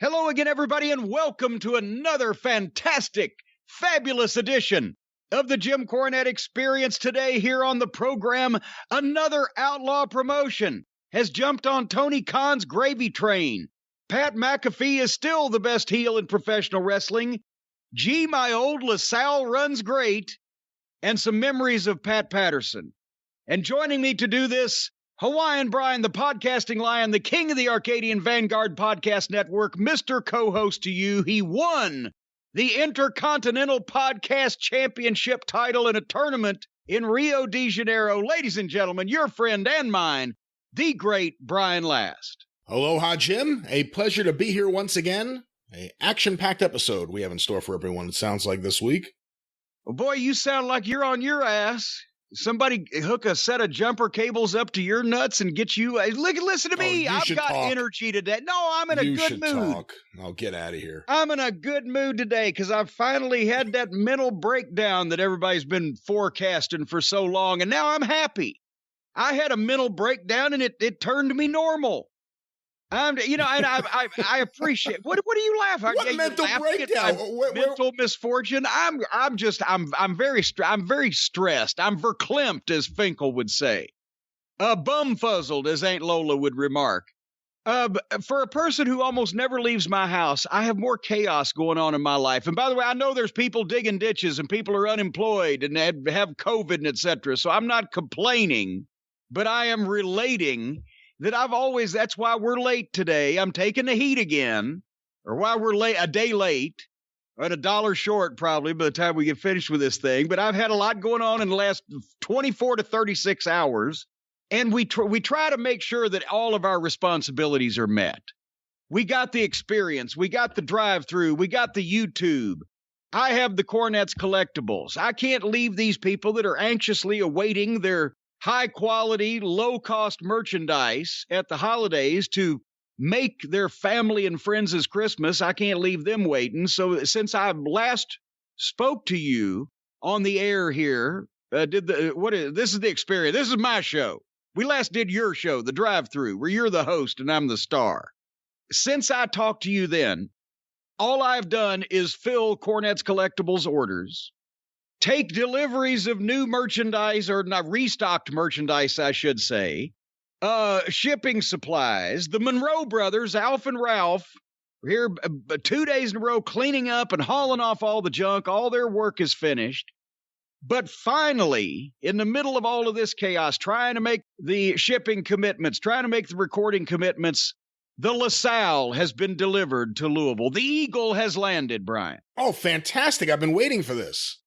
Hello again, everybody, and welcome to another fantastic, fabulous edition of the Jim Cornette Experience. Today here on the program, another outlaw promotion has jumped on Tony Khan's gravy train. Pat McAfee is still the best heel in professional wrestling. Gee, my old LaSalle runs great, and some memories of Pat Patterson. And joining me to do this, Hawaiian Brian, the podcasting lion, the king of the Arcadian Vanguard Podcast Network, Mr. Co-host to you. He won the Intercontinental Podcast Championship title in a tournament in Rio de Janeiro. Ladies and gentlemen, your friend and mine, the great Brian Last. Aloha, Jim. A pleasure to be here once again. An action-packed episode we have in store for everyone, it sounds like, this week. Well, boy, you sound like you're on your ass. Somebody hook a set of jumper cables up to your nuts and get you. Listen to me. I've got energy today. No, I'm in a good mood. I'll get out of here. I'm in a good mood today because I finally had that mental breakdown that everybody's been forecasting for so long, and now I'm happy. I had a mental breakdown, and it turned me normal. And I appreciate. What are you laughing? What mental breakdown? Mental misfortune. I'm very stressed. I'm verklempt, as Finkel would say. Bumfuzzled, as Aunt Lola would remark. For a person who almost never leaves my house, I have more chaos going on in my life. And by the way, I know there's people digging ditches and people are unemployed and have COVID and etc. So I'm not complaining, but I am relating that that's why we're late today. I'm taking the heat again, or why we're late, a day late, and $1 short probably by the time we get finished with this thing. But I've had a lot going on in the last 24 to 36 hours, and we try to make sure that all of our responsibilities are met. We got the experience. We got the drive-through. We got the YouTube. I have the Cornette's collectibles. I can't leave these people that are anxiously awaiting their high-quality, low-cost merchandise at the holidays to make their family and friends' Christmas. I can't leave them waiting. So since I last spoke to you on the air here, this is the experience. This is my show. We last did your show, The Drive-Thru, where you're the host and I'm the star. Since I talked to you then, all I've done is fill Cornette's Collectibles orders, take deliveries of new merchandise, or not restocked merchandise, I should say, shipping supplies. The Monroe brothers, Alf and Ralph, are here 2 days in a row cleaning up and hauling off all the junk. All their work is finished. But finally, in the middle of all of this chaos, trying to make the shipping commitments, trying to make the recording commitments, the LaSalle has been delivered to Louisville. The Eagle has landed, Brian. Oh, fantastic. I've been waiting for this.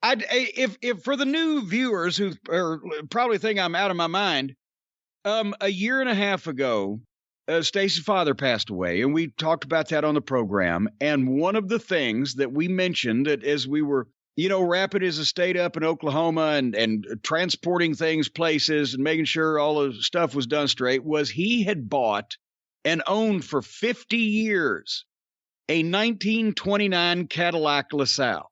If for the new viewers who are probably think I'm out of my mind, a year and a half ago, Stacy's father passed away, and we talked about that on the program. And one of the things that we mentioned that as we were, wrapping his estate up in Oklahoma and transporting things places and making sure all the stuff was done straight, was he had bought and owned for 50 years a 1929 Cadillac LaSalle.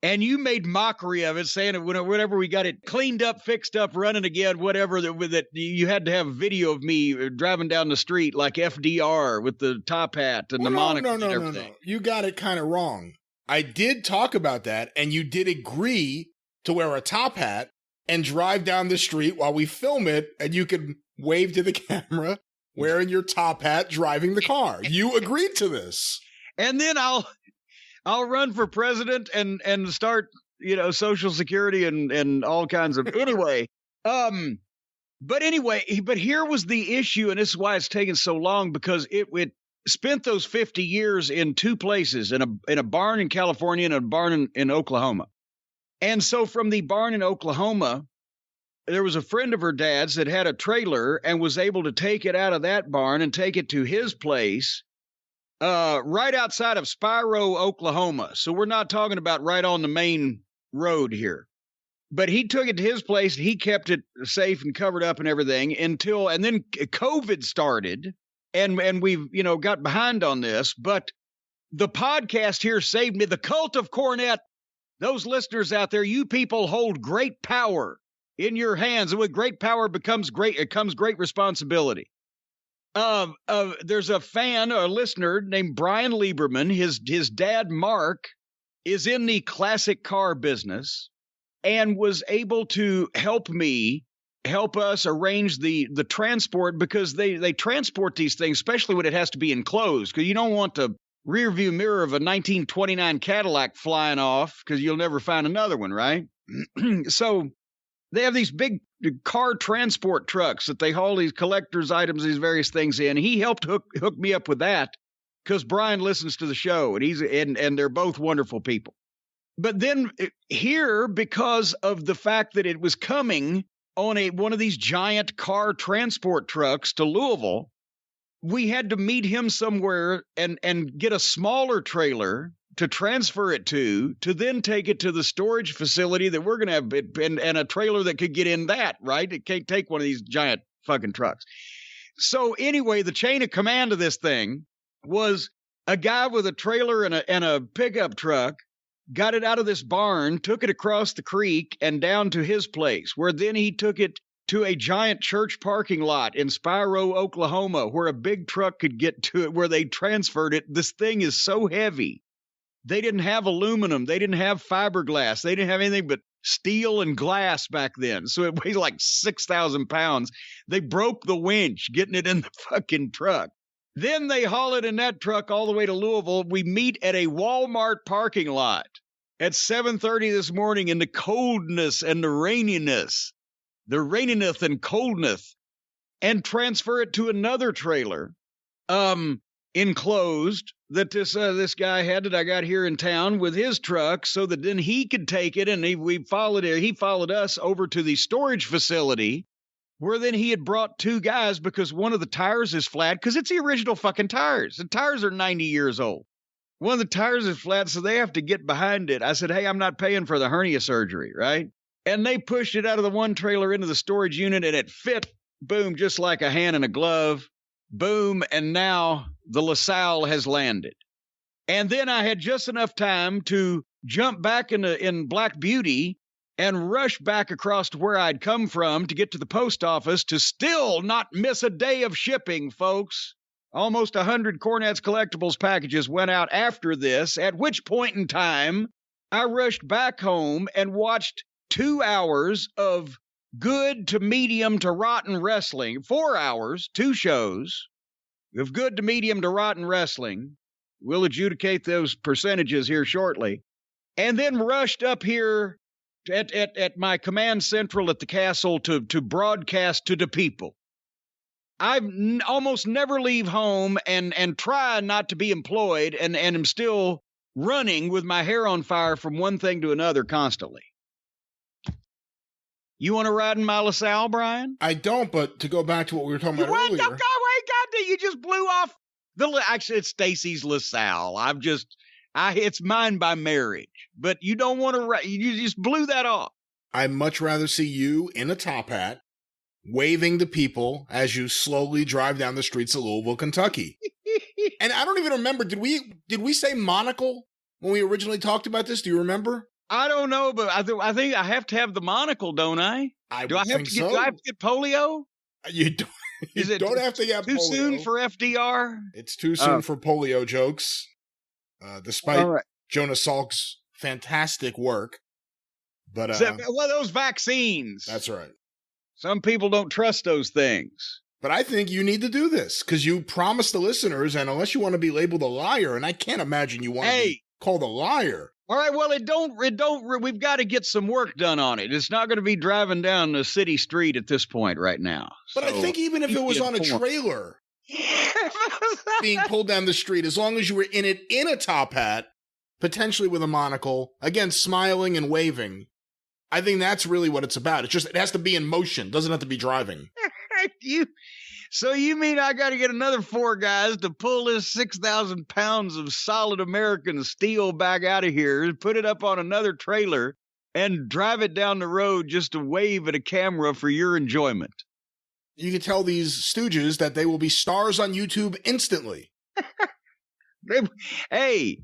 And you made mockery of it, saying that whenever we got it cleaned up, fixed up, running again, whatever, that you had to have a video of me driving down the street like FDR with the top hat and the monocle and everything. No. You got it kind of wrong. I did talk about that, and you did agree to wear a top hat and drive down the street while we film it, and you could wave to the camera wearing your top hat, driving the car. You agreed to this. And then I'll run for president and start, Social Security and all kinds of anyway. But here was the issue, and this is why it's taken so long, because it spent those 50 years in two places, in a barn in California and a barn in Oklahoma. And so from the barn in Oklahoma, there was a friend of her dad's that had a trailer and was able to take it out of that barn and take it to his place. Right outside of Spiro, Oklahoma. So we're not talking about right on the main road here. But he took it to his place. He kept it safe and covered up and everything and then COVID started and we've, got behind on this. But the podcast here saved me. The cult of Cornette, those listeners out there, you people hold great power in your hands. And with great power comes great responsibility. There's a fan, a listener named Brian Lieberman. His dad, Mark, is in the classic car business and was able to help us arrange the transport, because they transport these things, especially when it has to be enclosed, because you don't want the rear view mirror of a 1929 Cadillac flying off, because you'll never find another one, right? So they have these big car transport trucks that they haul these collector's items, these various things in. He helped hook me up with that, because Brian listens to the show, and they're both wonderful people. But then here, because of the fact that it was coming on one of these giant car transport trucks to Louisville, we had to meet him somewhere and get a smaller trailer to transfer it to then take it to the storage facility that we're going to have, and a trailer that could get in that, right? It can't take one of these giant fucking trucks. So anyway, the chain of command of this thing was a guy with a trailer and a pickup truck got it out of this barn, took it across the creek and down to his place, where then he took it to a giant church parking lot in Spiro, Oklahoma, where a big truck could get to it, where they transferred it. This thing is so heavy. They didn't have aluminum. They didn't have fiberglass. They didn't have anything but steel and glass back then. So it weighed like 6,000 pounds. They broke the winch getting it in the fucking truck. Then they haul it in that truck all the way to Louisville. We meet at a Walmart parking lot at 7:30 this morning in the coldness and the raininess and coldness, and transfer it to another trailer, enclosed, that this guy had that I got here in town with his truck, so that then he could take it, and he followed us over to the storage facility, where then he had brought two guys, because one of the tires is flat, because it's the original fucking tires. The tires are 90 years old. One of the tires is flat, so they have to get behind it. I said, hey, I'm not paying for the hernia surgery, right? And they pushed it out of the one trailer into the storage unit, and it fit, boom, just like a hand in a glove. Boom, and now the LaSalle has landed. And then I had just enough time to jump back in Black Beauty and rush back across to where I'd come from to get to the post office to still not miss a day of shipping, folks. Almost 100 Cornette's Collectibles packages went out after this, at which point in time, I rushed back home and watched 2 hours of good to medium to rotten wrestling. 4 hours, 2 shows of good to medium to rotten wrestling. We'll adjudicate those percentages here shortly. And then rushed up here at my command central at the castle to broadcast to the people. I almost never leave home and try not to be employed, and am still running with my hair on fire from one thing to another constantly. You want to ride in my LaSalle, Brian? I don't, but to go back to what we were talking about earlier. God, you just blew off actually, it's Stacy's LaSalle. It's mine by marriage, but you don't want to, you just blew that off. I'd much rather see you in a top hat, waving to people as you slowly drive down the streets of Louisville, Kentucky. And I don't even remember, did we say monocle when we originally talked about this? Do you remember? I don't know, but I think I have to have the monocle, don't I? Do I have to get polio? You don't. You don't have to get polio. Too soon for FDR? It's too soon for polio jokes. Despite Jonas Salk's fantastic work. But those vaccines. That's right. Some people don't trust those things. But I think you need to do this, because you promised the listeners, and unless you want to be labeled a liar, and I can't imagine you want to be called a liar. All right, well, we've got to get some work done on it. It's not going to be driving down the city street at this point right now. But I think even if it was on a trailer being pulled down the street, as long as you were in it in a top hat, potentially with a monocle, again, smiling and waving, I think that's really what it's about. It's just, it has to be in motion. It doesn't have to be driving. So you mean I got to get another 4 guys to pull this 6,000 pounds of solid American steel back out of here, put it up on another trailer, and drive it down the road just to wave at a camera for your enjoyment? You can tell these stooges that they will be stars on YouTube instantly. Hey,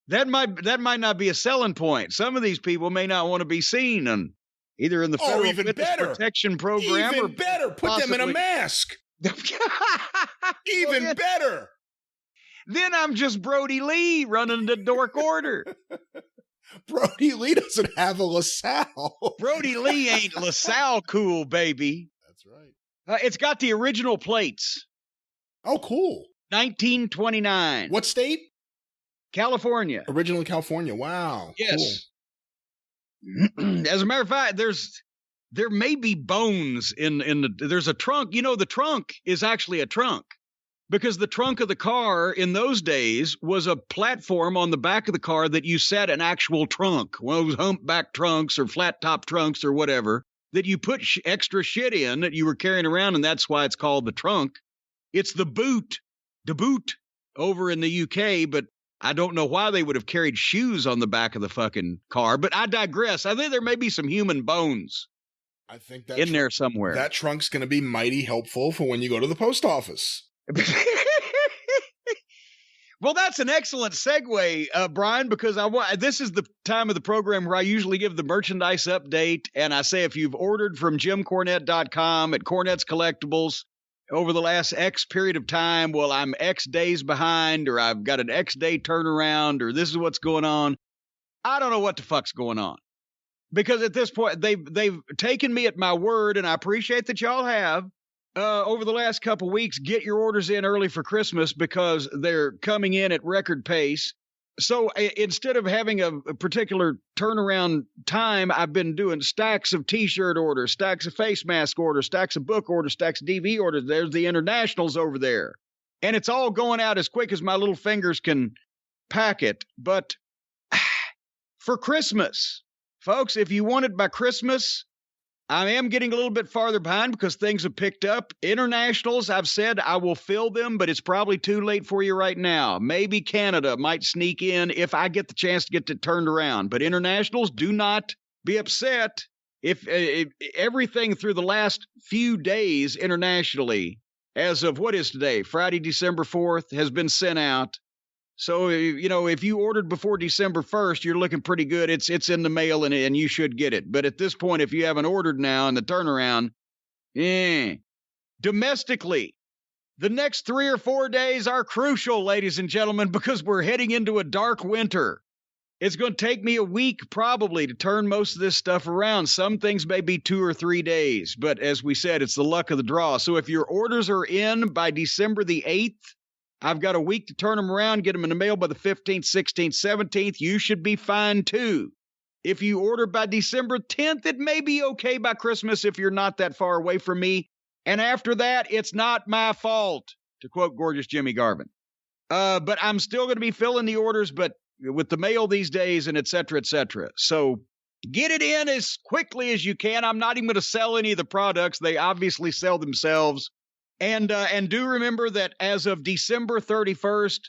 that might not be a selling point. Some of these people may not want to be seen on either in the Federal Witness Protection Program, even better, put them in a mask. Even better. Then I'm just Brody Lee running the Dork Order. Brody Lee doesn't have a LaSalle. Brody Lee ain't LaSalle cool, baby. That's right. It's got the original plates. Oh, cool. 1929. What state? California. Originally California. Wow. Yes. Cool. As a matter of fact, there may be bones in there's a trunk. You know, the trunk is actually a trunk. Because the trunk of the car in those days was a platform on the back of the car that you set an actual trunk. One of those humpback trunks or flat top trunks or whatever that you put extra shit in that you were carrying around, and that's why it's called the trunk. It's the boot over in the UK, but I don't know why they would have carried shoes on the back of the fucking car. But I digress. I think there may be some human bones. I think that in there somewhere. That trunk's going to be mighty helpful for when you go to the post office. Well, that's an excellent segue, Brian, because this is the time of the program where I usually give the merchandise update, and I say if you've ordered from JimCornette.com at Cornette's Collectibles over the last X period of time, well, I'm X days behind, or I've got an X day turnaround, or this is what's going on. I don't know what the fuck's going on. Because at this point, they've taken me at my word, and I appreciate that y'all have. Over the last couple weeks, get your orders in early for Christmas because they're coming in at record pace. So instead of having a particular turnaround time, I've been doing stacks of T-shirt orders, stacks of face mask orders, stacks of book orders, stacks of DV orders. There's the internationals over there. And it's all going out as quick as my little fingers can pack it. But for Christmas, folks, if you want it by Christmas, I am getting a little bit farther behind because things have picked up. Internationals, I've said I will fill them, but it's probably too late for you right now. Maybe Canada might sneak in if I get the chance to get it turned around. But internationals, do not be upset if everything through the last few days internationally, as of what is today, Friday, December 4th, has been sent out. So, you know, if you ordered before December 1st, you're looking pretty good. It's in the mail and you should get it. But at this point, if you haven't ordered now in the turnaround, domestically, the next 3 or 4 days are crucial, ladies and gentlemen, because we're heading into a dark winter. It's going to take me a week probably to turn most of this stuff around. Some things may be 2 or 3 days, but as we said, it's the luck of the draw. So if your orders are in by December the 8th, I've got a week to turn them around, get them in the mail by the 15th, 16th, 17th. You should be fine, too. If you order by December 10th, it may be okay by Christmas if you're not that far away from me. And after that, it's not my fault, to quote gorgeous Jimmy Garvin. But I'm still going to be filling the orders, but with the mail these days and et cetera, et cetera. So get it in as quickly as you can. I'm not even going to sell any of the products. They obviously sell themselves. And do remember that as of December 31st,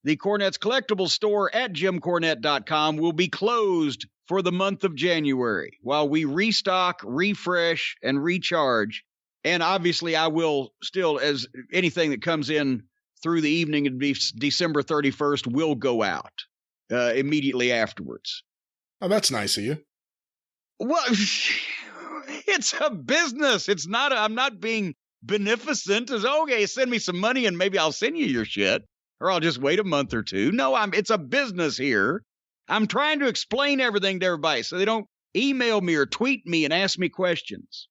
the Cornette's Collectibles store at JimCornette.com will be closed for the month of January while we restock, refresh, and recharge. And obviously, I will still, as anything that comes in through the evening of December 31st will go out immediately afterwards. Oh, that's nice of you. Well, it's a business. It's not. I'm not being beneficent. As okay, send me some money and maybe I'll send you your shit, or I'll just wait a month or two. No, it's a business here. I'm trying to explain everything to everybody so they don't email me or tweet me and ask me questions.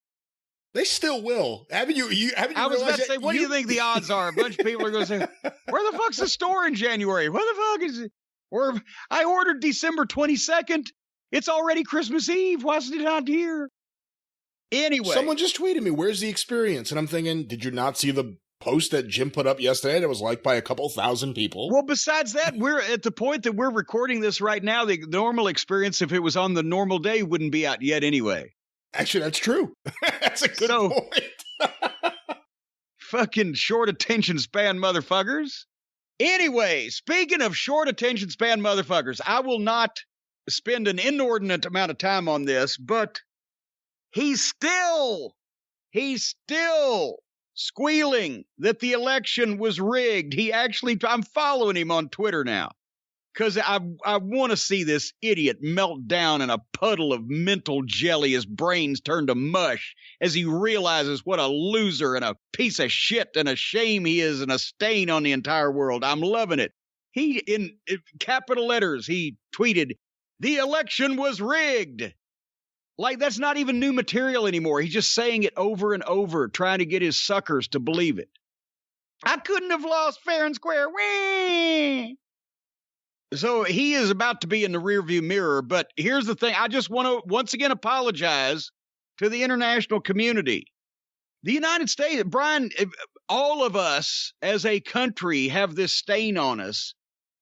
They still will. Haven't you I was about to say, what do you think the odds are? A bunch of people are going to say, where the fuck's the store in January? Where the fuck is it? Or I ordered December 22nd. It's already Christmas Eve. Why is it not here? Anyway. Someone just tweeted me, where's the experience? And I'm thinking, did you not see the post that Jim put up yesterday that was liked by a couple thousand people? Well, besides that, we're at the point that we're recording this right now. The normal experience, if it was on the normal day, wouldn't be out yet anyway. Actually, that's true. That's a good point. Fucking short attention span motherfuckers. Anyway, speaking of short attention span motherfuckers, I will not spend an inordinate amount of time on this, but he's still squealing that the election was rigged. I'm following him on Twitter now. because I want to see this idiot melt down in a puddle of mental jelly. His brains turn to mush as he realizes what a loser and a piece of shit and a shame he is and a stain on the entire world. I'm loving it. He, in capital letters, he tweeted, "The election was rigged." Like, that's not even new material anymore. He's just saying it over and over, trying to get his suckers to believe it. I couldn't have lost fair and square. Whee! So he is about to be in the rearview mirror, but here's the thing. I just want to once again apologize to the international community. The United States, Brian, all of us as a country have this stain on us,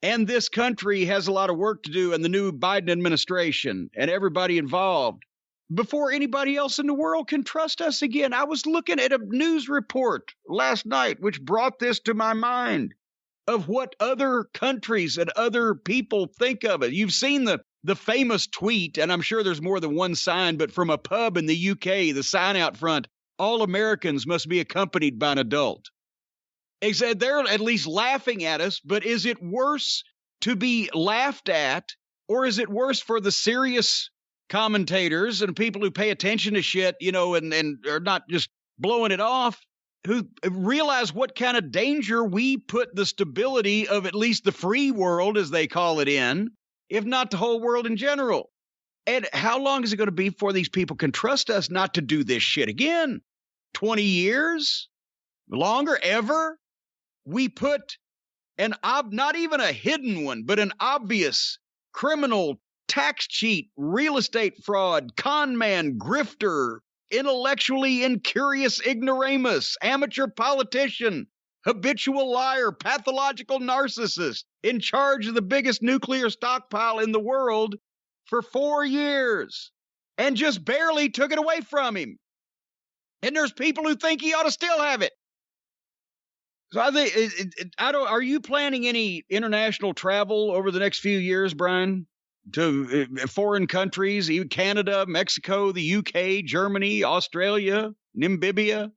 and this country has a lot of work to do in the new Biden administration and everybody involved before anybody else in the world can trust us again. I was looking at a news report last night, which brought this to my mind, of what other countries and other people think of it. You've seen the famous tweet, and I'm sure there's more than one sign, but from a pub in the UK, the sign out front, "All Americans must be accompanied by an adult." Except they're at least laughing at us, but is it worse to be laughed at, or is it worse for the serious commentators and people who pay attention to shit, and are not just blowing it off, who realize what kind of danger we put the stability of at least the free world, as they call it, in, if not the whole world in general? And how long is it going to be before these people can trust us not to do this shit again? 20 years? Longer? Ever? We put not even a hidden one, but an obvious criminal, tax cheat, real estate fraud, con man, grifter, intellectually incurious ignoramus, amateur politician, habitual liar, pathological narcissist in charge of the biggest nuclear stockpile in the world for 4 years and just barely took it away from him. And there's people who think he ought to still have it. So I think are you planning any international travel over the next few years, Brian? To foreign countries, even Canada, Mexico, the UK, Germany, Australia, Namibia,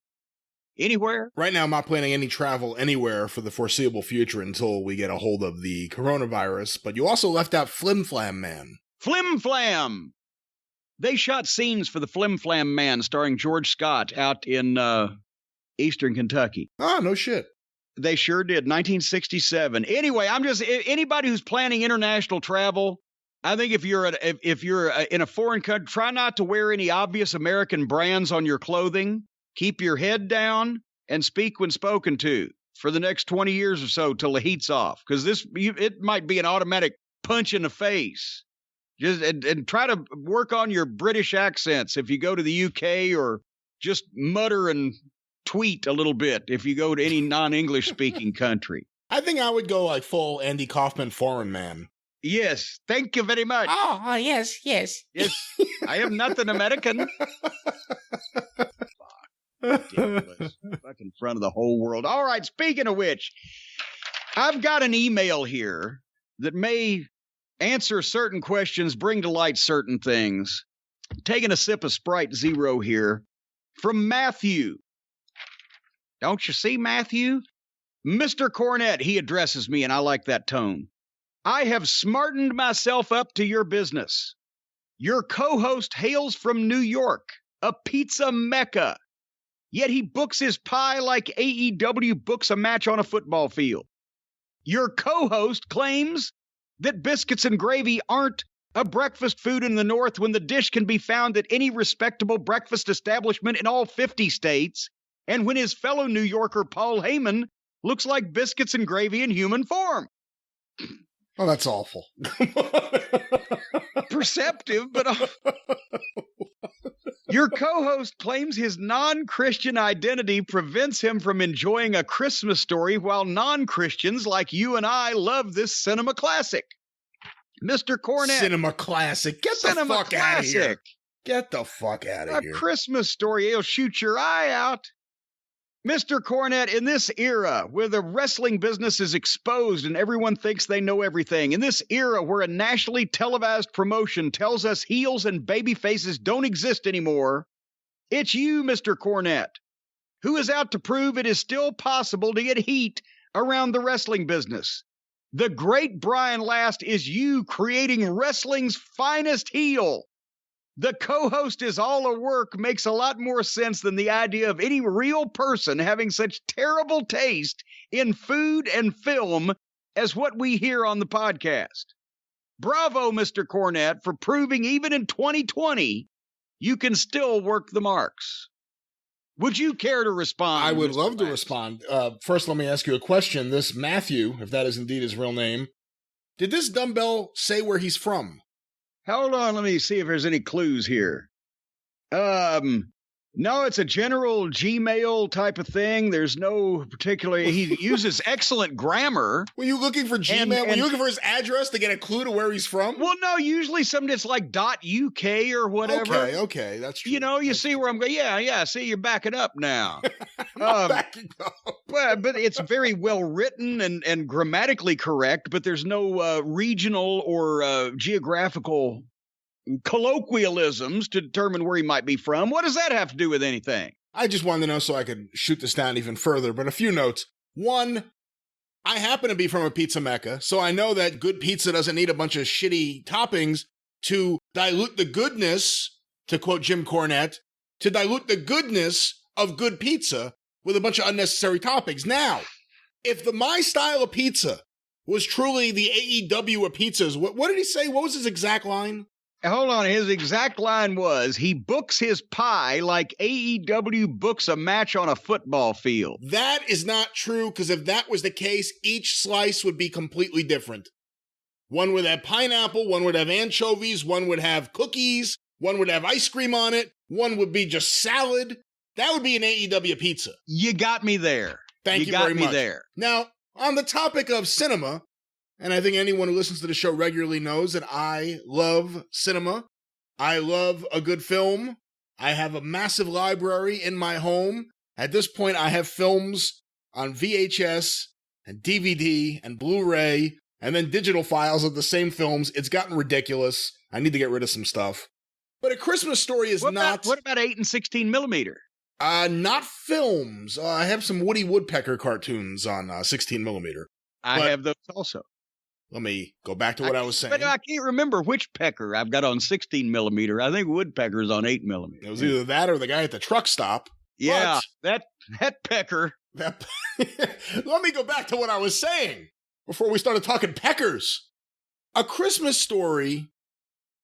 anywhere? Right now, I'm not planning any travel anywhere for the foreseeable future until we get a hold of the coronavirus. But you also left out Flim Flam Man. Flim Flam! They shot scenes for the Flim Flam Man starring George Scott out in eastern Kentucky. Ah, no shit. They sure did, 1967. Anyway, anybody who's planning international travel, I think if you're in a foreign country, try not to wear any obvious American brands on your clothing. Keep your head down and speak when spoken to for the next 20 years or so till the heat's off, because it might be an automatic punch in the face. Just and try to work on your British accents if you go to the UK, or just mutter and tweet a little bit if you go to any non-English speaking country. I think I would go like full Andy Kaufman foreign man. Yes, thank you very much. Oh, yes. Yes, I am not an American. Ridiculous. Fuck in front of the whole world. All right, speaking of which, I've got an email here that may answer certain questions, bring to light certain things. Taking a sip of Sprite Zero here from Matthew. Don't you see, Matthew? Mr. Cornette, he addresses me, and I like that tone. I have smartened myself up to your business. Your co-host hails from New York, a pizza mecca. Yet he books his pie like AEW books a match on a football field. Your co-host claims that biscuits and gravy aren't a breakfast food in the North when the dish can be found at any respectable breakfast establishment in all 50 states, and when his fellow New Yorker Paul Heyman looks like biscuits and gravy in human form. Oh, that's awful. Perceptive, but your co-host claims his non-Christian identity prevents him from enjoying a Christmas story, while non-Christians like you and I love this cinema classic. Mr. Cornette. Cinema classic. Get the fuck out of here. Get the fuck out of here. A Christmas story. It'll shoot your eye out. Mr. Cornette, in this era where the wrestling business is exposed and everyone thinks they know everything, in this era where a nationally televised promotion tells us heels and baby faces don't exist anymore, it's you, Mr. Cornette, who is out to prove it is still possible to get heat around the wrestling business. The great Brian Last is you creating wrestling's finest heel. The co-host is all a work makes a lot more sense than the idea of any real person having such terrible taste in food and film as what we hear on the podcast. Bravo, Mr. Cornette, for proving even in 2020, you can still work the marks. Would you care to respond? I would Mr. love to Last? respond. First, let me ask you a question. This Matthew, if that is indeed his real name, did this dumbbell say where he's from? Hold on, let me see if there's any clues here. No, it's a general Gmail type of thing. There's no particular. He uses excellent grammar. Were you looking for Gmail? Were you looking for his address to get a clue to where he's from? Well, no, usually something that's like .uk or whatever. Okay, that's true. You know, you that's see true. where I'm going. Yeah. See, you're backing up now. I'm backing up. But it's very well written and grammatically correct. But there's no regional or geographical colloquialisms to determine where he might be from. What does that have to do with anything? I just wanted to know so I could shoot this down even further, but a few notes. One, I happen to be from a pizza mecca, so I know that good pizza doesn't need a bunch of shitty toppings to dilute the goodness, to quote Jim Cornette, to dilute the goodness of good pizza with a bunch of unnecessary toppings. Now, if my style of pizza was truly the AEW of pizzas, what did he say? What was his exact line? Hold on. His exact line was, he books his pie like AEW books a match on a football field. That is not true, because if that was the case, each slice would be completely different. One would have pineapple, one would have anchovies, one would have cookies, one would have ice cream on it, one would be just salad. That would be an AEW pizza. You got me there. Thank you very much. You got me there. Now, on the topic of cinema, and I think anyone who listens to the show regularly knows that I love cinema. I love a good film. I have a massive library in my home. At this point, I have films on VHS and DVD and Blu-ray and then digital files of the same films. It's gotten ridiculous. I need to get rid of some stuff. But A Christmas Story is not... What about 8 and 16 millimeter? Not films. I have some Woody Woodpecker cartoons on 16 millimeter. I have those also. Let me go back to what I was saying. But I can't remember which pecker I've got on 16 millimeter. I think Woodpecker's on 8 millimeter. It was either that or the guy at the truck stop. Yeah, that pecker. Let me go back to what I was saying before we started talking peckers. A Christmas Story.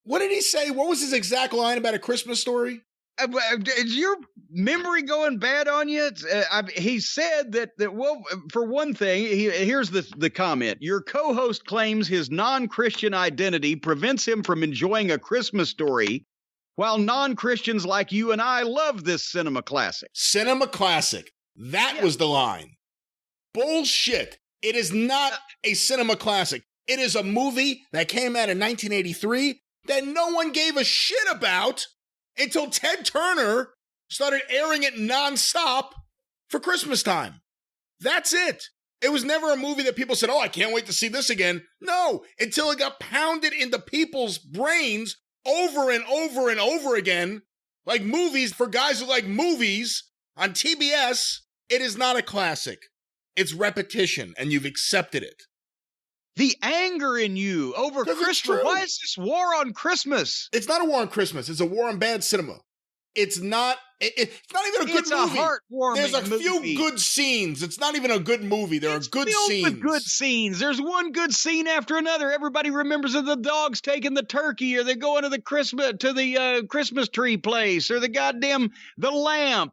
What did he say? What was his exact line about A Christmas Story? Is your memory going bad on you? He said that well, for one thing, here's the comment. Your co-host claims his non-Christian identity prevents him from enjoying A Christmas Story, while non-Christians like you and I love this cinema classic. Cinema classic. That was the line. Bullshit. It is not a cinema classic. It is a movie that came out in 1983 that no one gave a shit about until Ted Turner started airing it nonstop for Christmas time. That's it. It was never a movie that people said, oh, I can't wait to see this again. No, until it got pounded into people's brains over and over and over again, like movies for guys who like movies on TBS. It is not a classic. It's repetition, and you've accepted it. The anger in you over Christmas. Why is this war on Christmas? It's not a war on Christmas. It's a war on bad cinema. It's not. It's not even a good movie. It's a heartwarming There's a few good scenes. It's not even a good movie. There are good scenes. With good scenes. There's one good scene after another. Everybody remembers of the dogs taking the turkey, or they go into the Christmas tree place, or the lamp,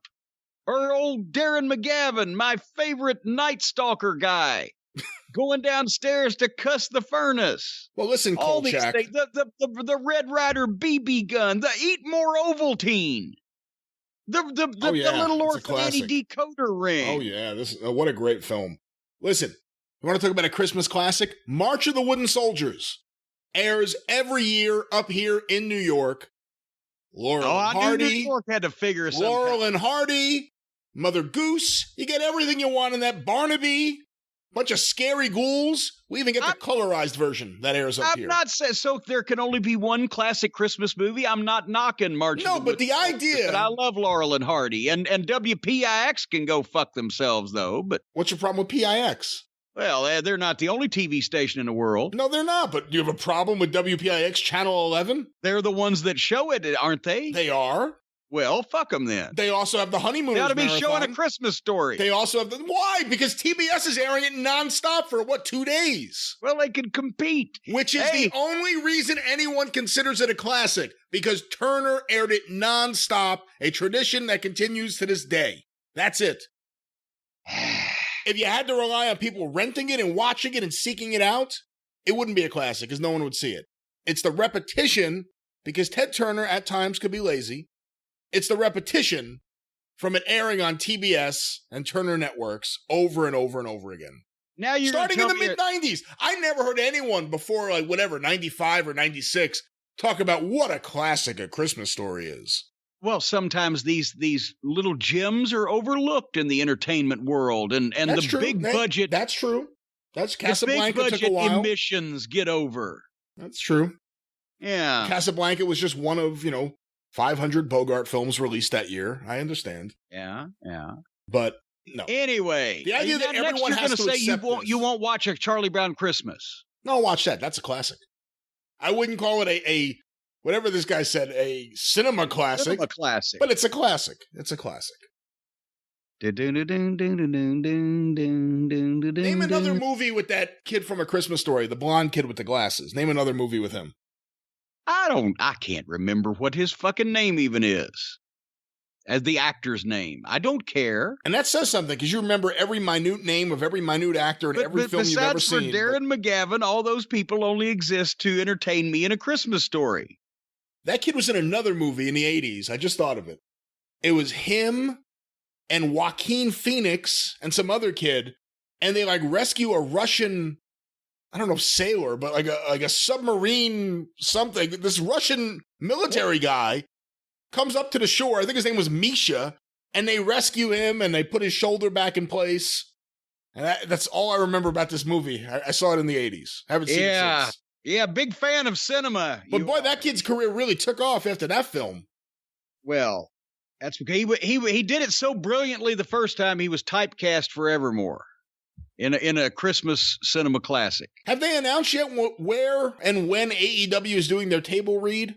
or old Darren McGavin, my favorite Night Stalker guy. Going downstairs to cuss the furnace. Well, listen, all these Kolchak. things, the Red Ryder BB gun, the Eat More Ovaltine, the Little Orphan Annie decoder ring. Oh yeah, this what a great film. Listen, you want to talk about a Christmas classic? March of the Wooden Soldiers airs every year up here in New York. Laurel and Hardy. New York had to figure something. Laurel and Hardy, Mother Goose. You get everything you want in that. Barnaby. Bunch of scary ghouls. We even get the colorized version that airs up here. I'm not saying so there can only be one classic Christmas movie. I'm not knocking March. No, but the idea. But I love Laurel and Hardy, and WPIX can go fuck themselves though. But what's your problem with PIX? Well, they're not the only TV station in the world. No, they're not, but do you have a problem with WPIX Channel 11? They're the ones that show it, aren't they? They are. Well, fuck them then. They also have the Honeymooners They ought to be Marathon. showing A Christmas Story. They also have why? Because TBS is airing it nonstop for, 2 days? Well, they can compete. Which is the only reason anyone considers it a classic, because Turner aired it nonstop, a tradition that continues to this day. That's it. If you had to rely on people renting it and watching it and seeking it out, it wouldn't be a classic because no one would see it. It's the repetition, because Ted Turner at times could be lazy. It's the repetition from it airing on TBS and Turner Networks over and over and over again. Now you're starting in the mid-90s. I never heard anyone before, 95 or 96, talk about what a classic A Christmas Story is. Well, sometimes these little gems are overlooked in the entertainment world, and the true. big budget. That's true. That's Casablanca the big took a while. Emissions get over. That's true. Yeah. Casablanca was just one of, 500 Bogart films released that year. I understand. Yeah. But no. Anyway, the idea that everyone has to say accept you won't watch a Charlie Brown Christmas. No, watch that. That's a classic. I wouldn't call it a whatever this guy said, a cinema classic. Cinema classic. But it's a classic. It's a classic. Name another movie with that kid from A Christmas Story, the blonde kid with the glasses. Name another movie with him. I can't remember what his fucking name even is. As the actor's name. I don't care. And that says something, because you remember every minute name of every minute actor in every film you've ever seen. Besides for Darren McGavin, all those people only exist to entertain me in A Christmas Story. That kid was in another movie in the 80s. I just thought of it. It was him and Joaquin Phoenix and some other kid, and they rescue a Russian, I don't know, sailor, but like a submarine something. This Russian military guy comes up to the shore. I think his name was Misha, and they rescue him and they put his shoulder back in place. And that's all I remember about this movie. I saw it in the 80s. I haven't seen it since. Yeah, big fan of cinema. But boy, that kid's career really took off after that film. Well, that's because he did it so brilliantly the first time he was typecast forevermore in a Christmas cinema classic. Have they announced yet where and when AEW is doing their table read?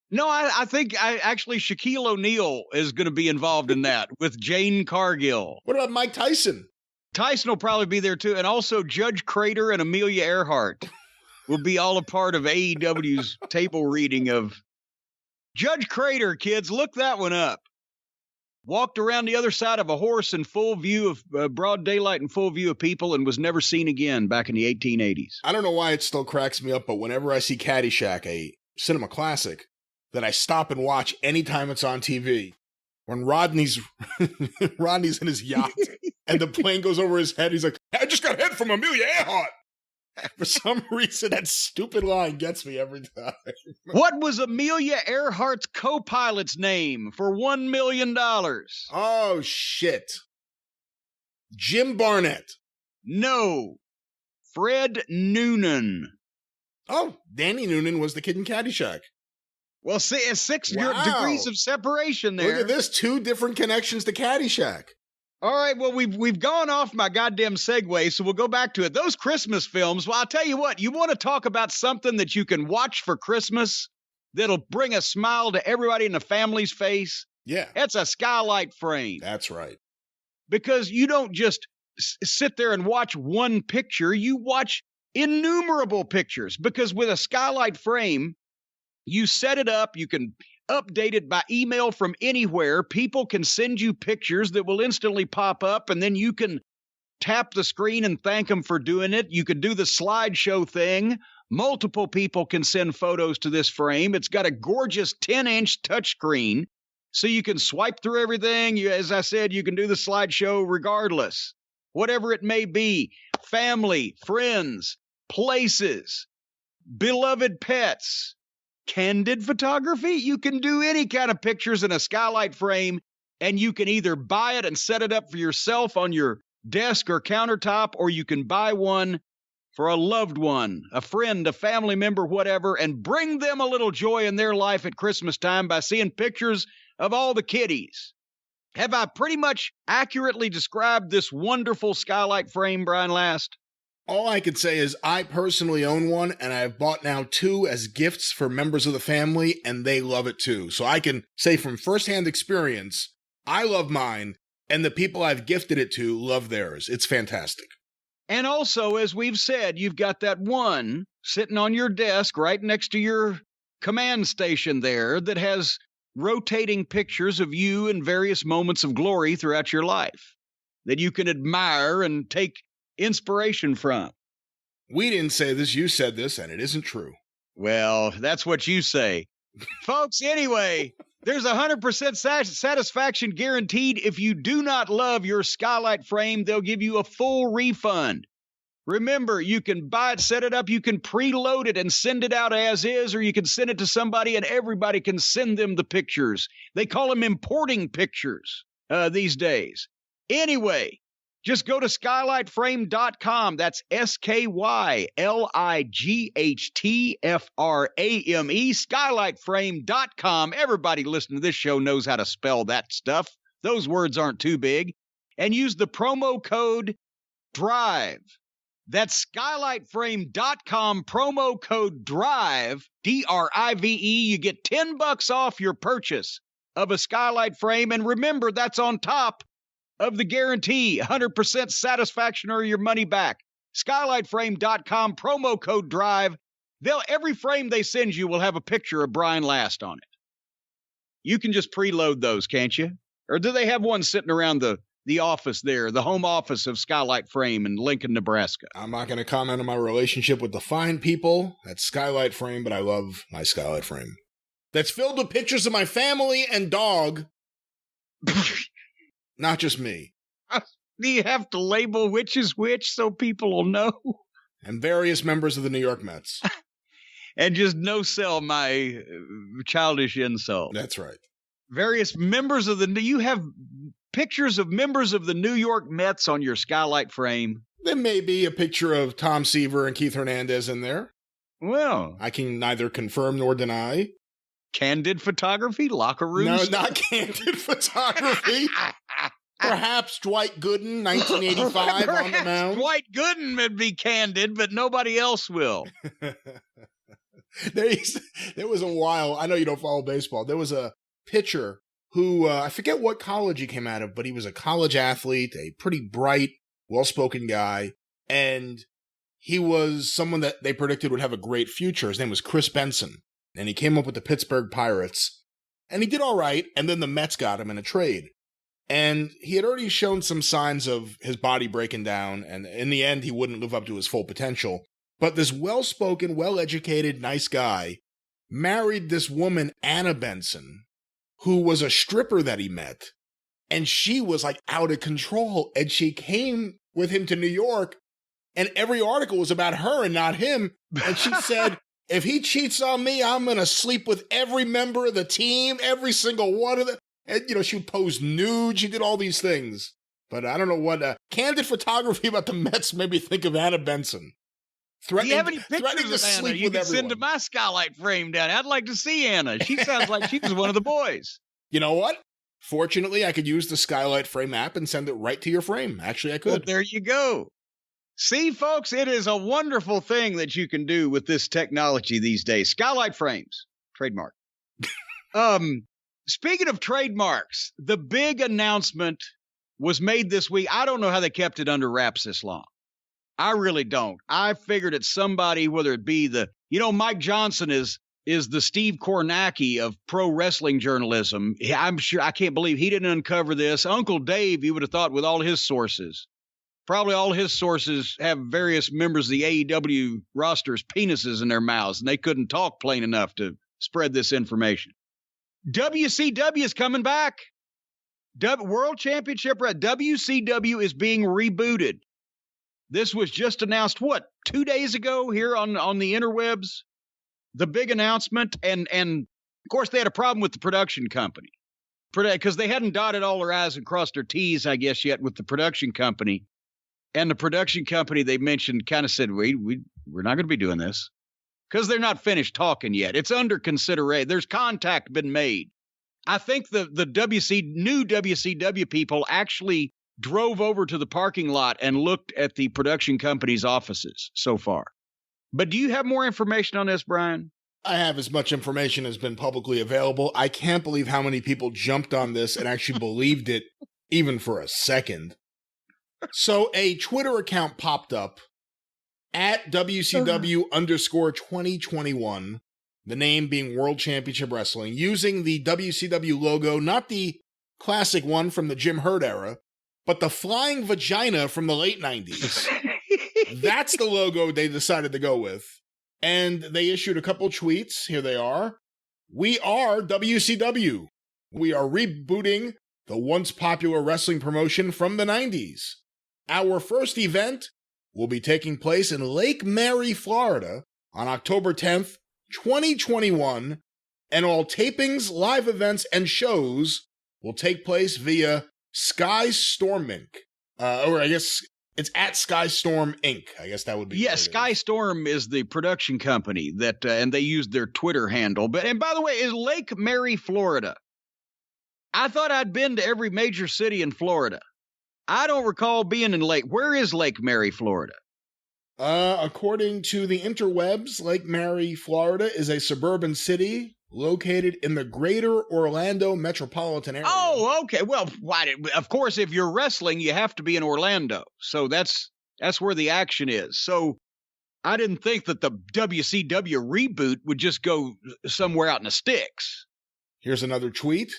No, I think actually Shaquille O'Neal is going to be involved in that with Jane Cargill. What about Mike Tyson? Tyson will probably be there too, and also Judge Crater and Amelia Earhart will be all a part of AEW's table reading of Judge Crater. Kids, look that one up. Walked around the other side of a horse in full view of broad daylight and full view of people and was never seen again back in the 1880s. I don't know why it still cracks me up, but whenever I see Caddyshack, a cinema classic, that I stop and watch anytime it's on TV. When Rodney's in his yacht and the plane goes over his head, he's like, I just got hit from Amelia Earhart. For some reason, that stupid line gets me every time. What was Amelia Earhart's co-pilot's name for $1 million? Oh, shit. Jim Barnett. No. Fred Noonan. Oh, Danny Noonan was the kid in Caddyshack. Well, see, it's 6 degrees of separation there. Look at this, 2 different connections to Caddyshack. All right, well, we've gone off my goddamn segue, so we'll go back to it. Those Christmas films, well, I'll tell you what, you want to talk about something that you can watch for Christmas that'll bring a smile to everybody in the family's face? Yeah. It's a skylight frame. That's right. Because you don't just sit there and watch one picture, you watch innumerable pictures. Because with a skylight frame, you set it up, you can update it by email from anywhere. People can send you pictures that will instantly pop up, and then you can tap the screen and thank them for doing it. You can do the slideshow thing. Multiple people can send photos to this frame. It's got a gorgeous 10-inch touchscreen, so you can swipe through everything. As I said, you can do the slideshow regardless. Whatever it may be, family, friends, places, beloved pets, candid photography. You can do any kind of pictures in a skylight frame, and you can either buy it and set it up for yourself on your desk or countertop, or you can buy one for a loved one, a friend, a family member, whatever, and bring them a little joy in their life at Christmas time by seeing pictures of all the kiddies. Have I pretty much accurately described this wonderful skylight frame, Brian Last? All I could say is I personally own one, and I've bought now 2 as gifts for members of the family, and they love it too. So I can say from firsthand experience, I love mine, and the people I've gifted it to love theirs. It's fantastic. And also, as we've said, you've got that one sitting on your desk right next to your command station there that has rotating pictures of you in various moments of glory throughout your life that you can admire and take inspiration from. We didn't say this, you said this, and it isn't true. Well, that's what you say. Folks, anyway, there's 100% satisfaction guaranteed. If you do not love your skylight frame, they'll give you a full refund. Remember, you can buy it, set it up, you can preload it and send it out as is, or you can send it to somebody and everybody can send them the pictures. They call them importing pictures these days. Anyway, just go to skylightframe.com. That's SKYLIGHTFRAME, skylightframe.com. Everybody listening to this show knows how to spell that stuff. Those words aren't too big. And use the promo code DRIVE. That's skylightframe.com, promo code DRIVE, D-R-I-V-E. You get $10 off your purchase of a skylight frame. And remember, that's on top of the guarantee, 100% satisfaction or your money back. Skylightframe.com, promo code DRIVE. Every frame they send you will have a picture of Brian Last on it. You can just preload those, can't you? Or do they have one sitting around the office there, the home office of Skylight Frame in Lincoln, Nebraska? I'm not going to comment on my relationship with the fine people at Skylight Frame, but I love my Skylight Frame. That's filled with pictures of my family and dog. Not just me. Do you have to label which is which so people will know? And various members of the New York Mets. And just no-sell my childish insult. That's right. Various members of you have pictures of members of the New York Mets on your Skylight Frame. There may be a picture of Tom Seaver and Keith Hernandez in there. Well, I can neither confirm nor deny. Candid photography, locker rooms? No, not candid photography. Perhaps Dwight Gooden, 1985 on the mound. Dwight Gooden would be candid, but nobody else will. There was a while, I know you don't follow baseball, there was a pitcher who, I forget what college he came out of, but he was a college athlete, a pretty bright, well-spoken guy, and he was someone that they predicted would have a great future. His name was Chris Benson, and he came up with the Pittsburgh Pirates, and he did all right, and then the Mets got him in a trade. And he had already shown some signs of his body breaking down, and in the end, he wouldn't live up to his full potential. But this well-spoken, well-educated, nice guy married this woman, Anna Benson, who was a stripper that he met, and she was like out of control, and she came with him to New York, and every article was about her and not him, and she said, if he cheats on me, I'm going to sleep with every member of the team, every single one of them. And, she posed nude. She did all these things. But I don't know what candid photography about the Mets made me think of Anna Benson. Do you have any pictures of Anna you can send to my Skylight Frame down? I'd like to see Anna. She sounds like she was one of the boys. You know what? Fortunately, I could use the Skylight Frame app and send it right to your frame. Actually, I could. Well, there you go. See, folks, it is a wonderful thing that you can do with this technology these days. Skylight Frames. Trademark. Speaking of trademarks, the big announcement was made this week. I don't know how they kept it under wraps this long. I really don't. I figured it's somebody, whether it be Mike Johnson is the Steve Kornacki of pro wrestling journalism. I'm sure, I can't believe he didn't uncover this. Uncle Dave, you would have thought with all his sources. Probably all his sources have various members of the AEW roster's penises in their mouths, and they couldn't talk plain enough to spread this information. WCW is coming back. World Championship WCW is being rebooted. This was just announced, 2 days ago here on the interwebs? The big announcement, and of course they had a problem with the production company. Because they hadn't dotted all their I's and crossed their T's, I guess, yet with the production company. And the production company they mentioned kind of said, we're not going to be doing this. Because they're not finished talking yet. It's under consideration. There's contact been made. I think the new WCW people actually drove over to the parking lot and looked at the production company's offices so far. But do you have more information on this, Brian? I have as much information as been publicly available. I can't believe how many people jumped on this and actually believed it, even for a second. So a Twitter account popped up at WCW_2021, the name being World Championship Wrestling, using the WCW logo, not the classic one from the Jim Herd era, but the flying vagina from the late 90s. That's the logo they decided to go with. And they issued a couple tweets. Here they are. We are WCW. We are rebooting the once popular wrestling promotion from the 90s. Our first event will be taking place in Lake Mary, Florida on October 10th, 2021, and all tapings, live events, and shows will take place via Sky Storm Inc. Or I guess it's at Sky Storm Inc. I guess that would be. Yeah, Sky Storm is the production company that, and they used their Twitter handle. And by the way, is Lake Mary, Florida? I thought I'd been to every major city in Florida. I don't recall being in Lake. Where is Lake Mary, Florida? According to the interwebs, Lake Mary, Florida is a suburban city located in the greater Orlando metropolitan area. Oh, okay. Well, of course, if you're wrestling, you have to be in Orlando. So that's where the action is. So I didn't think that the WCW reboot would just go somewhere out in the sticks. Here's another tweet.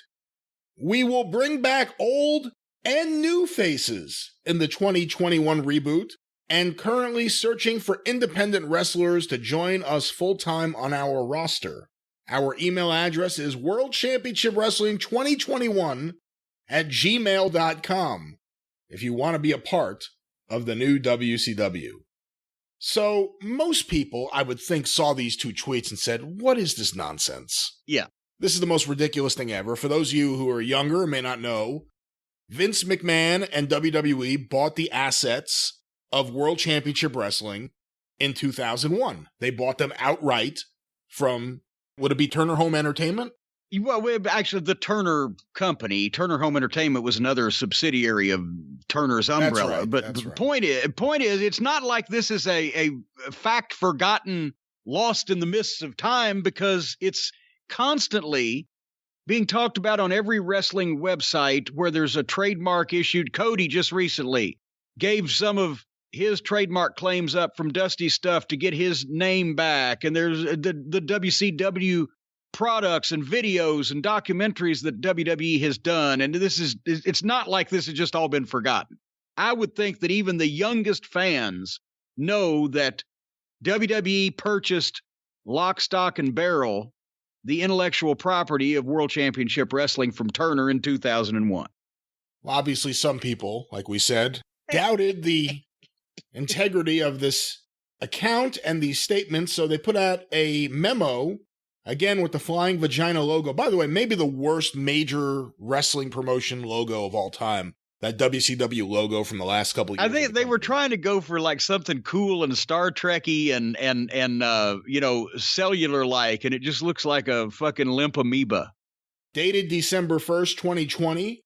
We will bring back old and new faces in the 2021 reboot, and currently searching for independent wrestlers to join us full-time on our roster. Our email address is worldchampionshipwrestling2021@gmail.com if you want to be a part of the new WCW. So most people, I would think, saw these two tweets and said, what is this nonsense? Yeah. This is the most ridiculous thing ever. For those of you who are younger and may not know, Vince McMahon and WWE bought the assets of World Championship Wrestling in 2001. They bought them outright from, would it be Turner Home Entertainment? Well, actually, the Turner Company, Turner Home Entertainment, was another subsidiary of Turner's umbrella. Right, but the point is, it's not like this is a fact forgotten, lost in the mists of time, because it's constantly being talked about on every wrestling website where there's a trademark issued. Cody just recently gave some of his trademark claims up from Dusty Stuff to get his name back. And there's the WCW products and videos and documentaries that WWE has done. And it's not like this has just all been forgotten. I would think that even the youngest fans know that WWE purchased lock, stock, and barrel the intellectual property of World Championship Wrestling from Turner in 2001. Well, obviously, some people, like we said, doubted the integrity of this account and these statements, so they put out a memo, again with the flying vagina logo. By the way, maybe the worst major wrestling promotion logo of all time. That WCW logo from the last couple of years. I think they were trying to go for like something cool and Star Trek-y and cellular-like, and it just looks like a fucking limp amoeba. Dated December 1st, 2020.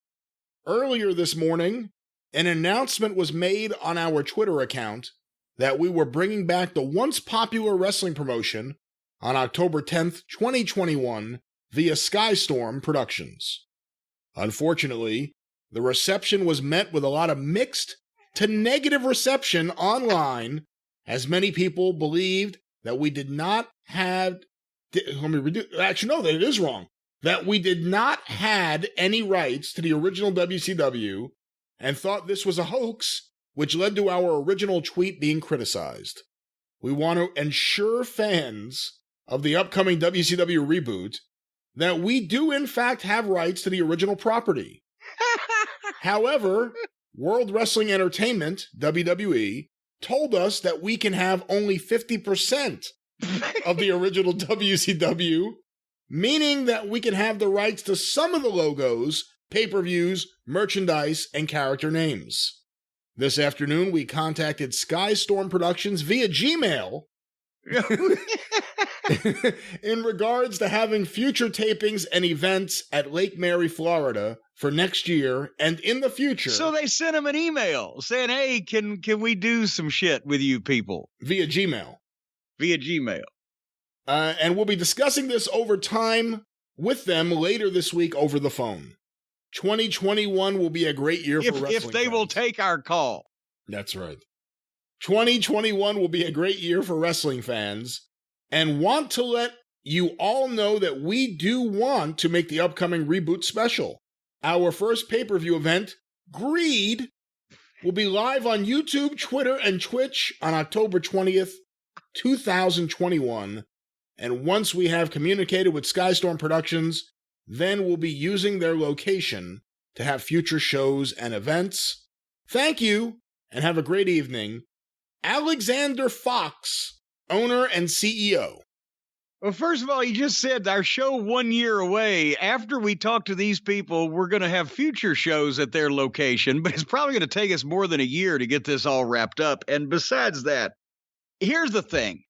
Earlier this morning, an announcement was made on our Twitter account that we were bringing back the once popular wrestling promotion on October 10th, 2021 via Skystorm Productions. Unfortunately, the reception was met with a lot of mixed to negative reception online, as many people believed that we did not have. Actually, no, that it is wrong. That we did not had any rights to the original WCW and thought this was a hoax, which led to our original tweet being criticized. We want to ensure fans of the upcoming WCW reboot that we do in fact have rights to the original property. However, World Wrestling Entertainment, WWE, told us that we can have only 50% of the original WCW, meaning that we can have the rights to some of the logos, pay-per-views, merchandise, and character names. This afternoon, we contacted Skystorm Productions via Gmail in regards to having future tapings and events at Lake Mary, Florida for next year and in the future. So they sent him an email saying, hey, can we do some shit with you people? Via Gmail. Via Gmail. And we'll be discussing this over time with them later this week over the phone. 2021 will be a great year for wrestling if they fans. will take our call. That's right. 2021 will be a great year for wrestling fans, and want to let you all know that we do want to make the upcoming Reboot special. Our first pay-per-view event, Greed, will be live on YouTube, Twitter, and Twitch on October 20th, 2021. And once we have communicated with Skystorm Productions, then we'll be using their location to have future shows and events. Thank you, and have a great evening. Alexander Fox, owner and CEO. Well, first of all, you just said our show 1 year away. After we talk to these people, we're going to have future shows at their location, but it's probably going to take us more than a year to get this all wrapped up. And besides that, here's the thing.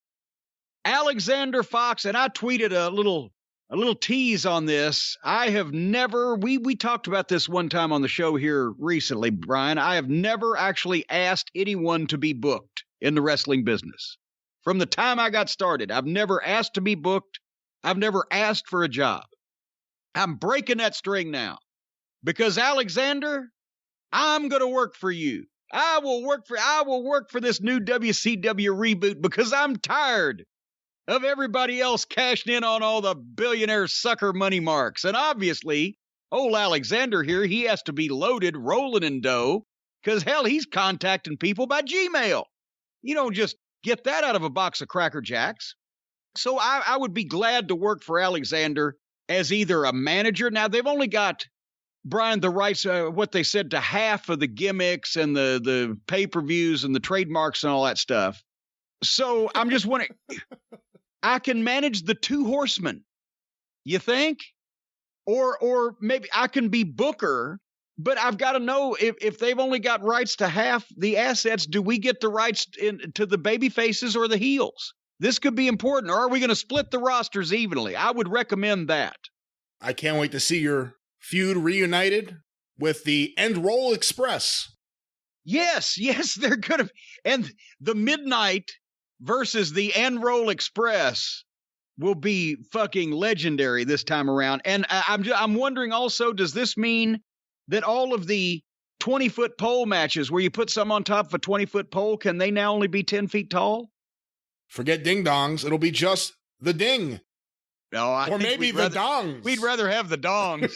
Alexander Fox, and I tweeted a little tease on this. I have never, we talked about this one time on the show here recently, Brian. I have never actually asked anyone to be booked in the wrestling business. From the time I got started, I've never asked to be booked. I've never asked for a job. I'm breaking that string now because Alexander, I'm going to work for you. I will work for this new WCW reboot because I'm tired of everybody else cashing in on all the billionaire sucker money marks. And obviously, old Alexander here, he has to be loaded, rolling in dough, because hell, he's contacting people by Gmail. You don't just get that out of a box of Cracker Jacks. So I would be glad to work for Alexander as either a manager. Now, they've only got, Brian, the rights, what they said, to half of the gimmicks and the pay-per-views and the trademarks and all that stuff. So I'm just wondering, I can manage the two horsemen, you think? Or maybe I can be booker, but I've got to know if they've only got rights to half the assets, do we get the rights to the baby faces or the heels? This could be important. Or are we going to split the rosters evenly? I would recommend that. I can't wait to see your feud reunited with the End Roll Express. Yes, they're going to. And the Midnight versus the End Roll Express will be fucking legendary this time around. And I'm wondering also, does this mean that all of the 20-foot pole matches where you put some on top of a 20-foot pole, can they now only be 10 feet tall? Forget ding-dongs. It'll be just the ding. No, or maybe the dongs. We'd rather have the dongs.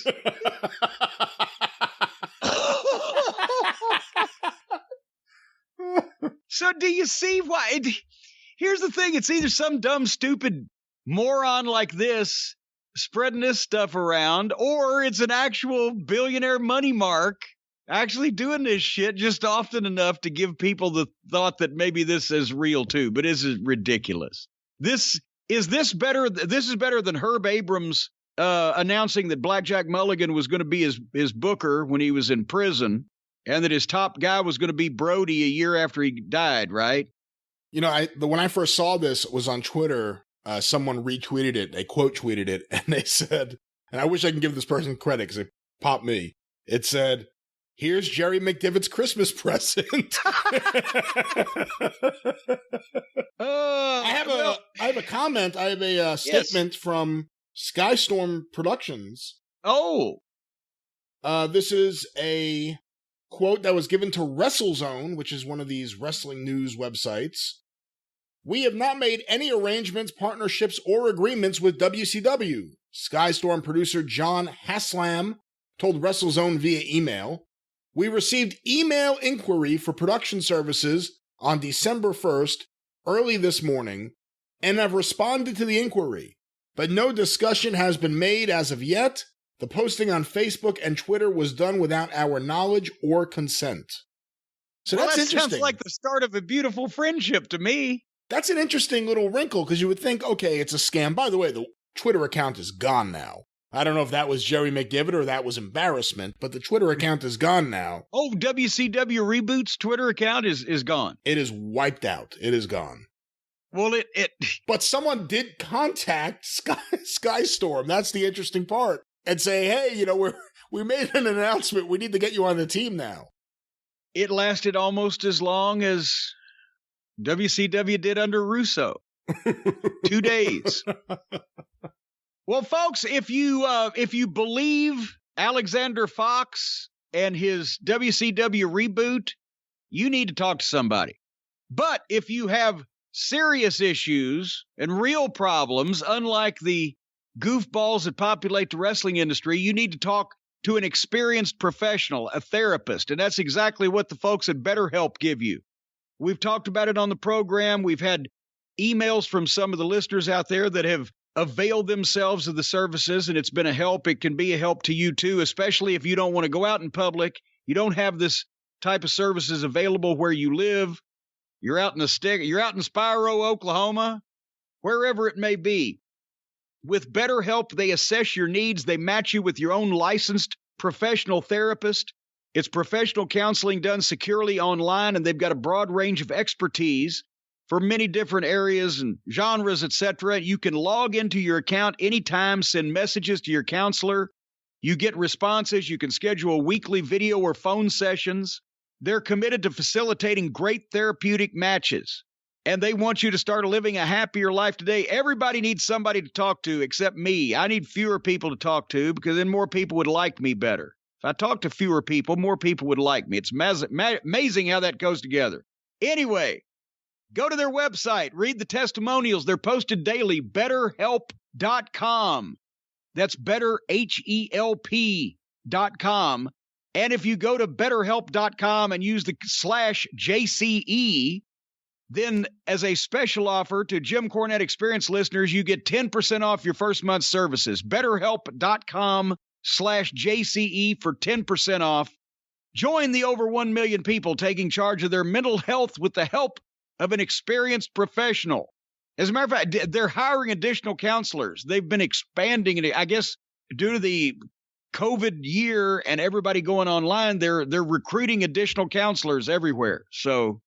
So do you see why? Here's the thing. It's either some dumb, stupid moron like this spreading this stuff around, or it's an actual billionaire money mark actually doing this shit just often enough to give people the thought that maybe this is real too. But this is ridiculous. This is better than Herb Abrams announcing that Blackjack Mulligan was going to be his booker when he was in prison, and that his top guy was going to be Brody a year after he died, right? You know, when I first saw this, it was on Twitter. Someone retweeted it. They quote tweeted it, and they said, and I wish I can give this person credit because it popped me. It said, "Here's Jerry McDivitt's Christmas present." I have a comment. I have a statement from Skystorm Productions. Oh. This is a quote that was given to WrestleZone, which is one of these wrestling news websites. "We have not made any arrangements, partnerships, or agreements with WCW," Skystorm producer John Haslam told WrestleZone via email. "We received email inquiry for production services on December 1st, early this morning, and have responded to the inquiry, but no discussion has been made as of yet. The posting on Facebook and Twitter was done without our knowledge or consent." So that's interesting. Sounds like the start of a beautiful friendship to me. That's an interesting little wrinkle, because you would think, okay, it's a scam. By the way, the Twitter account is gone now. I don't know if that was Jerry McDivitt or that was embarrassment, but the Twitter account is gone now. Oh, WCW Reboot's Twitter account is gone. It is wiped out. It is gone. Well, But someone did contact Skystorm. That's the interesting part. And say, hey, you know, We made an announcement. We need to get you on the team now. It lasted almost as long as WCW did under Russo. 2 days. Well, folks, if you believe Alexander Fox and his WCW reboot, you need to talk to somebody. But if you have serious issues and real problems, unlike the goofballs that populate the wrestling industry, you need to talk to an experienced professional, a therapist. And that's exactly what the folks at BetterHelp give you. We've talked about it on the program. We've had emails from some of the listeners out there that have availed themselves of the services, and it's been a help. It can be a help to you too, especially if you don't want to go out in public. You don't have this type of services available where you live. You're out in Spiro, Oklahoma, wherever it may be. With BetterHelp, they assess your needs. They match you with your own licensed professional therapist. It's professional counseling done securely online, and they've got a broad range of expertise for many different areas and genres, etc. You can log into your account anytime, send messages to your counselor. You get responses. You can schedule weekly video or phone sessions. They're committed to facilitating great therapeutic matches, and they want you to start living a happier life today. Everybody needs somebody to talk to except me. I need fewer people to talk to because then more people would like me better. If I talk to fewer people, more people would like me. It's amazing how that goes together. Anyway, go to their website, read the testimonials. They're posted daily, betterhelp.com. That's betterhelp.com. And if you go to betterhelp.com and use the /JCE, then as a special offer to Jim Cornette Experience listeners, you get 10% off your first month's services. betterhelp.com/JCE for 10% off. Join the over 1 million people taking charge of their mental health with the help of an experienced professional. As a matter of fact, they're hiring additional counselors. They've been expanding it. I guess due to the COVID year and everybody going online, they're recruiting additional counselors everywhere. So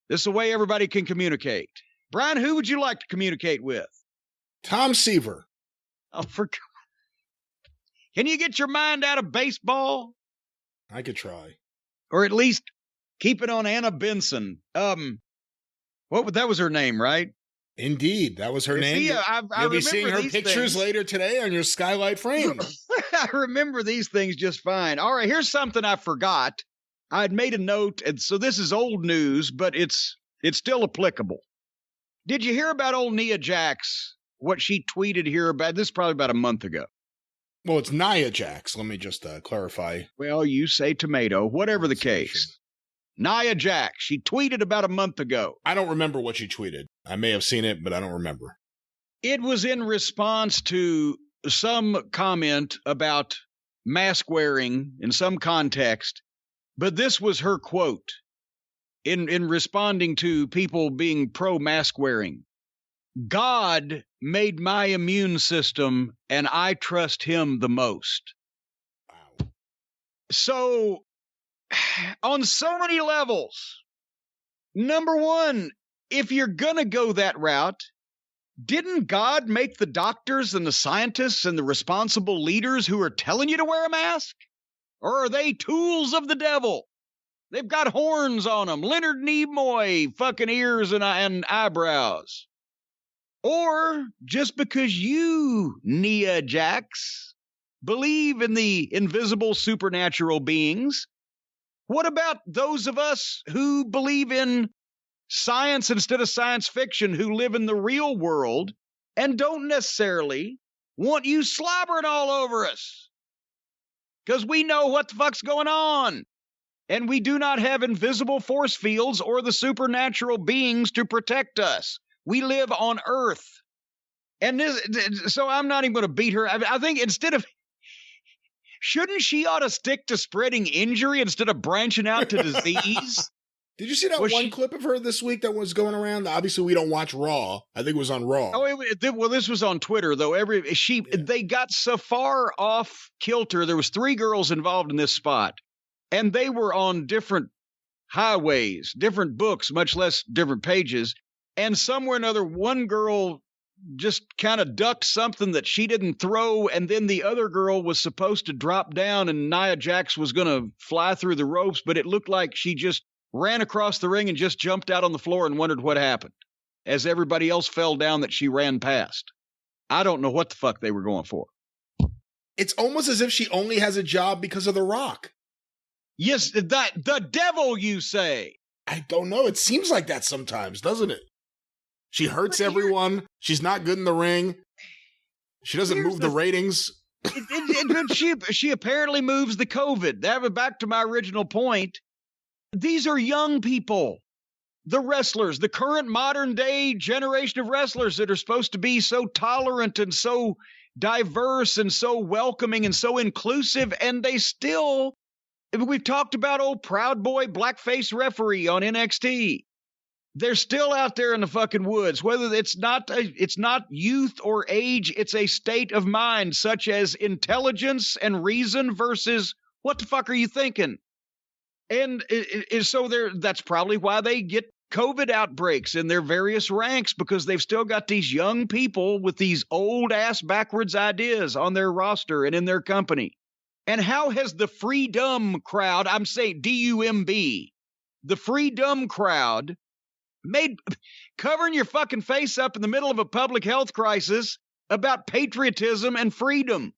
this is a way everybody can communicate. Brian, who would you like to communicate with? Tom Seaver. Oh, can you get your mind out of baseball? I could try. Or at least keep it on Anna Benson. That was her name, right? Indeed, that was her name. You'll be seeing her pictures later today on your skylight frame. I remember these things just fine. All right, here's something I forgot. I'd made a note, and so this is old news, but it's still applicable. Did you hear about old Nia Jax? What she tweeted here about? This is probably about a month ago. Well, it's Nia Jax. Let me just clarify. Well, you say tomato, whatever the case. Nia Jax. She tweeted about a month ago. I don't remember what she tweeted. I may have seen it, but I don't remember. It was in response to some comment about mask wearing in some context, but this was her quote in responding to people being pro-mask wearing. God made my immune system, and I trust him the most. Wow. So, on so many levels, number one, if you're going to go that route, didn't God make the doctors and the scientists and the responsible leaders who are telling you to wear a mask? Or are they tools of the devil? They've got horns on them, Leonard Nimoy fucking ears and eyebrows. Or just because you, Nia Jax, believe in the invisible supernatural beings, what about those of us who believe in science instead of science fiction, who live in the real world and don't necessarily want you slobbering all over us? Because we know what the fuck's going on. And we do not have invisible force fields or the supernatural beings to protect us. We live on Earth. And so I'm not even going to beat her. I think instead of, shouldn't she ought to stick to spreading injury instead of branching out to disease? Did you see that one clip of her this week that was going around? Obviously, we don't watch Raw. I think it was on Raw. Well, this was on Twitter, though. They got so far off kilter. There was 3 girls involved in this spot, and they were on different highways, different books, much less different pages. And somewhere or another, one girl just kind of ducked something that she didn't throw, and then the other girl was supposed to drop down and Nia Jax was going to fly through the ropes, but it looked like she just ran across the ring and just jumped out on the floor and wondered what happened as everybody else fell down that she ran past. I don't know what the fuck they were going for. It's almost as if she only has a job because of The Rock. Yes, the devil, you say? I don't know. It seems like that sometimes, doesn't it? She hurts everyone. She's not good in the ring. She doesn't move the ratings. She apparently moves the COVID. That was back to my original point. These are young people. The wrestlers, the current modern day generation of wrestlers that are supposed to be so tolerant and so diverse and so welcoming and so inclusive, and they still, we've talked about old Proud Boy blackface referee on NXT. They're still out there in the fucking woods, whether it's not youth or age, it's a state of mind, such as intelligence and reason versus what the fuck are you thinking? And so that's probably why they get COVID outbreaks in their various ranks, because they've still got these young people with these old ass backwards ideas on their roster and in their company. And how has the freedom crowd, I'm saying D-U-M-B, the freedom crowd made covering your fucking face up in the middle of a public health crisis about patriotism and freedom?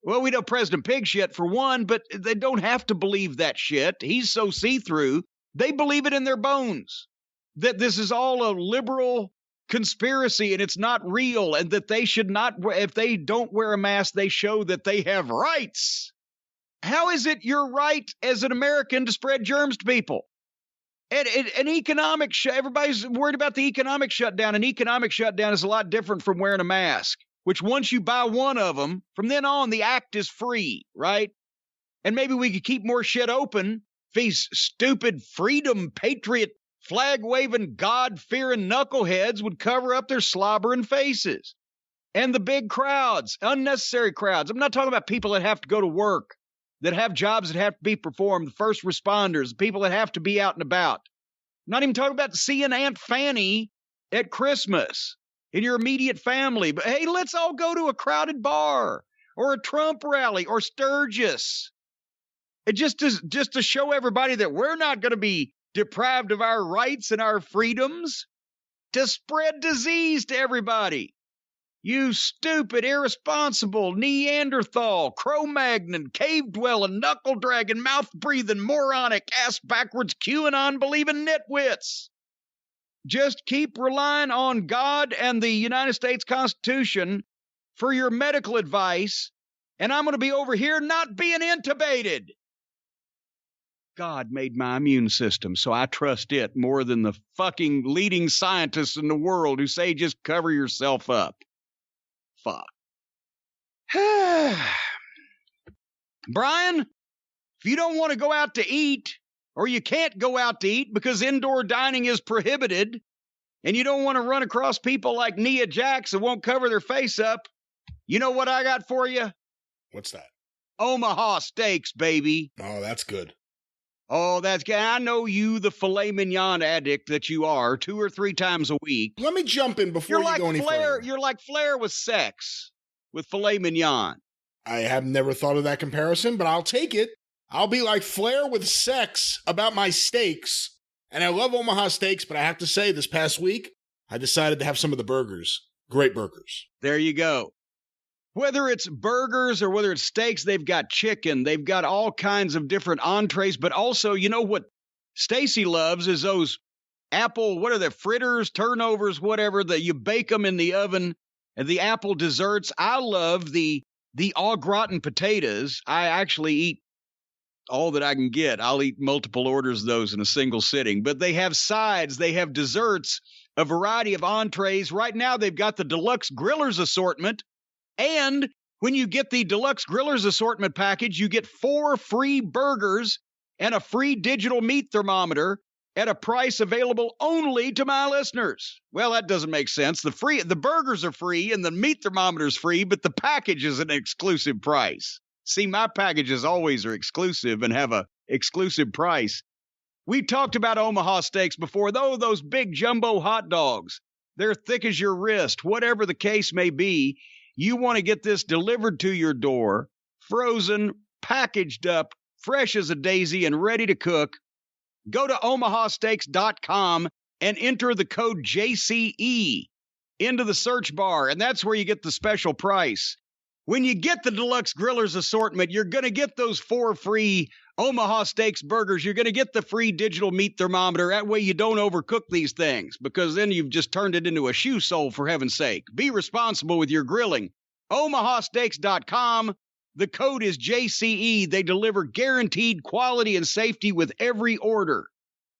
Well, we know President Pig shit for one, but they don't have to believe that shit. He's so see-through. They believe it in their bones that this is all a liberal conspiracy and it's not real, and that they should not, if they don't wear a mask, they show that they have rights. How is it your right as an American to spread germs to people? An economic everybody's worried about the economic shutdown. An economic shutdown is a lot different from wearing a mask, which once you buy one of them, from then on, the act is free, right? And maybe we could keep more shit open if these stupid freedom, patriot, flag-waving, God-fearing knuckleheads would cover up their slobbering faces. And the big crowds, unnecessary crowds. I'm not talking about people that have to go to work, that have jobs that have to be performed, the first responders, the people that have to be out and about. I'm not even talking about seeing Aunt Fanny at Christmas in your immediate family. But hey, let's all go to a crowded bar or a Trump rally or Sturgis. It just to show everybody that we're not going to be deprived of our rights and our freedoms, to spread disease to everybody. You stupid, irresponsible, Neanderthal, Cro-Magnon, cave-dwelling, knuckle-dragging, mouth-breathing, moronic, ass-backwards, QAnon-believing nitwits. Just keep relying on God and the United States Constitution for your medical advice, and I'm going to be over here not being intubated. God made my immune system, so I trust it more than the fucking leading scientists in the world who say just cover yourself up. Fuck. Brian, if you don't want to go out to eat, or you can't go out to eat because indoor dining is prohibited, and you don't want to run across people like Nia Jax that won't cover their face up, you know what I got for you? What's that? Omaha steaks, baby. Oh, that's good. Oh, that's good. I know you, the filet mignon addict that you are, 2 or 3 times a week. Let me jump in before you go any further. You're like Flair with sex, with filet mignon. I have never thought of that comparison, but I'll take it. I'll be like Flair with sex about my steaks. And I love Omaha steaks, but I have to say, this past week, I decided to have some of the burgers. Great burgers. There you go. Whether it's burgers or whether it's steaks, they've got chicken. They've got all kinds of different entrees. But also, you know what Stacy loves is those apple, what are they, fritters, turnovers, whatever, that you bake them in the oven, and the apple desserts. I love the au gratin potatoes. I actually eat all that I can get. I'll eat multiple orders of those in a single sitting. But they have sides. They have desserts, a variety of entrees. Right now, they've got the deluxe grillers assortment. And when you get the deluxe grillers assortment package, you get 4 free burgers and a free digital meat thermometer at a price available only to my listeners. Well, that doesn't make sense. The burgers are free and the meat thermometer is free, but the package is an exclusive price. See, my packages always are exclusive and have a exclusive price. We talked about Omaha steaks before, though, those big jumbo hot dogs. They're thick as your wrist. Whatever the case may be, you want to get this delivered to your door, frozen, packaged up, fresh as a daisy, and ready to cook. Go to omahasteaks.com and enter the code JCE into the search bar, and that's where you get the special price. When you get the Deluxe Grillers assortment, you're going to get those 4 free Omaha Steaks burgers. You're going to get the free digital meat thermometer. That way you don't overcook these things, because then you've just turned it into a shoe sole, for heaven's sake. Be responsible with your grilling. omahasteaks.com. The code is JCE. They deliver guaranteed quality and safety with every order.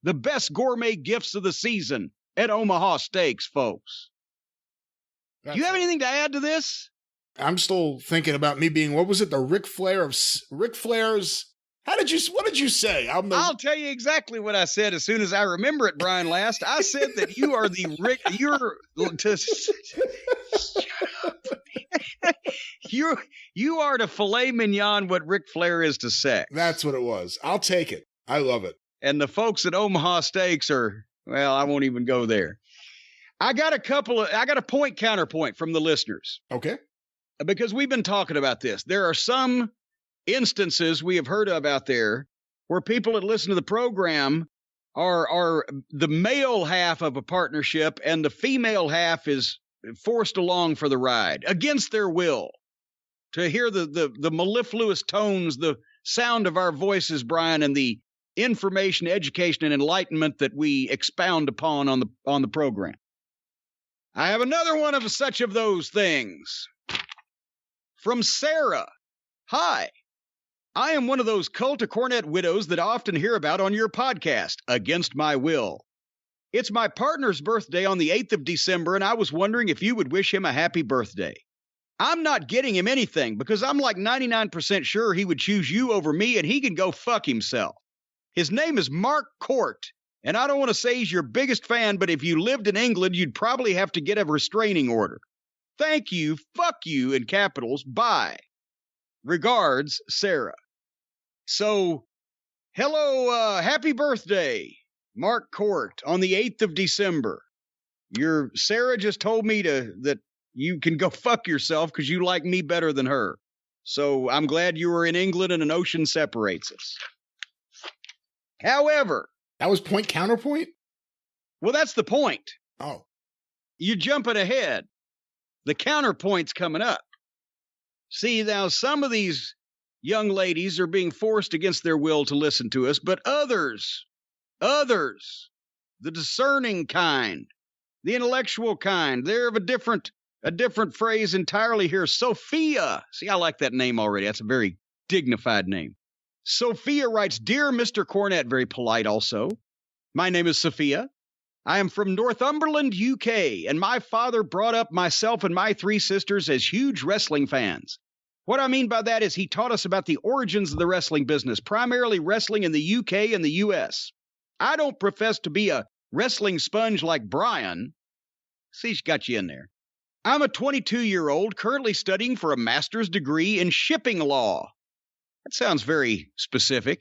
The best gourmet gifts of the season at Omaha Steaks, folks. Do you have anything to add to this? I'm still thinking about me being, what was it, the Ric Flair's, what did you say? I'll tell you exactly what I said as soon as I remember it, Brian Last. I said that you are you are to filet mignon what Ric Flair is to sex. That's what it was. I'll take it. I love it. And the folks at Omaha Steaks are, well, I won't even go there. I got a point counterpoint from the listeners. Okay. Because we've been talking about this. There are some instances we have heard of out there where people that listen to the program are the male half of a partnership and the female half is forced along for the ride against their will. To hear the mellifluous tones, the sound of our voices, Brian, and the information, education, and enlightenment that we expound upon on the program. I have another one of such of those things. From Sarah. Hi. I am one of those cult of Cornette widows that I often hear about on your podcast, Against My Will. It's my partner's birthday on the 8th of December, and I was wondering if you would wish him a happy birthday. I'm not getting him anything because I'm like 99% sure he would choose you over me, and he can go fuck himself. His name is Mark Court, and I don't want to say he's your biggest fan, but if you lived in England, you'd probably have to get a restraining order. Thank you, fuck you, in capitals, bye. Regards, Sarah. So, hello, happy birthday, Mark Court, on the 8th of December. Sarah just told me that you can go fuck yourself because you like me better than her. So I'm glad you were in England and an ocean separates us. However. That was point counterpoint? Well, that's the point. Oh. You're jumping ahead. The counterpoint's coming up. See, now some of these young ladies are being forced against their will to listen to us, but others, the discerning kind, the intellectual kind, they're of a different phrase entirely here. Sophia. See, I like that name already. That's a very dignified name. Sophia writes, Dear Mr. Cornette, very polite also. My name is Sophia. I am from Northumberland, UK, and my father brought up myself and my 3 sisters as huge wrestling fans. What I mean by that is he taught us about the origins of the wrestling business, primarily wrestling in the UK and the US. I don't profess to be a wrestling sponge like Brian. See, she's got you in there. I'm a 22-year-old currently studying for a master's degree in shipping law. That sounds very specific.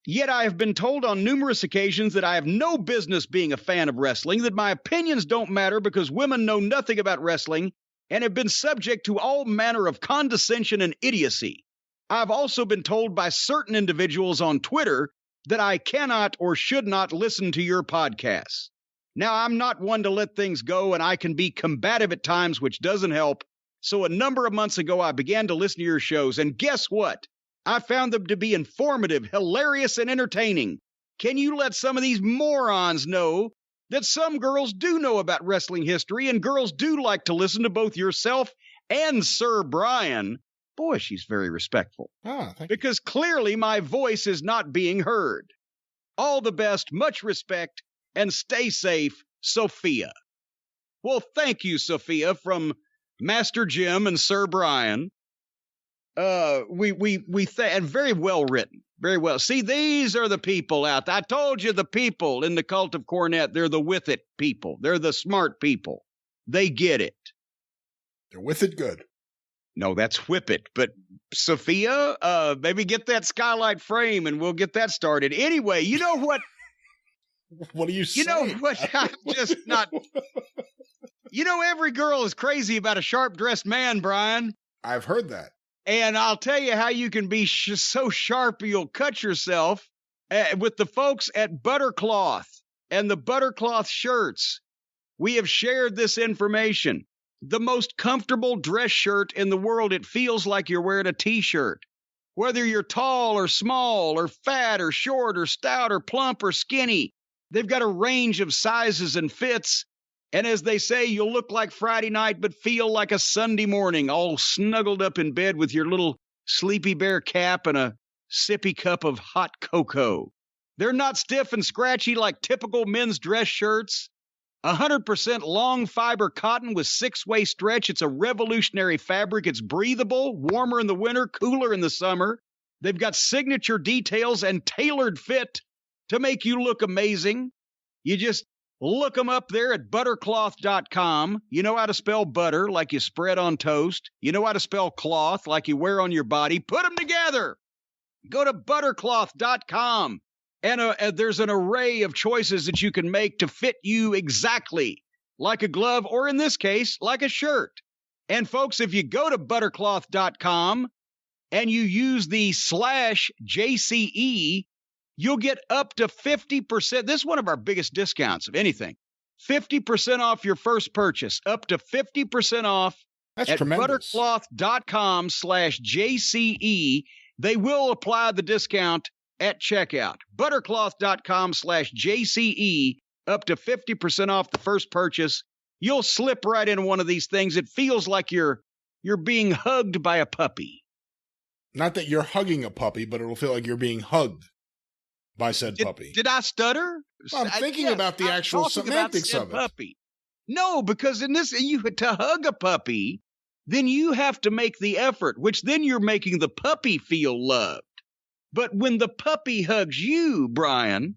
Yet I have been told on numerous occasions that I have no business being a fan of wrestling, that my opinions don't matter because women know nothing about wrestling and have been subject to all manner of condescension and idiocy. I've also been told by certain individuals on Twitter that I cannot or should not listen to your podcasts. Now, I'm not one to let things go, and I can be combative at times, which doesn't help. So a number of months ago, I began to listen to your shows, and guess what? I found them to be informative, hilarious, and entertaining. Can you let some of these morons know that some girls do know about wrestling history, and girls do like to listen to both yourself and Sir Brian? Boy, she's very respectful. Thank you. Because clearly my voice is not being heard. All the best, much respect, and stay safe, Sophia. Well, thank you, Sophia, from Master Jim and Sir Brian. And very well written. Very well. See, these are the people out there. I told you the people in the cult of Cornette, they're the with it people. They're the smart people. They get it. They're with it good. No, that's whip it. But Sophia, maybe get that skylight frame and we'll get that started. Anyway, you know what? What are you saying? You know what? I'm just not. You know, every girl is crazy about a sharp-dressed man, Brian. I've heard that. And I'll tell you how you can be so sharp you'll cut yourself with the folks at Buttercloth and the Buttercloth shirts. We have shared this information. The most comfortable dress shirt in the world. It feels like you're wearing a T-shirt. Whether you're tall or small or fat or short or stout or plump or skinny, they've got a range of sizes and fits. And as they say, you'll look like Friday night but feel like a Sunday morning, all snuggled up in bed with your little Sleepy Bear cap and a sippy cup of hot cocoa. They're not stiff and scratchy like typical men's dress shirts. 100% long fiber cotton with 6-way stretch. It's a revolutionary fabric. It's breathable, warmer in the winter, cooler in the summer. They've got signature details and tailored fit to make you look amazing. You just look them up there at buttercloth.com. You know how to spell butter, like you spread on toast. You know how to spell cloth, like you wear on your body. Put them together. Go to buttercloth.com. And there's an array of choices that you can make to fit you exactly like a glove, or in this case, like a shirt. And folks, if you go to buttercloth.com and you use the /JCE, you'll get up to 50%. This is one of our biggest discounts of anything. 50% off your first purchase, up to 50% off. That's at tremendous. buttercloth.com /JCE. They will apply the discount at checkout. Buttercloth.com /JCE, up to 50% off the first purchase. You'll slip right into one of these things. It feels like you're being hugged by a puppy. Not that you're hugging a puppy, but it'll feel like you're being hugged by said puppy. Did I stutter? Well, I'm thinking about the actual semantics of it. Puppy. No, because in this, to hug a puppy, then you have to make the effort, which then you're making the puppy feel loved. But when the puppy hugs you, Brian,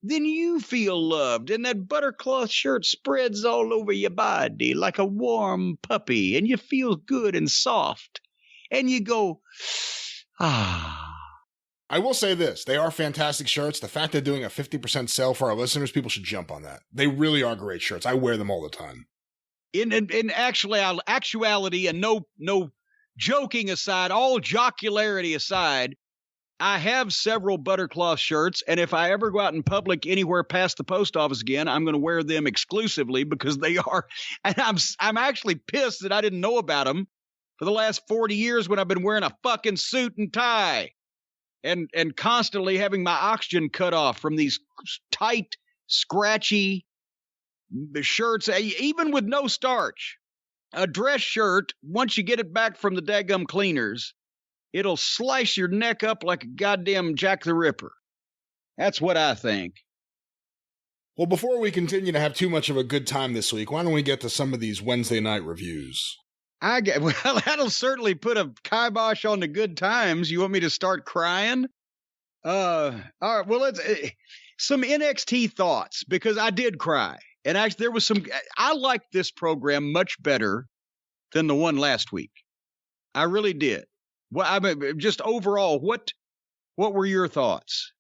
then you feel loved, and that buttercloth shirt spreads all over your body like a warm puppy, and you feel good and soft, and you go, ah. I will say this. They are fantastic shirts. The fact they're doing a 50% sale for our listeners, people should jump on that. They really are great shirts. I wear them all the time. In actuality, and no joking aside, all jocularity aside, I have several Buttercloth shirts, and if I ever go out in public anywhere past the post office again, I'm going to wear them exclusively because they are, and I'm actually pissed that I didn't know about them for the last 40 years when I've been wearing a fucking suit and tie and constantly having my oxygen cut off from these tight, scratchy shirts, even with no starch. A dress shirt, once you get it back from the daggum cleaners, it'll slice your neck up like a goddamn Jack the Ripper. That's what I think. Well, before we continue to have too much of a good time this week, why don't we get to some of these Wednesday night reviews? Well, that'll certainly put a kibosh on the good times. You want me to start crying? All right, well, let's some NXT thoughts, because I did cry. And actually, there was some. I liked this program much better than the one last week. I really did. Well, I mean, just overall, what were your thoughts?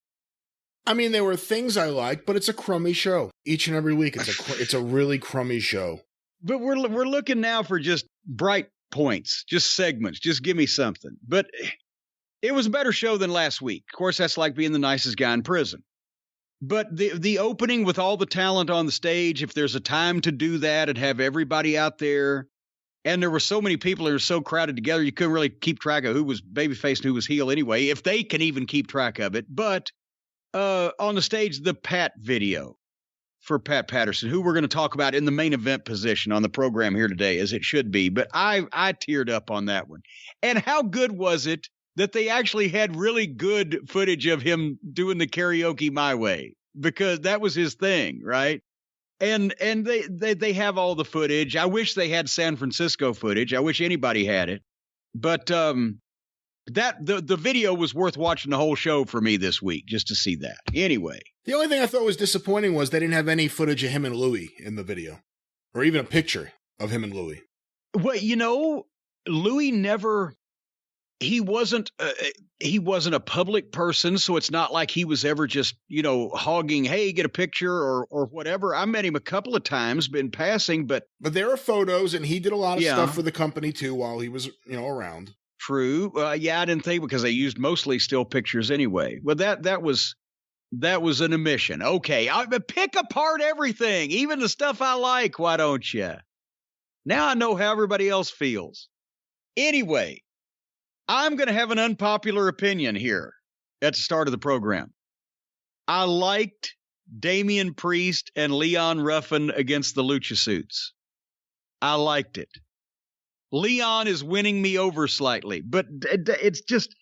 I mean, there were things I liked, but it's a crummy show. Each and every week, it's a really crummy show. But we're looking now for just bright points, just segments. Just give me something. But it was a better show than last week. Of course, that's like being the nicest guy in prison. But the opening with all the talent on the stage, if there's a time to do that and have everybody out there, and there were so many people that were so crowded together, you couldn't really keep track of who was babyface and who was heel anyway, if they can even keep track of it. But on the stage, the Pat video for Pat Patterson, who we're going to talk about in the main event position on the program here today, as it should be. But I teared up on that one. And how good was it that they actually had really good footage of him doing the karaoke my way, because that was his thing, right? And they have all the footage. I wish they had San Francisco footage. I wish anybody had it. But that the video was worth watching the whole show for me this week, just to see that. Anyway. The only thing I thought was disappointing was they didn't have any footage of him and Louis in the video, or even a picture of him and Louis. Well, Louis never he wasn't a public person, so it's not like he was ever just, hogging, hey, get a picture or whatever. I met him a couple of times, been passing, but there are photos, and he did a lot of Yeah. stuff for the company too while he was, around. True. Yeah, I didn't think, because they used mostly still pictures anyway. Well, that was an omission. Okay, I pick apart everything, even the stuff I like. Why don't you? Now I know how everybody else feels. Anyway, I'm going to have an unpopular opinion here at the start of the program. I liked Damian Priest and Leon Ruffin against the Lucha Suits. I liked it. Leon is winning me over slightly, but it's just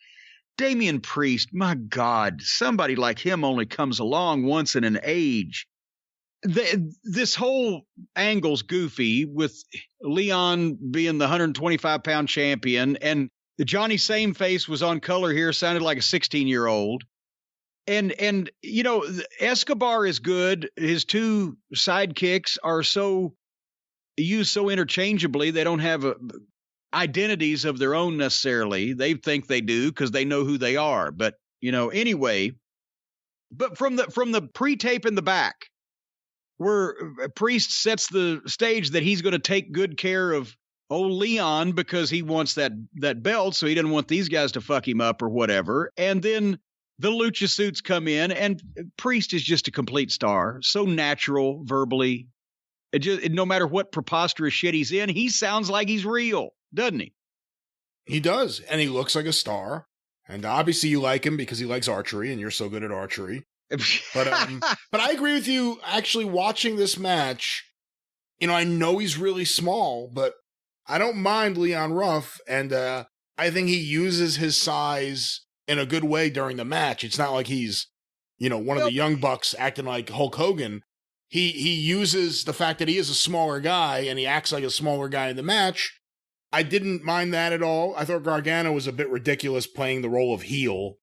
Damian Priest. My God, somebody like him only comes along once in an age. This whole angle's goofy, with Leon being the 125-pound champion, and the Johnny Sameface was on color here, sounded like a 16-year-old. And Escobar is good. His two sidekicks are used so interchangeably. They don't have identities of their own necessarily. They think they do because they know who they are. But, anyway, but from the pre-tape in the back, where Priest sets the stage that he's going to take good care of old Leon because he wants that belt, so he doesn't want these guys to fuck him up or whatever. And then the Lucha Suits come in, and Priest is just a complete star. So natural verbally. No matter what preposterous shit he's in, he sounds like he's real, doesn't he? He does, and he looks like a star. And obviously you like him because he likes archery, and you're so good at archery. But I agree with you. Actually, watching this match, I know he's really small, but I don't mind Leon Ruff, and I think he uses his size in a good way during the match. It's not like he's, one of the young bucks acting like Hulk Hogan. He uses the fact that he is a smaller guy, and he acts like a smaller guy in the match. I didn't mind that at all. I thought Gargano was a bit ridiculous playing the role of heel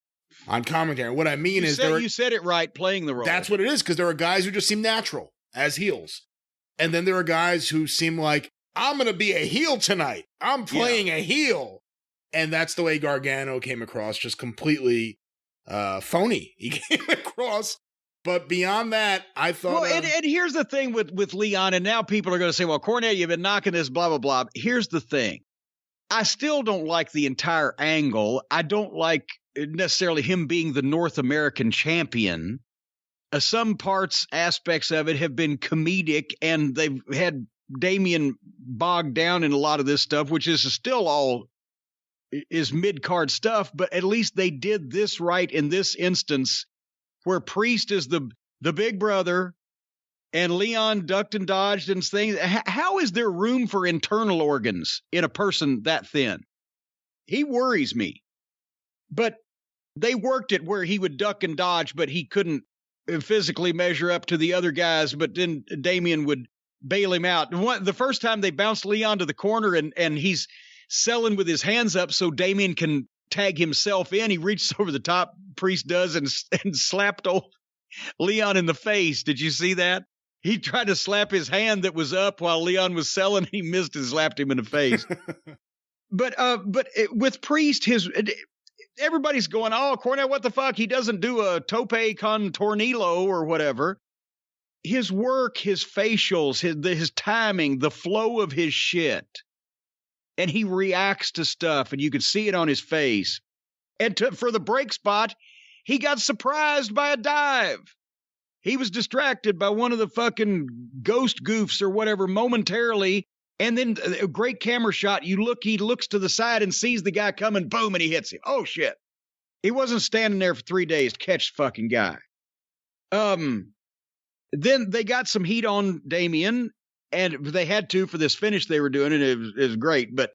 on commentary. What I mean is, you said it right, playing the role. That's what it is, because there are guys who just seem natural as heels. And then there are guys who seem like, I'm going to be a heel tonight. I'm playing a heel. And that's the way Gargano came across, just completely phony. He came across. But beyond that, I thought... Well, and here's the thing with Leon, and now people are going to say, well, Cornette, you've been knocking this, blah, blah, blah. Here's the thing. I still don't like the entire angle. I don't like necessarily him being the North American champion. Some aspects of it have been comedic, and they've had Damian bogged down in a lot of this stuff, which is still all is mid-card stuff, but at least they did this right in this instance, where Priest is the big brother and Leon ducked and dodged and things. How is there room for internal organs in a person that thin? He worries me. But they worked it where he would duck and dodge, but he couldn't physically measure up to the other guys, but then Damian would bail him out. The first time they bounced Leon to the corner and he's selling with his hands up so Damian can tag himself in. He reaches over the top, Priest does, and slapped old Leon in the face. Did you see that? He tried to slap his hand that was up while Leon was selling. He missed and slapped him in the face. But with Priest, everybody's going, oh, Cornette, what the fuck? He doesn't do a tope con tornillo or whatever. His work, his facials, his timing, the flow of his shit. And he reacts to stuff, and you can see it on his face. And for the break spot, he got surprised by a dive. He was distracted by one of the fucking ghost goofs or whatever momentarily, and then a great camera shot. He looks to the side and sees the guy coming, boom, and he hits him. Oh, shit. He wasn't standing there for 3 days to catch the fucking guy. Then they got some heat on Damian, and they had to for this finish they were doing, and it was great. But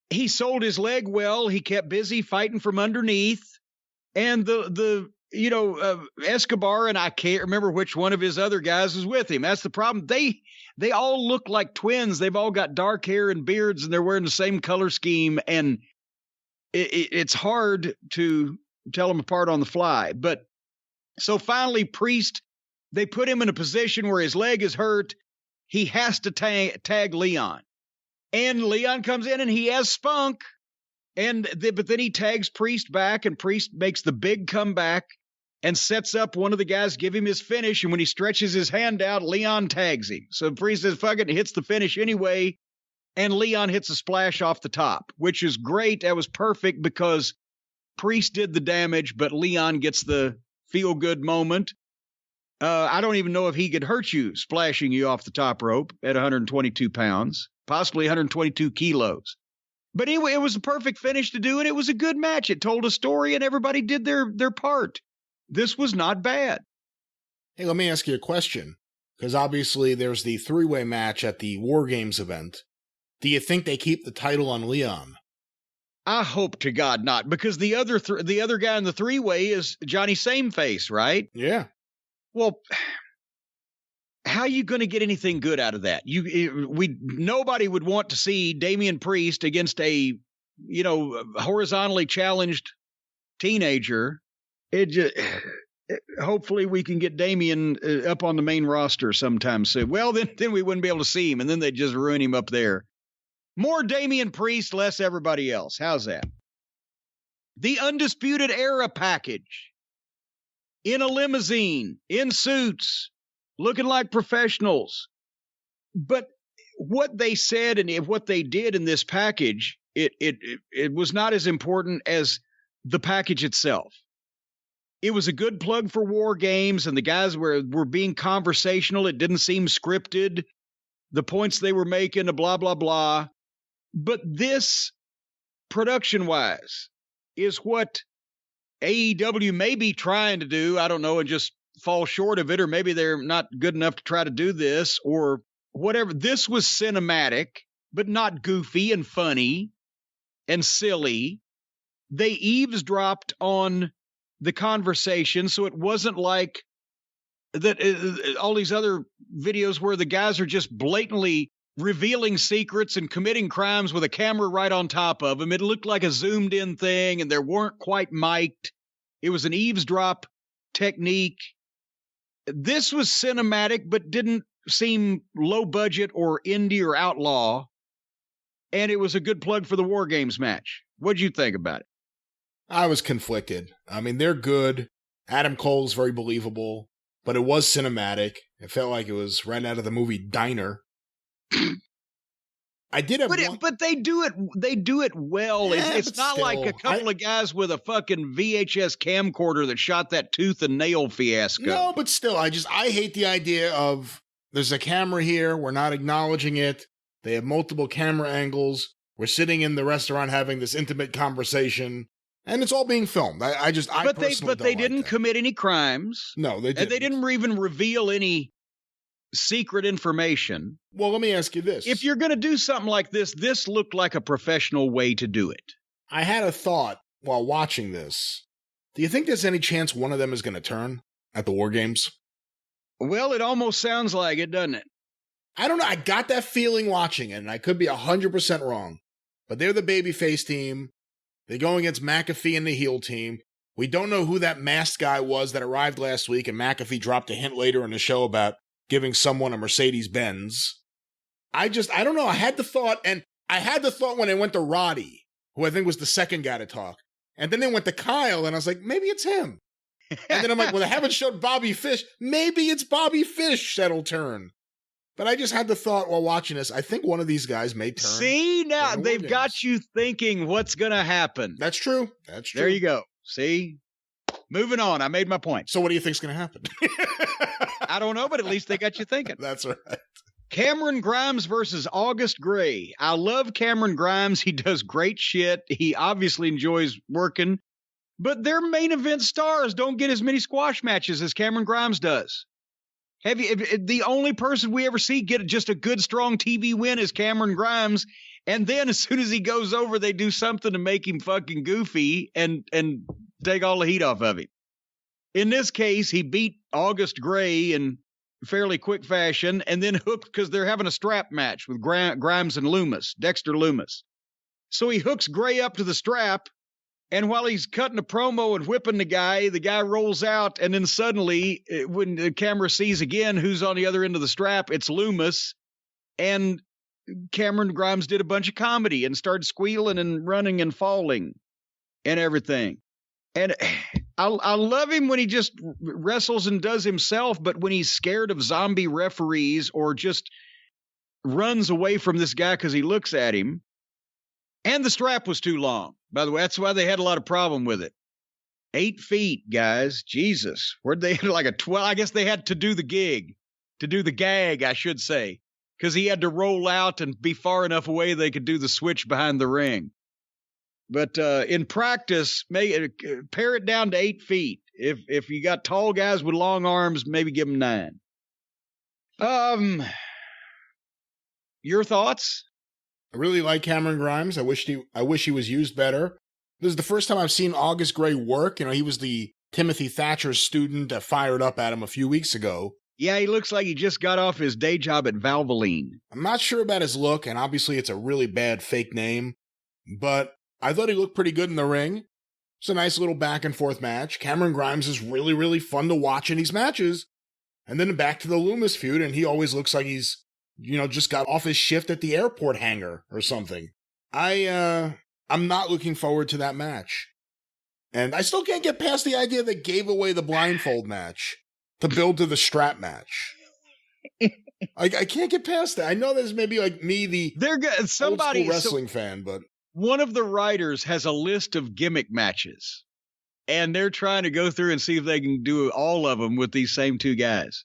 he sold his leg well. He kept busy fighting from underneath. And Escobar, and I can't remember which one of his other guys was with him. That's the problem. They all look like twins. They've all got dark hair and beards, and they're wearing the same color scheme. And it's hard to tell them apart on the fly. But so finally, Priest, they put him in a position where his leg is hurt. He has to tag Leon. And Leon comes in and he has spunk. But then he tags Priest back, and Priest makes the big comeback and sets up one of the guys, give him his finish. And when he stretches his hand out, Leon tags him. So Priest says, fuck it, and hits the finish anyway. And Leon hits a splash off the top, which is great. That was perfect because Priest did the damage, but Leon gets the feel-good moment. I don't even know if he could hurt you splashing you off the top rope at 122 pounds, possibly 122 kilos. But anyway, it was a perfect finish to do, and it was a good match. It told a story, and everybody did their part. This was not bad. Hey, let me ask you a question, because obviously there's the three-way match at the War Games event. Do you think they keep the title on Leon? I hope to God not, because the other guy in the three-way is Johnny Sameface, right? Yeah. Well, how are you going to get anything good out of that? Nobody would want to see Damian Priest against a, horizontally challenged teenager. Hopefully we can get Damian up on the main roster sometime soon. Well, then we wouldn't be able to see him, and then they'd just ruin him up there. More Damian Priest, less everybody else. How's that? The Undisputed Era package. In a limousine, in suits, looking like professionals. But what they said and what they did in this package, it was not as important as the package itself. It was a good plug for War Games, and the guys were being conversational. It didn't seem scripted. The points they were making, blah, blah, blah. But this, production-wise, is what AEW may be trying to do. I don't know, and just fall short of it, or maybe they're not good enough to try to do this, or whatever. This was cinematic, but not goofy and funny and silly. They eavesdropped on the conversation, so it wasn't like that all these other videos where the guys are just blatantly revealing secrets and committing crimes with a camera right on top of them. It looked like a zoomed in thing, and they weren't quite mic'd. It was an eavesdrop technique. This was cinematic, but didn't seem low budget or indie or outlaw. And it was a good plug for the War Games match. What'd you think about it? I was conflicted. I mean, they're good. Adam Cole's very believable, but it was cinematic. It felt like it was right out of the movie Diner. I did have but they do it. They do it well. Yeah, it's not still, like a couple of guys with a fucking VHS camcorder that shot that tooth and nail fiasco. No, but still, I hate the idea of there's a camera here. We're not acknowledging it. They have multiple camera angles. We're sitting in the restaurant having this intimate conversation, and it's all being filmed. But they didn't commit any crimes. No, they didn't. And they didn't even reveal any secret information. Well, let me ask you this. If you're going to do something like this looked like a professional way to do it. I had a thought while watching this. Do you think there's any chance one of them is going to turn at the War Games? Well, it almost sounds like it, doesn't it? I don't know. I got that feeling watching it, and I could be 100% wrong. But they're the babyface team. They go against McAfee and the heel team. We don't know who that masked guy was that arrived last week, and McAfee dropped a hint later in the show about giving someone a Mercedes-Benz. I don't know. I had the thought when they went to Roddy, who I think was the second guy to talk. And then they went to Kyle, and I was like, maybe it's him. And then I'm like, well, they haven't showed Bobby Fish. Maybe it's Bobby Fish that'll turn. But I just had the thought while watching this, I think one of these guys may turn. See, now they've got you thinking what's going to happen. That's true. There you go. See? Moving on. I made my point. So what do you think's going to happen? I don't know, but at least they got you thinking. That's right. Cameron Grimes versus August Gray. I love Cameron Grimes. He does great shit. He obviously enjoys working. But their main event stars don't get as many squash matches as Cameron Grimes does. The only person we ever see get just a good, strong TV win is Cameron Grimes. And then as soon as he goes over, they do something to make him fucking goofy and take all the heat off of him. In this case, he beat August Gray in fairly quick fashion and then hooked because they're having a strap match with Grimes and Loomis, Dexter Loomis. So he hooks Gray up to the strap. And while he's cutting a promo and whipping the guy rolls out. And then suddenly, when the camera sees again who's on the other end of the strap, it's Loomis. And Cameron Grimes did a bunch of comedy and started squealing and running and falling and everything. And I love him when he just wrestles and does himself, but when he's scared of zombie referees or just runs away from this guy because he looks at him. And the strap was too long. By the way, that's why they had a lot of problem with it. 8 feet, guys. Jesus. Where'd they like a 12? I guess they had to do the gag, I should say, because he had to roll out and be far enough away they could do the switch behind the ring. But in practice, pare it down to 8 feet. If you got tall guys with long arms, maybe give them 9. Your thoughts? I really like Cameron Grimes. I wish he was used better. This is the first time I've seen August Gray work. You know, he was the Timothy Thatcher student that fired up at him a few weeks ago. Yeah, he looks like he just got off his day job at Valvoline. I'm not sure about his look, and obviously it's a really bad fake name, but I thought he looked pretty good in the ring. It's a nice little back and forth match. Cameron Grimes is really, really fun to watch in these matches. And then back to the Loomis feud, and he always looks like he's, you know, just got off his shift at the airport hangar or something. I'm not looking forward to that match. And I still can't get past the idea that gave away the blindfold match to build to the strap match. I can't get past that. I know there's maybe like me, the old school wrestling fan, but one of the writers has a list of gimmick matches, and they're trying to go through and see if they can do all of them with these same 2 guys.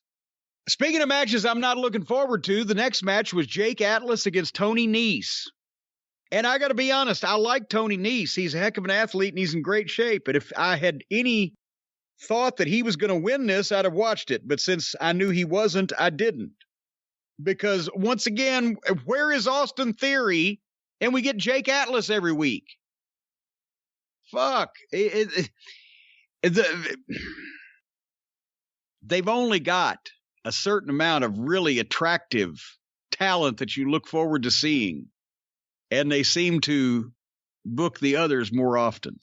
Speaking of matches I'm not looking forward to, the next match was Jake Atlas against Tony Nese. And I got to be honest, I like Tony Nese. He's a heck of an athlete, and he's in great shape. But if I had any thought that he was going to win this, I'd have watched it. But since I knew he wasn't, I didn't. Because once again, where is Austin Theory? And we get Jake Atlas every week. Fuck. They've only got a certain amount of really attractive talent that you look forward to seeing. And they seem to book the others more often.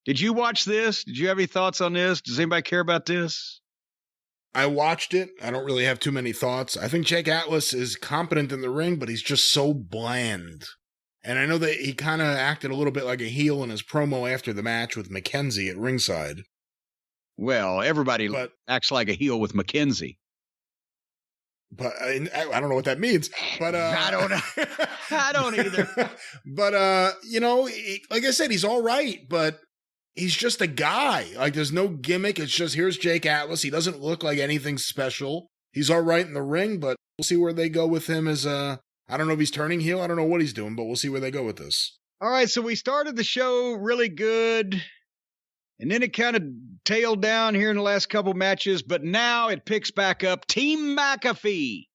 Did you watch this? Did you have any thoughts on this? Does anybody care about this? I watched it. I don't really have too many thoughts. I think Jake Atlas is competent in the ring, but he's just so bland. And I know that he kind of acted a little bit like a heel in his promo after the match with McKenzie at ringside. Well, everybody acts like a heel with McKenzie. But I don't know what that means. But I don't know. I don't either. But you know, like I said, he's all right, but he's just a guy. Like, there's no gimmick. It's just, here's Jake Atlas. He doesn't look like anything special. He's all right in the ring, but we'll see where they go with him as I don't know if he's turning heel. I don't know what he's doing, but we'll see where they go with this. All right, so we started the show really good, and then it kind of tailed down here in the last couple matches, but now it picks back up. Team McAfee,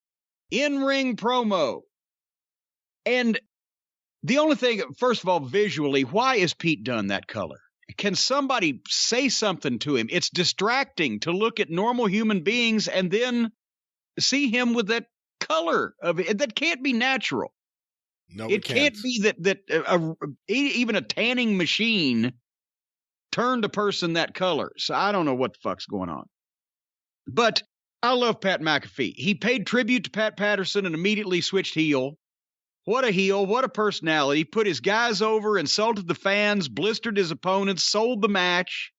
in-ring promo. And the only thing, first of all, visually, why is Pete Dunne that color? Can somebody say something to him? It's distracting to look at normal human beings and then see him with that color of it. That can't be natural. No, it can't be that even a tanning machine turned a person that color. So I don't know what the fuck's going on. But I love Pat McAfee. He paid tribute to Pat Patterson and immediately switched heel. What a heel. What a personality. Put his guys over, insulted the fans, blistered his opponents, sold the match.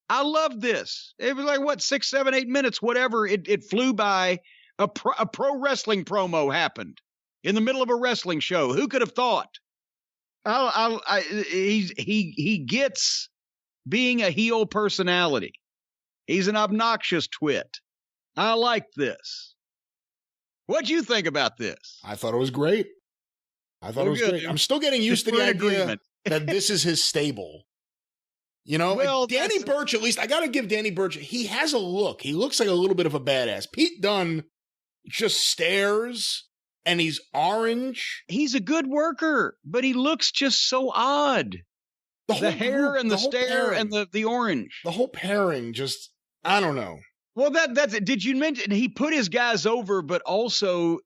I love this. It was like, 6, 7, 8 minutes, whatever. It flew by. A pro wrestling promo happened in the middle of a wrestling show. Who could have thought? He gets being a heel personality. He's an obnoxious twit. I like this. What'd you think about this? I thought it was great. Great. I'm still getting used to the idea that this is his stable. You know, well, Danny Burch, at least, I got to give Danny Burch, he has a look. He looks like a little bit of a badass. Pete Dunne just stares, and he's orange. He's a good worker, but he looks just so odd. The hair and the stare and the orange. The whole pairing just, I don't know. Well, that's it. Did you mention he put his guys over, but also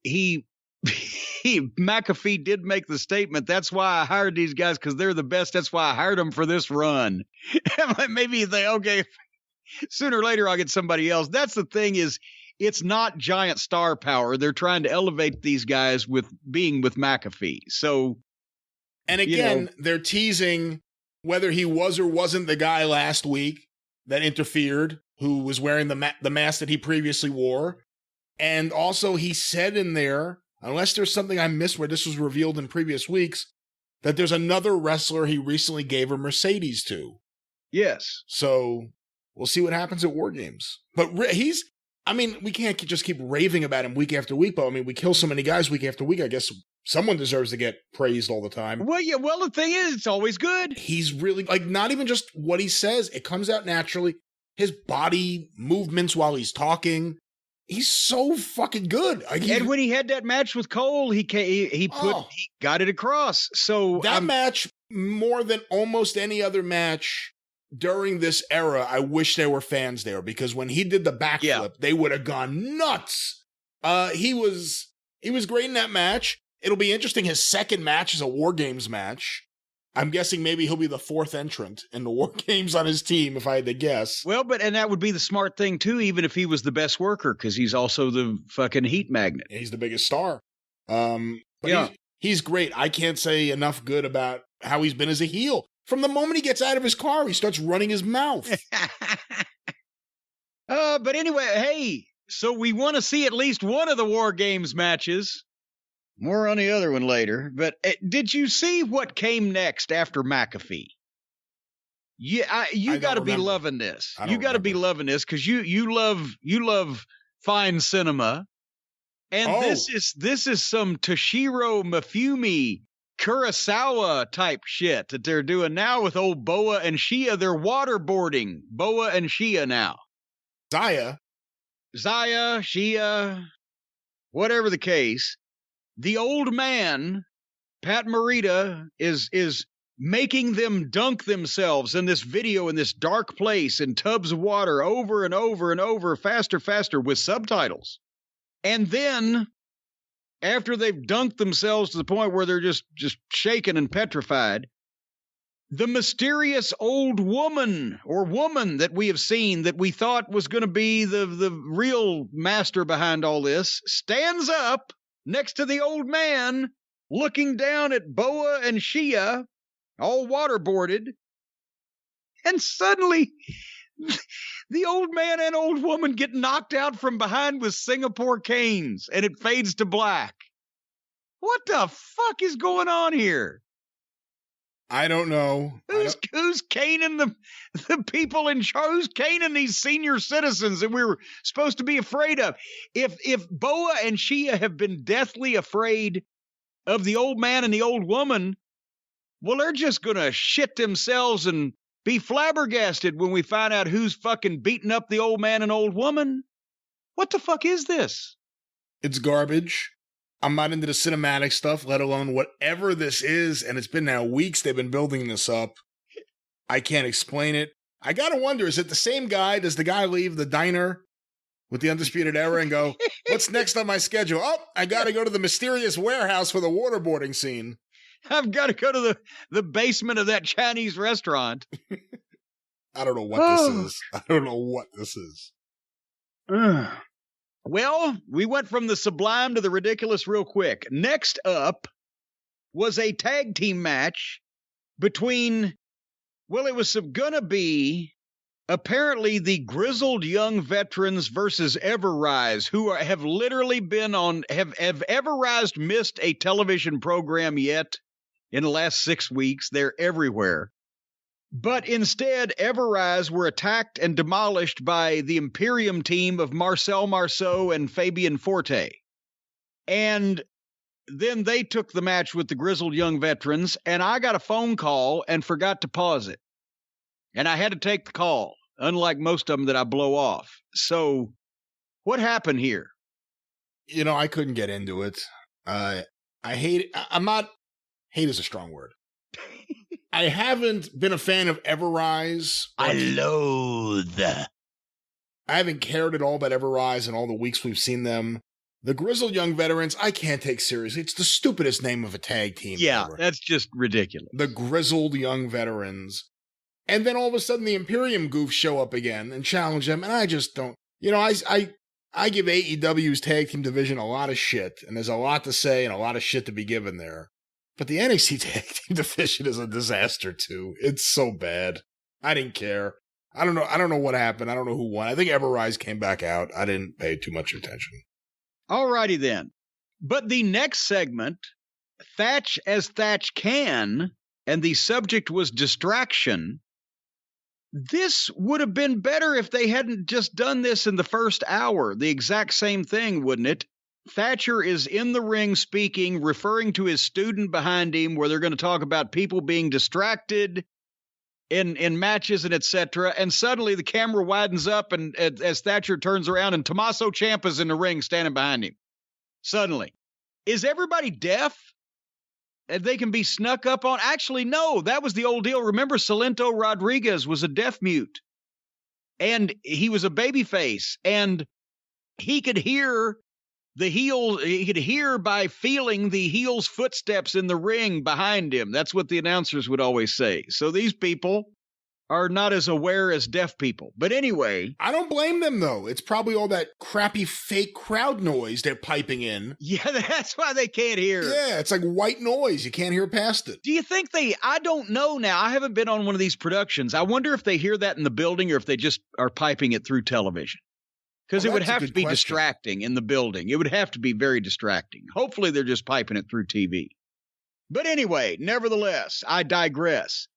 McAfee did make the statement, that's why I hired these guys, because they're the best. That's why I hired them for this run. Maybe they, okay, sooner or later I'll get somebody else. That's the thing is, it's not giant star power. They're trying to elevate these guys with being with McAfee. So, and again, they're teasing whether he was or wasn't the guy last week that interfered, who was wearing the mask that he previously wore. And also he said in there, unless there's something I missed where this was revealed in previous weeks, that there's another wrestler he recently gave a Mercedes to. Yes. So we'll see what happens at War Games. But we can't just keep raving about him week after week, but I mean, we kill so many guys week after week. I guess someone deserves to get praised all the time. Well, yeah, the thing is, it's always good. He's really, not even just what he says, it comes out naturally. His body movements while he's talking. He's so fucking good. And when he had that match with Cole, he got it across. So that match, more than almost any other match during this era, I wish there were fans there, because when he did the backflip, they would have gone nuts. He was great in that match. It'll be interesting. His second match is a War Games match. I'm guessing maybe he'll be the fourth entrant in the War Games on his team, if I had to guess. Well, and that would be the smart thing, too, even if he was the best worker, because he's also the fucking heat magnet. He's the biggest star. He's great. I can't say enough good about how he's been as a heel. From the moment he gets out of his car, he starts running his mouth. But anyway, hey, so we want to see at least one of the War Games matches. More on the other one later. But did you see what came next after McAfee? Yeah, you got to be loving this. You got to be loving this because you love fine cinema, and this is some Toshiro Mifune Kurosawa type shit that they're doing now with old Boa and Shia. They're waterboarding Boa and Shia now. Zaya, Shia, whatever the case. The old man, Pat Morita, is making them dunk themselves in this video in this dark place in tubs of water over and over and over, faster with subtitles. And then, after they've dunked themselves to the point where they're just shaken and petrified, the mysterious old woman that we have seen that we thought was going to be the real master behind all this stands up next to the old man, looking down at Boa and Shia, all waterboarded, and suddenly the old man and old woman get knocked out from behind with Singapore canes, and it fades to black. What the fuck is going on here? I don't know. Who's caning the people in charge? Who's caning these senior citizens that we were supposed to be afraid of? If Boa and Shia have been deathly afraid of the old man and the old woman, well, they're just going to shit themselves and be flabbergasted when we find out who's fucking beating up the old man and old woman. What the fuck is this? It's garbage. I'm not into the cinematic stuff, let alone whatever this is, and it's been now weeks they've been building this up. I can't explain it. I gotta wonder, is it the same guy? Does the guy leave the diner with the Undisputed Era and go, what's next on my schedule? Oh, I gotta go to the mysterious warehouse for the waterboarding scene. I've got to go to the basement of that Chinese restaurant. I don't know what this is. Well, we went from the sublime to the ridiculous real quick. Next up was a tag team match between, well, it was gonna be apparently the grizzled young veterans versus Everrise, who have literally been on, have Everrise missed a television program yet in the last 6 weeks? They're everywhere. But instead, Everrise were attacked and demolished by the Imperium team of Marcel Marceau and Fabian Forte. And then they took the match with the grizzled young veterans, and I got a phone call and forgot to pause it. And I had to take the call, unlike most of them that I blow off. So, what happened here? I couldn't get into it. I hate it. Hate is a strong word. I haven't been a fan of Everrise. I loathe. I haven't cared at all about Everrise in all the weeks we've seen them. The Grizzled Young Veterans, I can't take seriously. It's the stupidest name of a tag team. Yeah, ever. That's just ridiculous. The Grizzled Young Veterans. And then all of a sudden the Imperium goofs show up again and challenge them, and I just don't. I I give AEW's tag team division a lot of shit, and there's a lot to say and a lot of shit to be given there. But the NXT tag team division is a disaster too. It's so bad. I didn't care. I don't know what happened. I don't know who won. I think Everrise came back out. I didn't pay too much attention. Alrighty then. But the next segment, Thatch as Thatch Can, and the subject was distraction. This would have been better if they hadn't just done this in the first hour. The exact same thing, wouldn't it? Thatcher is in the ring speaking, referring to his student behind him, where they're going to talk about people being distracted in matches and etc. And suddenly the camera widens up, and as Thatcher turns around, and Tommaso Ciampa's in the ring standing behind him. Suddenly. Is everybody deaf? They can be snuck up on? Actually, no, that was the old deal. Remember, Salento Rodriguez was a deaf mute, and he was a babyface, and he could hear the heel. He could hear by feeling the heel's footsteps in the ring behind him. That's what the announcers would always say. So these people are not as aware as deaf people. But anyway. I don't blame them, though. It's probably all that crappy fake crowd noise they're piping in. Yeah, that's why they can't hear. Yeah, it's like white noise. You can't hear past it. Do you think I don't know now. I haven't been on one of these productions. I wonder if they hear that in the building or if they just are piping it through television. Because it would have to be distracting in the building. It would have to be very distracting. Hopefully they're just piping it through TV. But anyway, nevertheless, I digress.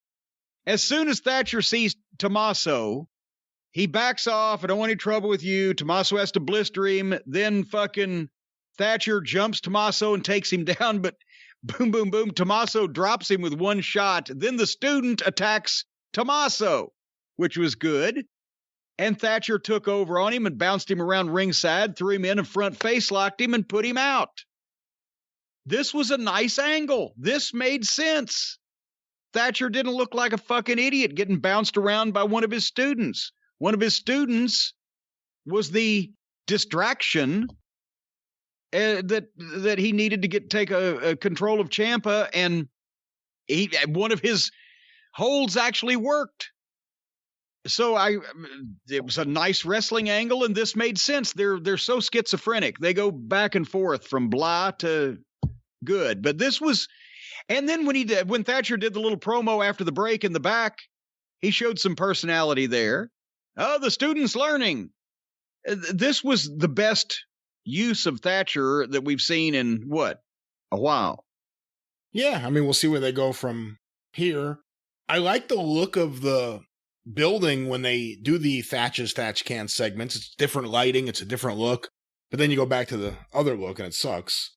As soon as Thatcher sees Tommaso, he backs off. I don't want any trouble with you. Tommaso has to blister him. Then fucking Thatcher jumps Tommaso and takes him down. But boom, boom, boom. Tommaso drops him with one shot. Then the student attacks Tommaso, which was good. And Thatcher took over on him and bounced him around ringside, threw him in and front face locked him and put him out. This was a nice angle. This made sense. Thatcher didn't look like a fucking idiot getting bounced around by one of his students. One of his students was the distraction that he needed to take a control of Ciampa, and one of his holds actually worked. So it was a nice wrestling angle, and this made sense. They're so schizophrenic. They go back and forth from blah to good. But this was. And then when Thatcher did the little promo after the break in the back, he showed some personality there. Oh, the student's learning. This was the best use of Thatcher that we've seen in, a while. Yeah, I mean, we'll see where they go from here. I like the look of the building when they do the Thatcher's Thatch Can segments. It's different lighting. It's a different look. But then you go back to the other look, and it sucks.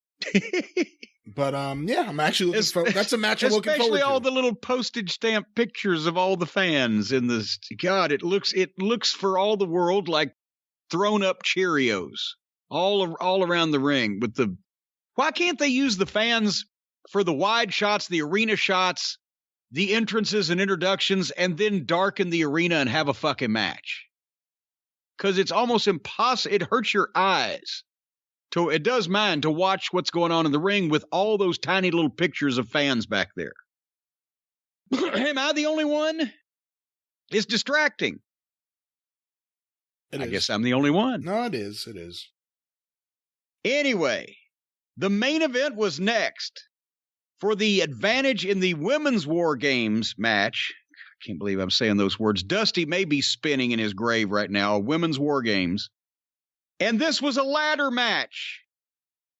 But yeah, I'm actually looking for. That's a match I'm looking forward to. Especially all the little postage stamp pictures of all the fans in this. God, it looks for all the world like thrown up Cheerios all around the ring. With the, why can't they use the fans for the wide shots, the arena shots, the entrances and introductions, and then darken the arena and have a fucking match? Because it's almost impossible. It hurts your eyes. It does mine to watch what's going on in the ring with all those tiny little pictures of fans back there. Am I the only one? It's distracting. I guess I'm the only one. No, it is. It is. Anyway, the main event was next. For the advantage in the Women's War Games match, I can't believe I'm saying those words. Dusty may be spinning in his grave right now. Women's War Games. And this was a ladder match,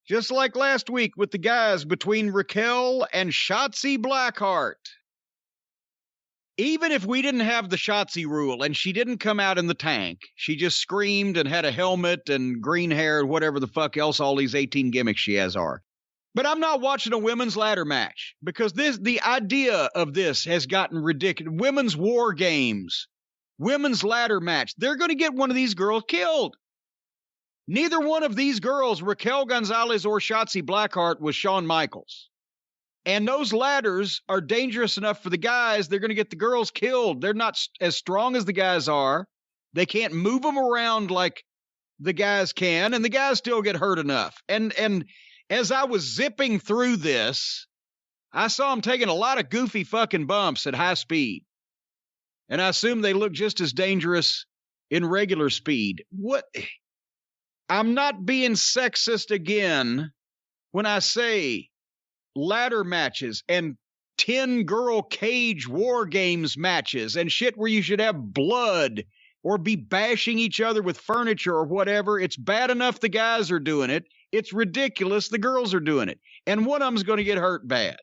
just like last week with the guys between Raquel and Shotzi Blackheart. Even if we didn't have the Shotzi rule and she didn't come out in the tank, she just screamed and had a helmet and green hair and whatever the fuck else all these 18 gimmicks she has are. But I'm not watching a women's ladder match because the idea of this has gotten ridiculous. Women's War Games, women's ladder match. They're going to get one of these girls killed. Neither one of these girls, Raquel Gonzalez or Shotzi Blackheart, was Shawn Michaels. And those ladders are dangerous enough for the guys. They're going to get the girls killed. They're not as strong as the guys are. They can't move them around like the guys can, and the guys still get hurt enough. And as I was zipping through this, I saw them taking a lot of goofy fucking bumps at high speed. And I assume they look just as dangerous in regular speed. What? I'm not being sexist again when I say ladder matches and 10-girl cage war games matches and shit where you should have blood or be bashing each other with furniture or whatever. It's bad enough the guys are doing it. It's ridiculous the girls are doing it. And one of them's going to get hurt bad.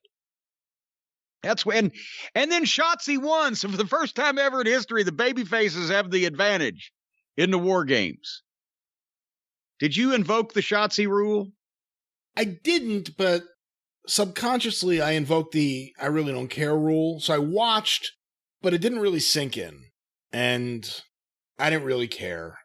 That's when, and then Shotzi won. So for the first time ever in history, the baby faces have the advantage in the war games. Did you invoke the Shotzi rule? I didn't, but subconsciously I invoked the I really don't care rule. So I watched, but it didn't really sink in. And I didn't really care.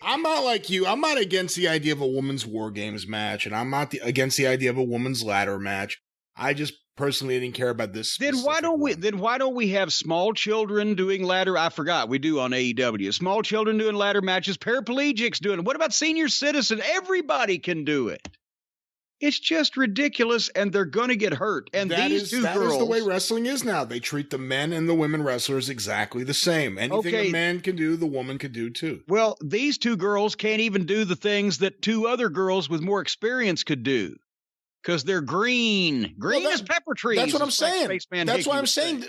I'm not like you. I'm not against the idea of a women's war games match, and I'm not against the idea of a women's ladder match. I just personally didn't care about this. Then why don't we have small children doing ladder? I forgot we do on AEW. Small children doing ladder matches, paraplegics doing it. What about senior citizen? Everybody can do it. It's just ridiculous, and they're going to get hurt. And that is the way wrestling is now. They treat the men and the women wrestlers exactly the same. Anything a man can do, the woman can do too. Well, these two girls can't even do the things that two other girls with more experience could do. Because they're green. Green as pepper trees. That's what I'm saying. That's why I'm saying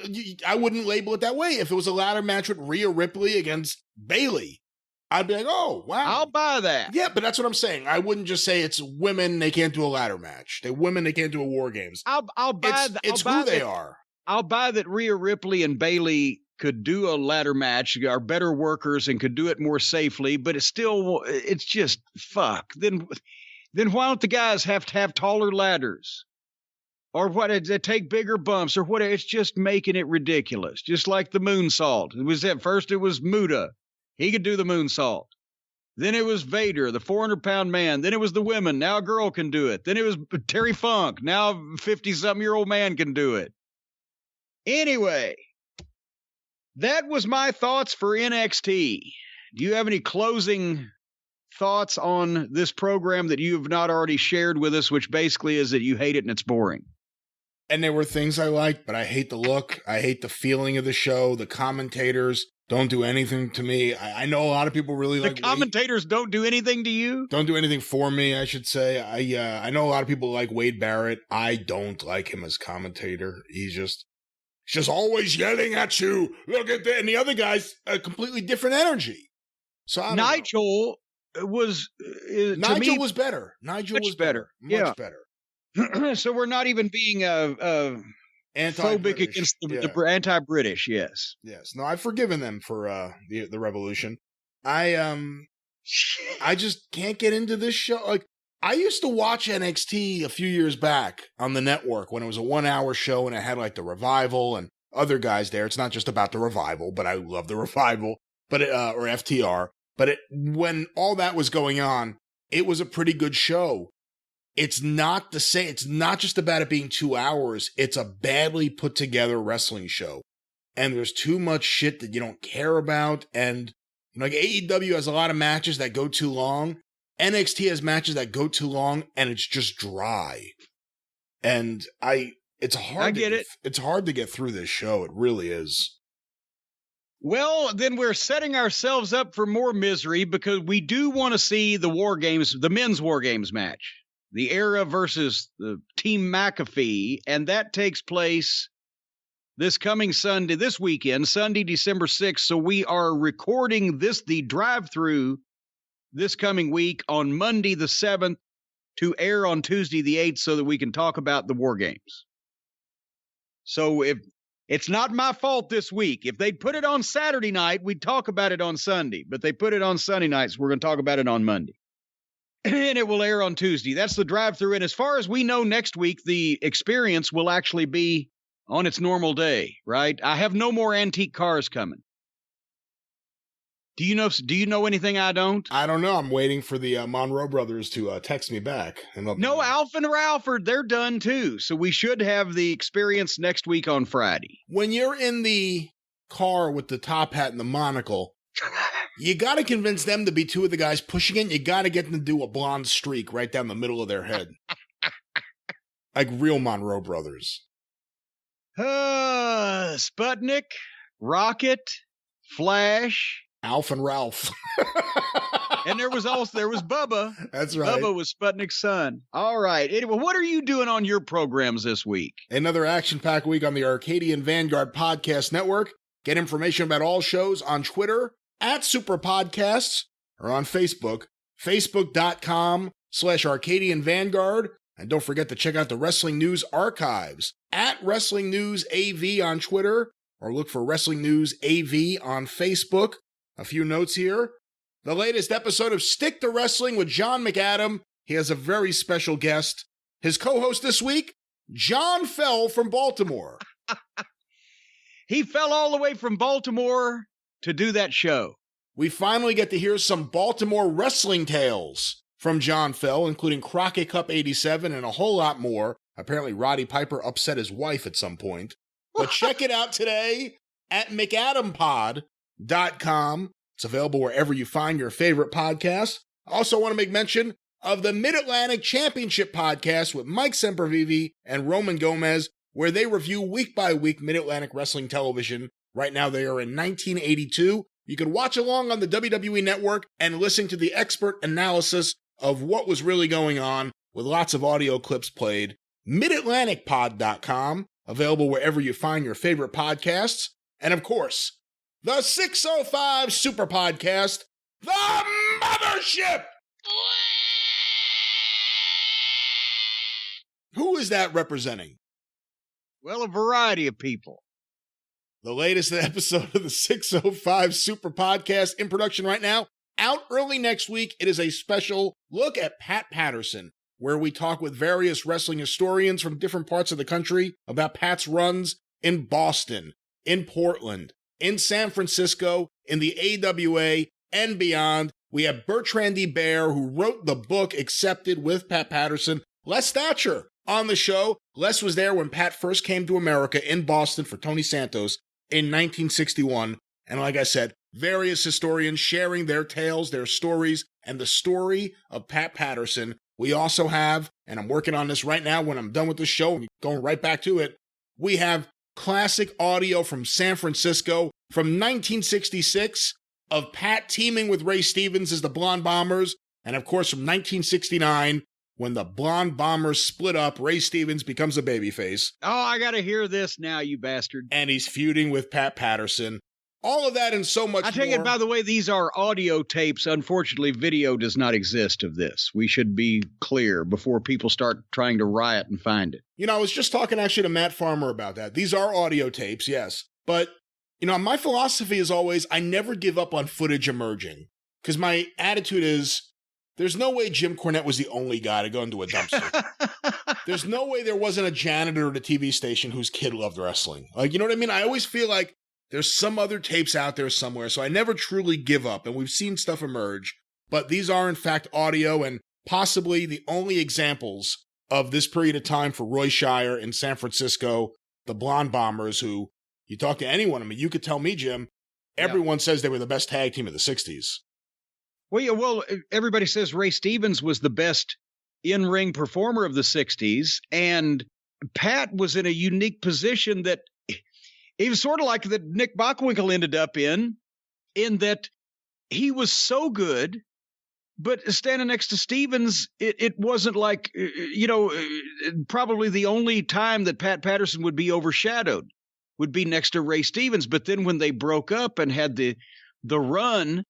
I wouldn't label it that way. If it was a ladder match with Rhea Ripley against Bayley, I'd be like, oh, wow. I'll buy that. Yeah, but that's what I'm saying. I wouldn't just say it's women, they can't do a ladder match. They're women, they can't do a war games. I'll buy that. It's who they are. I'll buy that Rhea Ripley and Bayley could do a ladder match, are better workers and could do it more safely, but it's just fuck. Then why don't the guys have to have taller ladders? Or what? They take bigger bumps or whatever. It's just making it ridiculous. Just like the moonsault. First it was Muta. He could do the moonsault. Then it was Vader, the 400-pound man. Then it was the women. Now a girl can do it. Then it was Terry Funk. Now a 50-something-year-old man can do it. Anyway, that was my thoughts for NXT. Do you have any closing thoughts on this program that you have not already shared with us, which basically is that you hate it and it's boring? And there were things I liked, but I hate the look. I hate the feeling of the show. The commentators don't do anything to me. I know a lot of people really like... The commentators don't do anything to you? Don't do anything for me, I should say. I know a lot of people like Wade Barrett. I don't like him as commentator. He's just always yelling at you. Look at that. And the other guy's a completely different energy. So I don't Nigel... know. Nigel was better. Nigel was better. Much better. So we're not even being phobic against the anti-British. Yes. No, I've forgiven them for the revolution. I just can't get into this show. Like, I used to watch NXT a few years back on the network when it was a 1-hour show and it had like the Revival and other guys there. It's not just about the Revival, but I love the Revival, or FTR. But when all that was going on, it was a pretty good show. It's not the same. It's not just about it being 2 hours. It's a badly put together wrestling show. And there's too much shit that you don't care about. And like AEW has a lot of matches that go too long. NXT has matches that go too long and it's just dry. And it's hard to get through this show. It really is. Well, then we're setting ourselves up for more misery because we do want to see the War Games, the men's War Games match, the Era versus the Team McAfee, and that takes place this weekend, Sunday, December 6th. So we are recording the drive-through this coming week on Monday the 7th to air on Tuesday the 8th so that we can talk about the War Games. So it's not my fault this week. If they'd put it on Saturday night, we'd talk about it on Sunday. But they put it on Sunday night, so we're going to talk about it on Monday. And it will air on Tuesday. That's the drive-through. And as far as we know, next week, the experience will actually be on its normal day, right? I have no more antique cars coming. Do you know anything I don't? I don't know. I'm waiting for the Monroe brothers to text me back. No, Alf and Ralford, they're done too. So we should have the experience next week on Friday. When you're in the car with the top hat and the monocle, you got to convince them to be two of the guys pushing it. You got to get them to do a blonde streak right down the middle of their head. Like real Monroe brothers. Sputnik, Rocket, Flash, Alf and Ralph. And there was Bubba. That's right. Bubba was Sputnik's son. All right. Anyway, what are you doing on your programs this week? Another action-packed week on the Arcadian Vanguard Podcast Network. Get information about all shows on Twitter at Superpodcasts or on Facebook, facebook.com/Arcadian Vanguard. And don't forget to check out the Wrestling News Archives at Wrestling News AV on Twitter or look for Wrestling News AV on Facebook. A few notes here. The latest episode of Stick to Wrestling with John McAdam. He has a very special guest. His co-host this week, John Fell from Baltimore. He fell all the way from Baltimore to do that show. We finally get to hear some Baltimore wrestling tales from John Fell, including Crockett Cup 87 and a whole lot more. Apparently, Roddy Piper upset his wife at some point. But check it out today at McAdamPod.com. It's available wherever you find your favorite podcast. I also want to make mention of the Mid-Atlantic Championship podcast with Mike Sempervive and Roman Gomez, where they review week by week Mid-Atlantic Wrestling television. Right now, they are in 1982. You can watch along on the WWE Network and listen to the expert analysis of what was really going on with lots of audio clips played. MidAtlanticPod.com, available wherever you find your favorite podcasts. And of course, the 605 Super Podcast, The Mothership! Who is that representing? Well, a variety of people. The latest episode of the 605 Super Podcast in production right now. Out early next week, it is a special look at Pat Patterson, where we talk with various wrestling historians from different parts of the country about Pat's runs in Boston, in Portland, in San Francisco, in the AWA, and beyond. We have Bertrand D. Bear, who wrote the book Accepted with Pat Patterson. Les Thatcher on the show. Les was there when Pat first came to America in Boston for Tony Santos in 1961. And like I said, various historians sharing their tales, their stories, and the story of Pat Patterson. We also have, and I'm working on this right now when I'm done with the show, I'm going right back to it, we have classic audio from San Francisco from 1966 of Pat teaming with Ray Stevens as the Blonde Bombers, and of course from 1969, when the Blonde Bombers split up, Ray Stevens becomes a babyface. Oh, I gotta hear this now, you bastard. And he's feuding with Pat Patterson. All of that and so much more. I take it, by the way, these are audio tapes. Unfortunately, video does not exist of this. We should be clear before people start trying to riot and find it. You know, I was just talking actually to Matt Farmer about that. These are audio tapes, yes. But, you know, my philosophy is always, I never give up on footage emerging. Because my attitude is, there's no way Jim Cornette was the only guy to go into a dumpster. There's no way there wasn't a janitor at a TV station whose kid loved wrestling. Like, you know what I mean? I always feel like there's some other tapes out there somewhere, so I never truly give up, and we've seen stuff emerge. But these are, in fact, audio, and possibly the only examples of this period of time for Roy Shire in San Francisco, the Blonde Bombers, who, you talk to anyone, I mean, you could tell me, Jim, everyone says they were the best tag team of the 60s. Well, yeah, well, everybody says Ray Stevens was the best in-ring performer of the 60s, and Pat was in a unique position that he was sort of like that Nick Bockwinkel ended up in that he was so good, but standing next to Stevens, it wasn't like, probably the only time that Pat Patterson would be overshadowed would be next to Ray Stevens. But then when they broke up and had the run,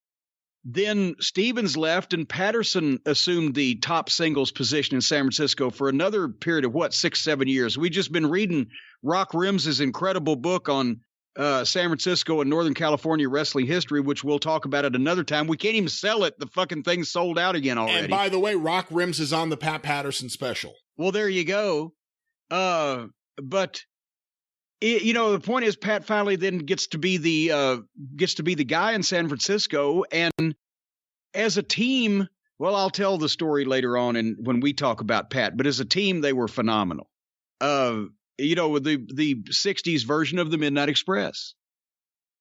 then Stevens left and Patterson assumed the top singles position in San Francisco for another period of 6-7 years. We've just been reading Rock Rims's incredible book on San Francisco and Northern California wrestling history, which we'll talk about at another time. We can't even sell it. The fucking thing's sold out again already. And by the way, Rock Rims is on the Pat Patterson special. Well, there you go. But the point is, Pat finally then gets to be the guy in San Francisco, and as a team, well, I'll tell the story later on, and when we talk about Pat. But as a team, they were phenomenal. With the '60s version of the Midnight Express.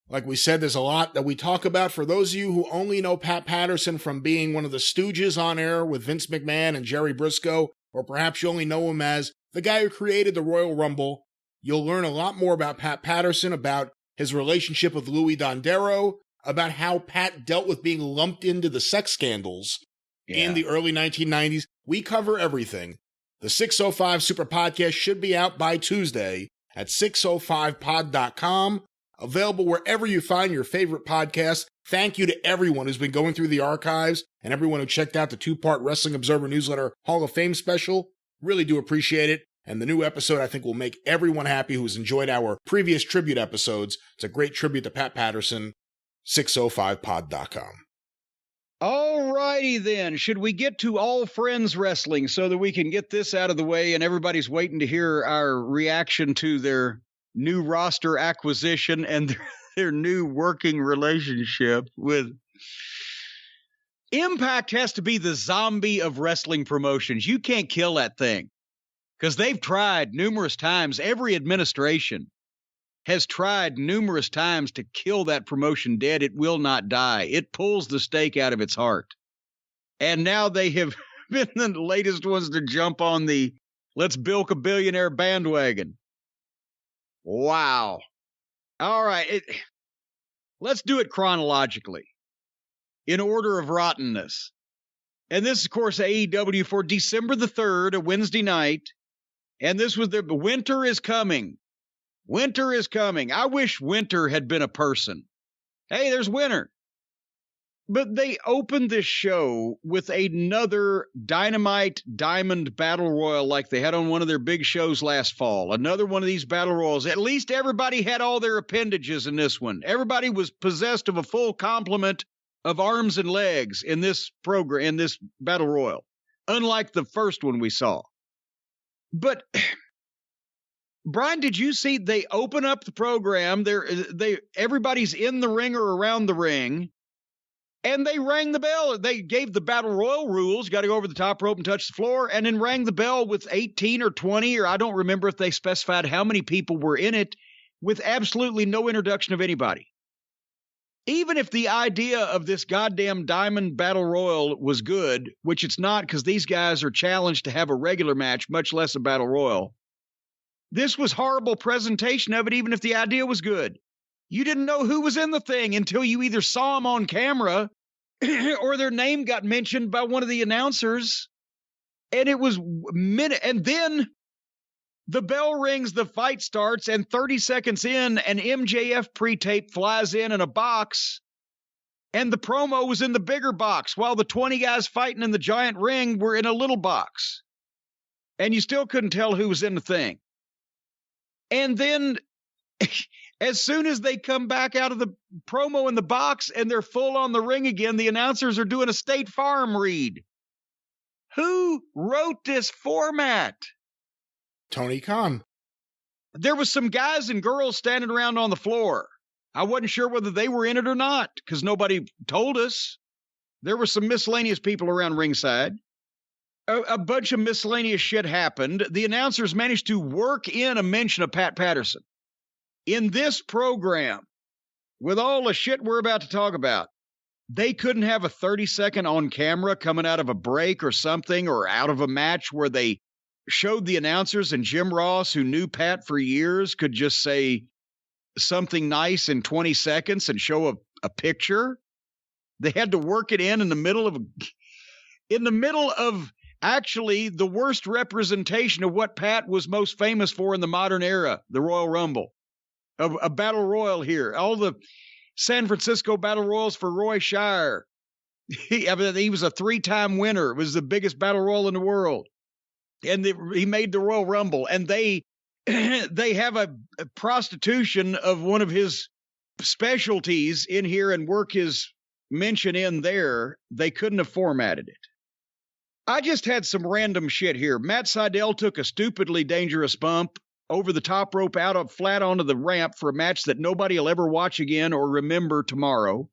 Like we said, there's a lot that we talk about. For those of you who only know Pat Patterson from being one of the Stooges on air with Vince McMahon and Jerry Briscoe, or perhaps you only know him as the guy who created the Royal Rumble, you'll learn a lot more about Pat Patterson, about his relationship with Louis Dondero, about how Pat dealt with being lumped into the sex scandals in the early 1990s. We cover everything. The 605 Super Podcast should be out by Tuesday at 605pod.com. Available wherever you find your favorite podcast. Thank you to everyone who's been going through the archives and everyone who checked out the 2-part Wrestling Observer Newsletter Hall of Fame special. Really do appreciate it. And the new episode, I think, will make everyone happy who's enjoyed our previous tribute episodes. It's a great tribute to Pat Patterson. 605pod.com. All righty then. Should we get to All Friends Wrestling so that we can get this out of the way and everybody's waiting to hear our reaction to their new roster acquisition and their new working relationship with... Impact has to be the zombie of wrestling promotions. You can't kill that thing because they've tried numerous times. Every administration has tried numerous times to kill that promotion dead. It will not die. It pulls the stake out of its heart. And now they have been the latest ones to jump on the let's bilk a billionaire bandwagon. Wow. All right. Let's do it chronologically in order of rottenness. And this, of course, AEW for December the 3rd, a Wednesday night. And this was the winter is coming. Winter is coming. I wish winter had been a person. Hey, there's winter. But they opened this show with another Dynamite Diamond Battle Royal like they had on one of their big shows last fall. Another one of these Battle Royals. At least everybody had all their appendages in this one. Everybody was possessed of a full complement of arms and legs in this program, in this Battle Royal. Unlike the first one we saw. But... Brian, did you see they open up the program? Everybody's in the ring or around the ring, and they rang the bell. They gave the Battle Royal rules. Got to go over the top rope and touch the floor, and then rang the bell with 18 or 20, or I don't remember if they specified how many people were in it, with absolutely no introduction of anybody. Even if the idea of this goddamn Diamond Battle Royal was good, which it's not because these guys are challenged to have a regular match, much less a Battle Royal. This was horrible presentation of it, even if the idea was good. You didn't know who was in the thing until you either saw them on camera or their name got mentioned by one of the announcers. And it was and then the bell rings, the fight starts, and 30 seconds in, an MJF pre-tape flies in a box, and the promo was in the bigger box, while the 20 guys fighting in the giant ring were in a little box. And you still couldn't tell who was in the thing. And then, as soon as they come back out of the promo in the box and they're full on the ring again, the announcers are doing a State Farm read. Who wrote this format? Tony Khan. There was some guys and girls standing around on the floor. I wasn't sure whether they were in it or not because nobody told us. There were some miscellaneous people around ringside. A bunch of miscellaneous shit happened. The announcers managed to work in a mention of Pat Patterson. In this program, with all the shit we're about to talk about, they couldn't have a 30-second on camera coming out of a break or something or out of a match where they showed the announcers and Jim Ross, who knew Pat for years, could just say something nice in 20 seconds and show a picture. They had to work it in the middle of actually the worst representation of what Pat was most famous for in the modern era, the Royal Rumble. A Battle Royal here. All the San Francisco Battle Royals for Roy Shire. He was a 3-time winner. It was the biggest Battle Royal in the world. And he made the Royal Rumble. And they have a prostitution of one of his specialties in here and work his mention in there. They couldn't have formatted it. I just had some random shit here. Matt Sydal took a stupidly dangerous bump over the top rope flat onto the ramp for a match that nobody will ever watch again or remember tomorrow.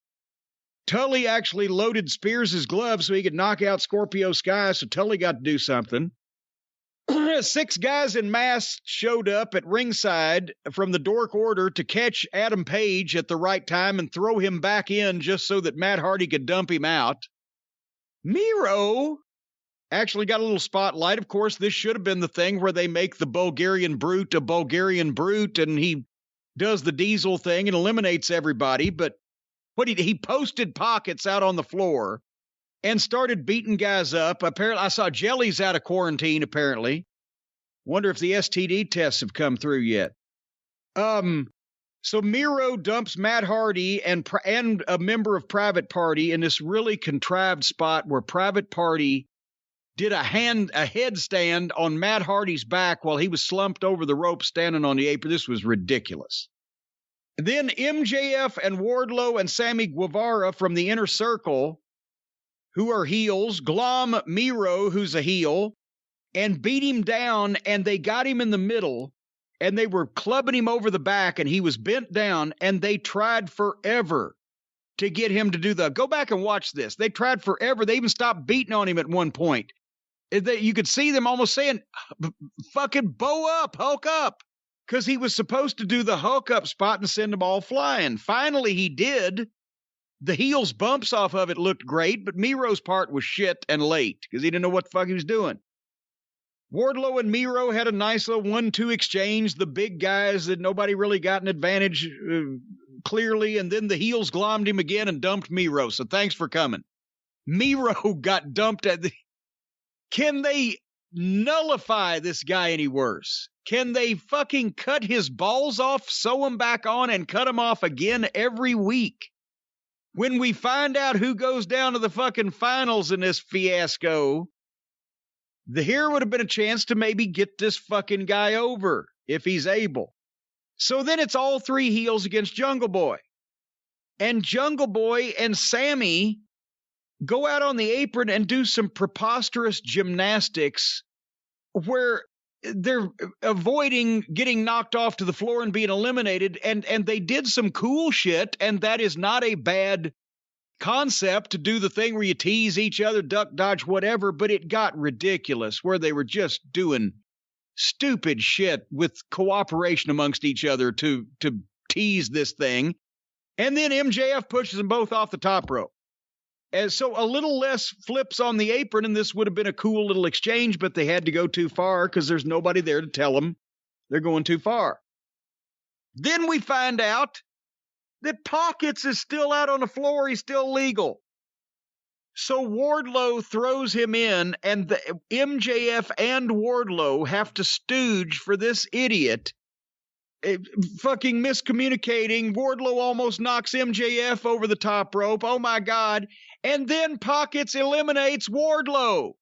Tully actually loaded Spears' glove so he could knock out Scorpio Sky, so Tully got to do something. 6 guys in masks showed up at ringside from the Dork Order to catch Adam Page at the right time and throw him back in just so that Matt Hardy could dump him out. Miro actually got a little spotlight. Of course, this should have been the thing where they make the Bulgarian Brute a Bulgarian Brute and he does the Diesel thing and eliminates everybody. But he posted Pockets out on the floor and started beating guys up. Apparently, I saw Jelly's out of quarantine, apparently. Wonder if the STD tests have come through yet. So Miro dumps Matt Hardy and a member of Private Party in this really contrived spot where Private Party did a headstand on Matt Hardy's back while he was slumped over the rope standing on the apron. This was ridiculous. Then MJF and Wardlow and Sammy Guevara from the Inner Circle, who are heels, glom Miro, who's a heel, and beat him down, and they got him in the middle, and they were clubbing him over the back, and he was bent down, and they tried forever to get him to do go back and watch this. They tried forever. They even stopped beating on him at one point. You could see them almost saying, fucking bow up, Hulk up, because he was supposed to do the Hulk up spot and send them all flying. Finally, he did. The heels bumps off of it looked great, but Miro's part was shit and late because he didn't know what the fuck he was doing. Wardlow and Miro had a nice little 1-2 exchange. The big guys that nobody really got an advantage clearly, and then the heels glommed him again and dumped Miro. So thanks for coming. Miro got dumped at the... Can they nullify this guy any worse? Can they fucking cut his balls off, sew him back on, and cut him off again every week? When we find out who goes down to the fucking finals in this fiasco, here would have been a chance to maybe get this fucking guy over if he's able. So then it's all three heels against Jungle Boy. And Jungle Boy and Sammy go out on the apron and do some preposterous gymnastics where they're avoiding getting knocked off to the floor and being eliminated. And they did some cool shit, and that is not a bad concept to do the thing where you tease each other, duck, dodge, whatever, but it got ridiculous where they were just doing stupid shit with cooperation amongst each other to tease this thing. And then MJF pushes them both off the top rope. And so a little less flips on the apron, and this would have been a cool little exchange, but they had to go too far because there's nobody there to tell them they're going too far. Then we find out that Pockets is still out on the floor. He's still legal. So Wardlow throws him in, and the MJF and Wardlow have to stooge for this idiot. Fucking miscommunicating. Wardlow almost knocks MJF over the top rope. Oh my God. And then Pockets eliminates Wardlow.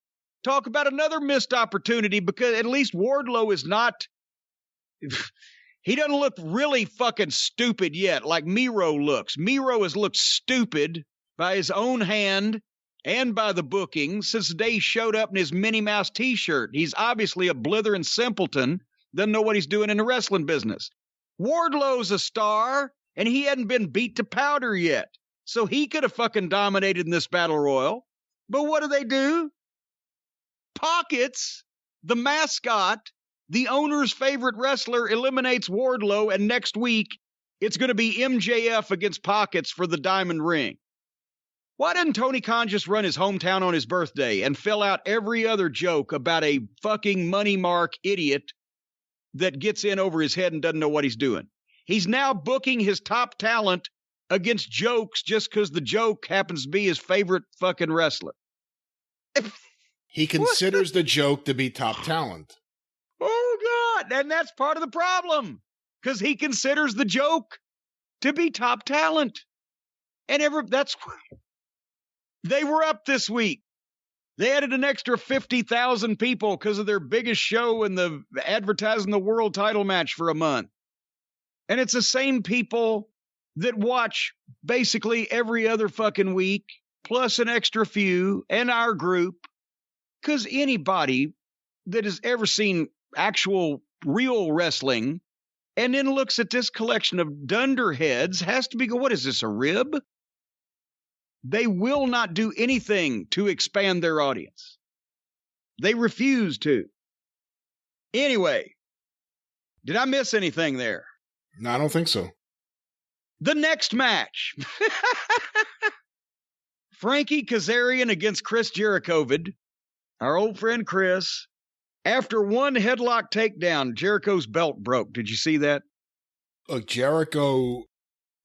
Talk about another missed opportunity, because at least Wardlow is not... He doesn't look really fucking stupid yet, like Miro looks. Miro has looked stupid by his own hand and by the booking since the day he showed up in his Minnie Mouse t-shirt. He's obviously a blithering simpleton, doesn't know what he's doing in the wrestling business. Wardlow's a star, and he hadn't been beat to powder yet. So he could have fucking dominated in this battle royal. But what do? Pockets, the mascot, the owner's favorite wrestler, eliminates Wardlow, and next week it's going to be MJF against Pockets for the Diamond Ring. Why didn't Tony Khan just run his hometown on his birthday and fill out every other joke about a fucking money mark idiot that gets in over his head and doesn't know what he's doing? He's now booking his top talent against jokes just because the joke happens to be his favorite fucking wrestler. He considers the joke to be top talent. Oh, God. And that's part of the problem, because he considers the joke to be top talent. And they were up this week. They added an extra 50,000 people because of their biggest show in the advertising the world title match for a month. And it's the same people that watch basically every other fucking week, plus an extra few, and our group. Because anybody that has ever seen actual real wrestling and then looks at this collection of dunderheads has to be go, what is this, a rib? They will not do anything to expand their audience. They refuse to. Anyway, did I miss anything there? No, I don't think so. The next match. Frankie Kazarian against Chris Jerichovic. Our old friend Chris. After one headlock takedown, Jericho's belt broke. Did you see that? Look, Jericho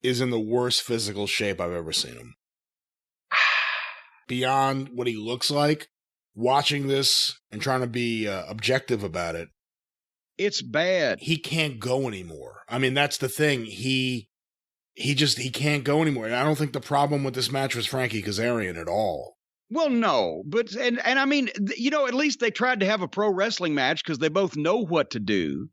is in the worst physical shape I've ever seen him. Beyond what he looks like, watching this and trying to be objective about it, it's bad. He can't go anymore. I mean, that's the thing. He can't go anymore. And I don't think the problem with this match was Frankie Kazarian at all. Well, no, but and I mean, at least they tried to have a pro wrestling match because they both know what to do.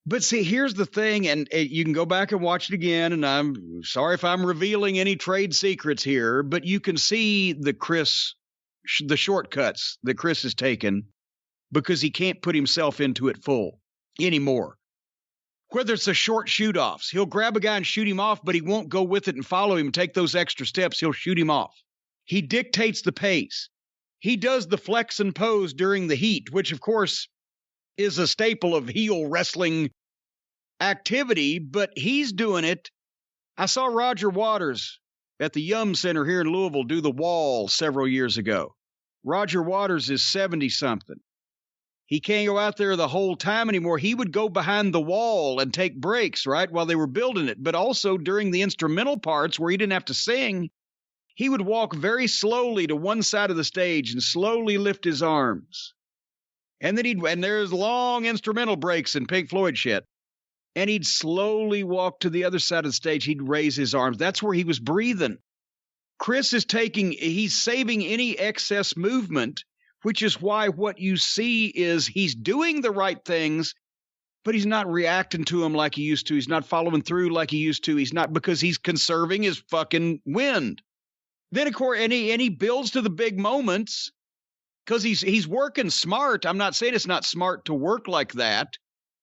But see, here's the thing, and you can go back and watch it again, and I'm sorry if I'm revealing any trade secrets here, but you can see the shortcuts that Chris has taken because he can't put himself into it full anymore. Whether it's a short shoot-offs, he'll grab a guy and shoot him off, but he won't go with it and follow him and take those extra steps. He'll shoot him off. He dictates the pace. He does the flex and pose during the heat, which, of course, is a staple of heel wrestling activity, but he's doing it. I saw Roger Waters at the Yum Center here in Louisville do the wall several years ago. Roger Waters is 70-something. He can't go out there the whole time anymore. He would go behind the wall and take breaks, right, while they were building it. But also during the instrumental parts where he didn't have to sing, he would walk very slowly to one side of the stage and slowly lift his arms. And then and there's long instrumental breaks in Pink Floyd shit. And he'd slowly walk to the other side of the stage. He'd raise his arms. That's where he was breathing. Chris he's saving any excess movement, which is why what you see is he's doing the right things, but he's not reacting to them like he used to. He's not following through like he used to. He's not, because he's conserving his fucking wind. Then, of course, and he builds to the big moments because he's working smart. I'm not saying it's not smart to work like that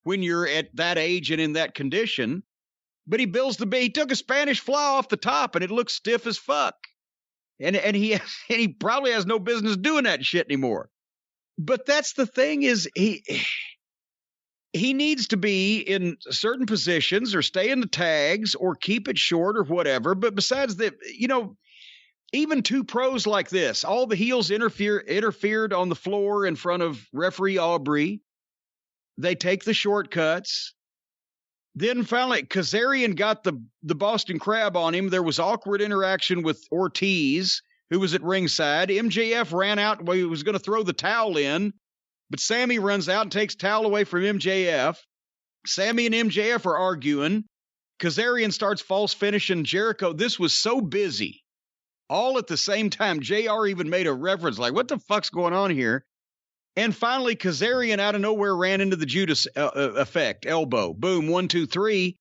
when you're at that age and in that condition, but he took a Spanish fly off the top and it looks stiff as fuck. And he probably has no business doing that shit anymore. But that's the thing, is he needs to be in certain positions or stay in the tags or keep it short or whatever. But besides that, even two pros like this, all the heels interfered on the floor in front of referee Aubrey. They take the shortcuts. Then finally, Kazarian got the Boston Crab on him. There was awkward interaction with Ortiz, who was at ringside. MJF ran out and he was going to throw the towel in, but Sammy runs out and takes towel away from MJF. Sammy and MJF are arguing. Kazarian starts false finishing Jericho. This was so busy. All at the same time. JR even made a reference like, what the fuck's going on here? And finally, Kazarian out of nowhere ran into the Judas effect, elbow. Boom, 1, 2, 3.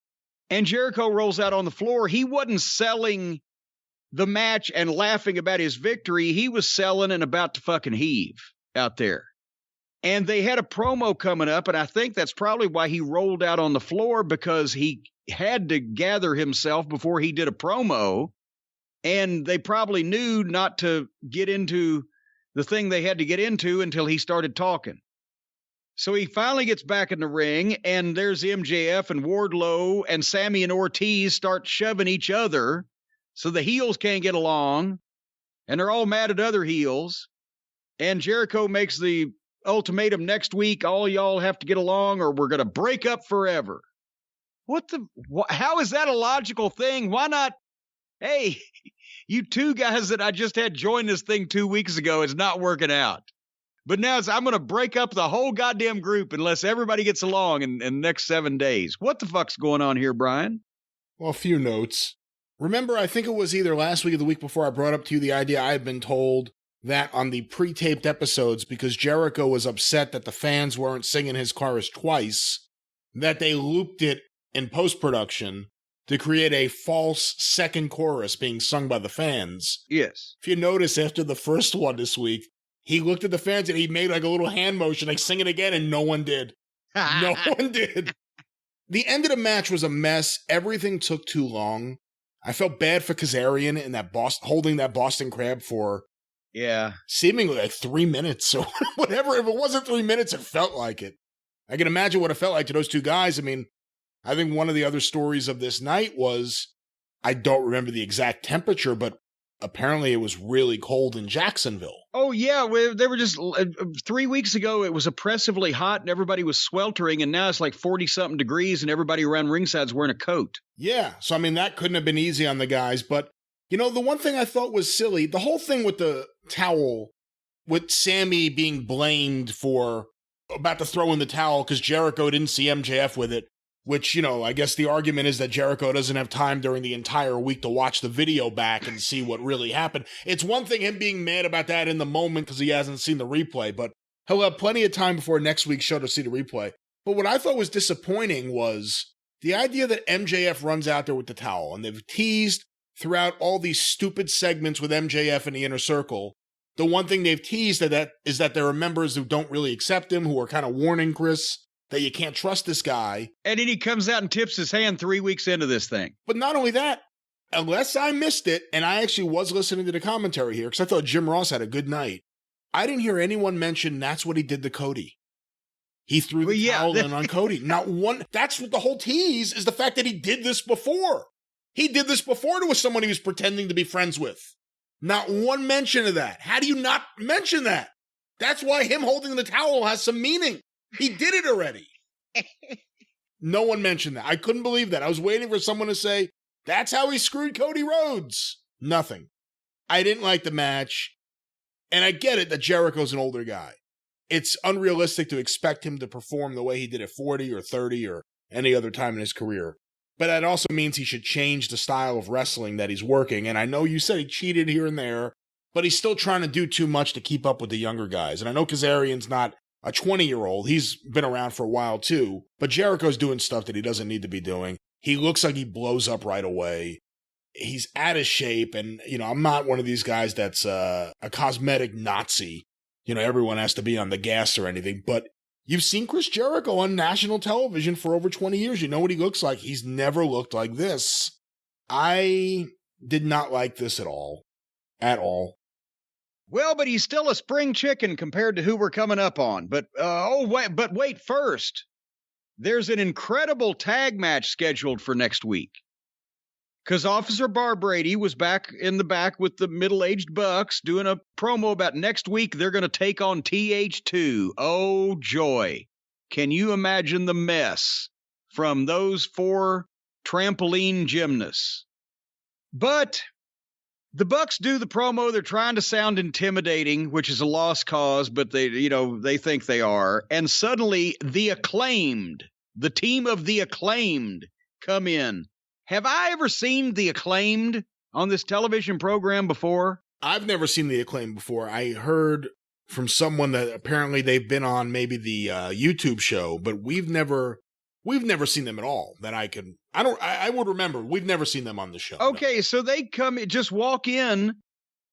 And Jericho rolls out on the floor. He wasn't selling the match and laughing about his victory. He was selling and about to fucking heave out there. And they had a promo coming up, and I think that's probably why he rolled out on the floor, because he had to gather himself before he did a promo. And they probably knew not to get into the thing they had to get into until he started talking. So he finally gets back in the ring, and there's MJF and Wardlow and Sammy and Ortiz start shoving each other, so the heels can't get along, and they're all mad at other heels. And Jericho makes the ultimatum next week, all y'all have to get along or we're going to break up forever. How is that a logical thing? Why not? Hey, you two guys that I just had join this thing 2 weeks ago, it's not working out. But now I'm going to break up the whole goddamn group unless everybody gets along in the next 7 days. What the fuck's going on here, Brian? Well, a few notes. Remember, I think it was either last week or the week before I brought up to you the idea I had been told that on the pre-taped episodes, because Jericho was upset that the fans weren't singing his chorus twice, that they looped it in post-production to create a false second chorus being sung by the fans. Yes. If you notice, after the first one this week, he looked at the fans and he made like a little hand motion, like sing it again, and no one did. No one did. The end of the match was a mess. Everything took too long. I felt bad for Kazarian in that holding that Boston Crab for seemingly like 3 minutes or whatever. If it wasn't 3 minutes, it felt like it. I can imagine what it felt like to those two guys. I mean, I think one of the other stories of this night was, I don't remember the exact temperature, but apparently it was really cold in Jacksonville. Oh, yeah. They were just 3 weeks ago. It was oppressively hot and everybody was sweltering. And now it's like 40-something degrees and everybody around ringside's wearing a coat. Yeah. So, I mean, that couldn't have been easy on the guys. But, you know, the one thing I thought was silly, the whole thing with the towel, with Sammy being blamed for about to throw in the towel because Jericho didn't see MJF with it, which, you know, I guess the argument is that Jericho doesn't have time during the entire week to watch the video back and see what really happened. It's one thing him being mad about that in the moment because he hasn't seen the replay, but he'll have plenty of time before next week's show to see the replay. But what I thought was disappointing was the idea that MJF runs out there with the towel, and they've teased throughout all these stupid segments with MJF in the Inner Circle. The one thing they've teased is that there are members who don't really accept him, who are kind of warning Chris that you can't trust this guy. And then he comes out and tips his hand 3 weeks into this thing. But not only that, unless I missed it, and I actually was listening to the commentary here, because I thought Jim Ross had a good night, I didn't hear anyone mention that's what he did to Cody. He threw the towel in on Cody. Not one. That's what the whole tease is, the fact that he did this before. He did this before to someone he was pretending to be friends with. Not one mention of that. How do you not mention that? That's why him holding the towel has some meaning. He did it already. No one mentioned that. I couldn't believe that. I was waiting for someone to say, that's how he screwed Cody Rhodes. Nothing. I didn't like the match. And I get it that Jericho's an older guy. It's unrealistic to expect him to perform the way he did at 40 or 30 or any other time in his career. But that also means he should change the style of wrestling that he's working. And I know you said he cheated here and there, but he's still trying to do too much to keep up with the younger guys. And I know Kazarian's not a 20-year-old. He's been around for a while too. But Jericho's doing stuff that he doesn't need to be doing. He looks like he blows up right away. He's out of shape. And, you know, I'm not one of these guys that's a cosmetic Nazi. You know, everyone has to be on the gas or anything. But you've seen Chris Jericho on national television for over 20 years. You know what he looks like. He's never looked like this. I did not like this at all. At all. Well, but he's still a spring chicken compared to who we're coming up on. But, wait first. There's an incredible tag match scheduled for next week. Because Officer Bar Brady was back in the back with the middle-aged Bucks doing a promo about next week they're going to take on TH2. Oh, joy. Can you imagine the mess from those 4 trampoline gymnasts? But the Bucks do the promo. They're trying to sound intimidating, which is a lost cause, but they think they are. And suddenly the team of the Acclaimed come in. Have I ever seen the Acclaimed on this television program before? I've never seen the Acclaimed before. I heard from someone that apparently they've been on maybe the YouTube show, but we've never seen them at all. I would remember. We've never seen them on the show. Okay, no. So they just walk in,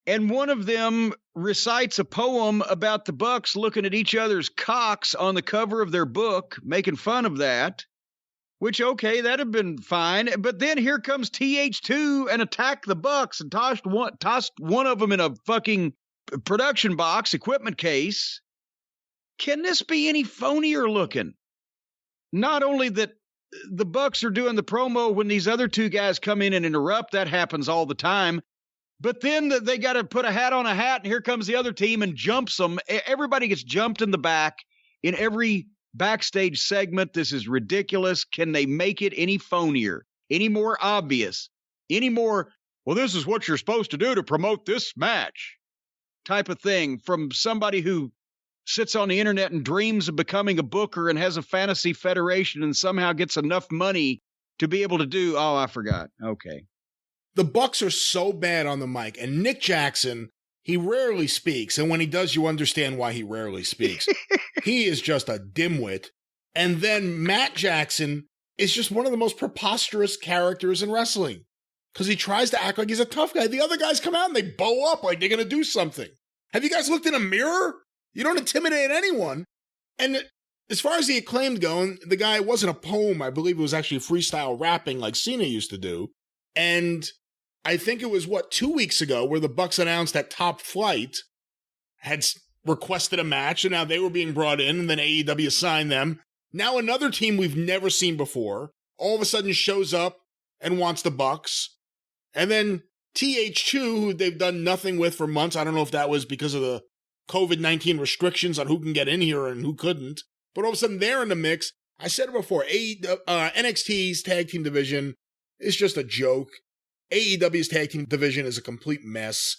and one of them recites a poem about the Bucks looking at each other's cocks on the cover of their book, making fun of that. Which, okay, that'd have been fine. But then here comes TH2 and attacked the Bucks and tossed one of them in a fucking production box, equipment case. Can this be any phonier looking? Not only that the Bucks are doing the promo when these other 2 guys come in and interrupt, that happens all the time. But then they got to put a hat on a hat, and here comes the other team and jumps them. Everybody gets jumped in the back in every backstage segment. This is ridiculous. Can they make it any phonier, any more obvious, any more, well, this is what you're supposed to do to promote this match type of thing from somebody who sits on the internet and dreams of becoming a booker and has a fantasy federation and somehow gets enough money to be able to do, oh, I forgot. Okay. The Bucks are so bad on the mic, and Nick Jackson, he rarely speaks, and when he does, you understand why he rarely speaks. He is just a dimwit. And then Matt Jackson is just one of the most preposterous characters in wrestling, because he tries to act like he's a tough guy. The other guys come out and they bow up like they're going to do something. Have you guys looked in a mirror? You don't intimidate anyone. And as far as the Acclaimed going, the guy wasn't a poem. I believe it was actually freestyle rapping like Cena used to do. And I think it was, 2 weeks ago where the Bucks announced that Top Flight had requested a match, and now they were being brought in, and then AEW signed them. Now another team we've never seen before all of a sudden shows up and wants the Bucks. And then TH2, who they've done nothing with for months. I don't know if that was because of the COVID-19 restrictions on who can get in here and who couldn't. But all of a sudden, they're in the mix. I said it before, NXT's tag team division is just a joke. AEW's tag team division is a complete mess.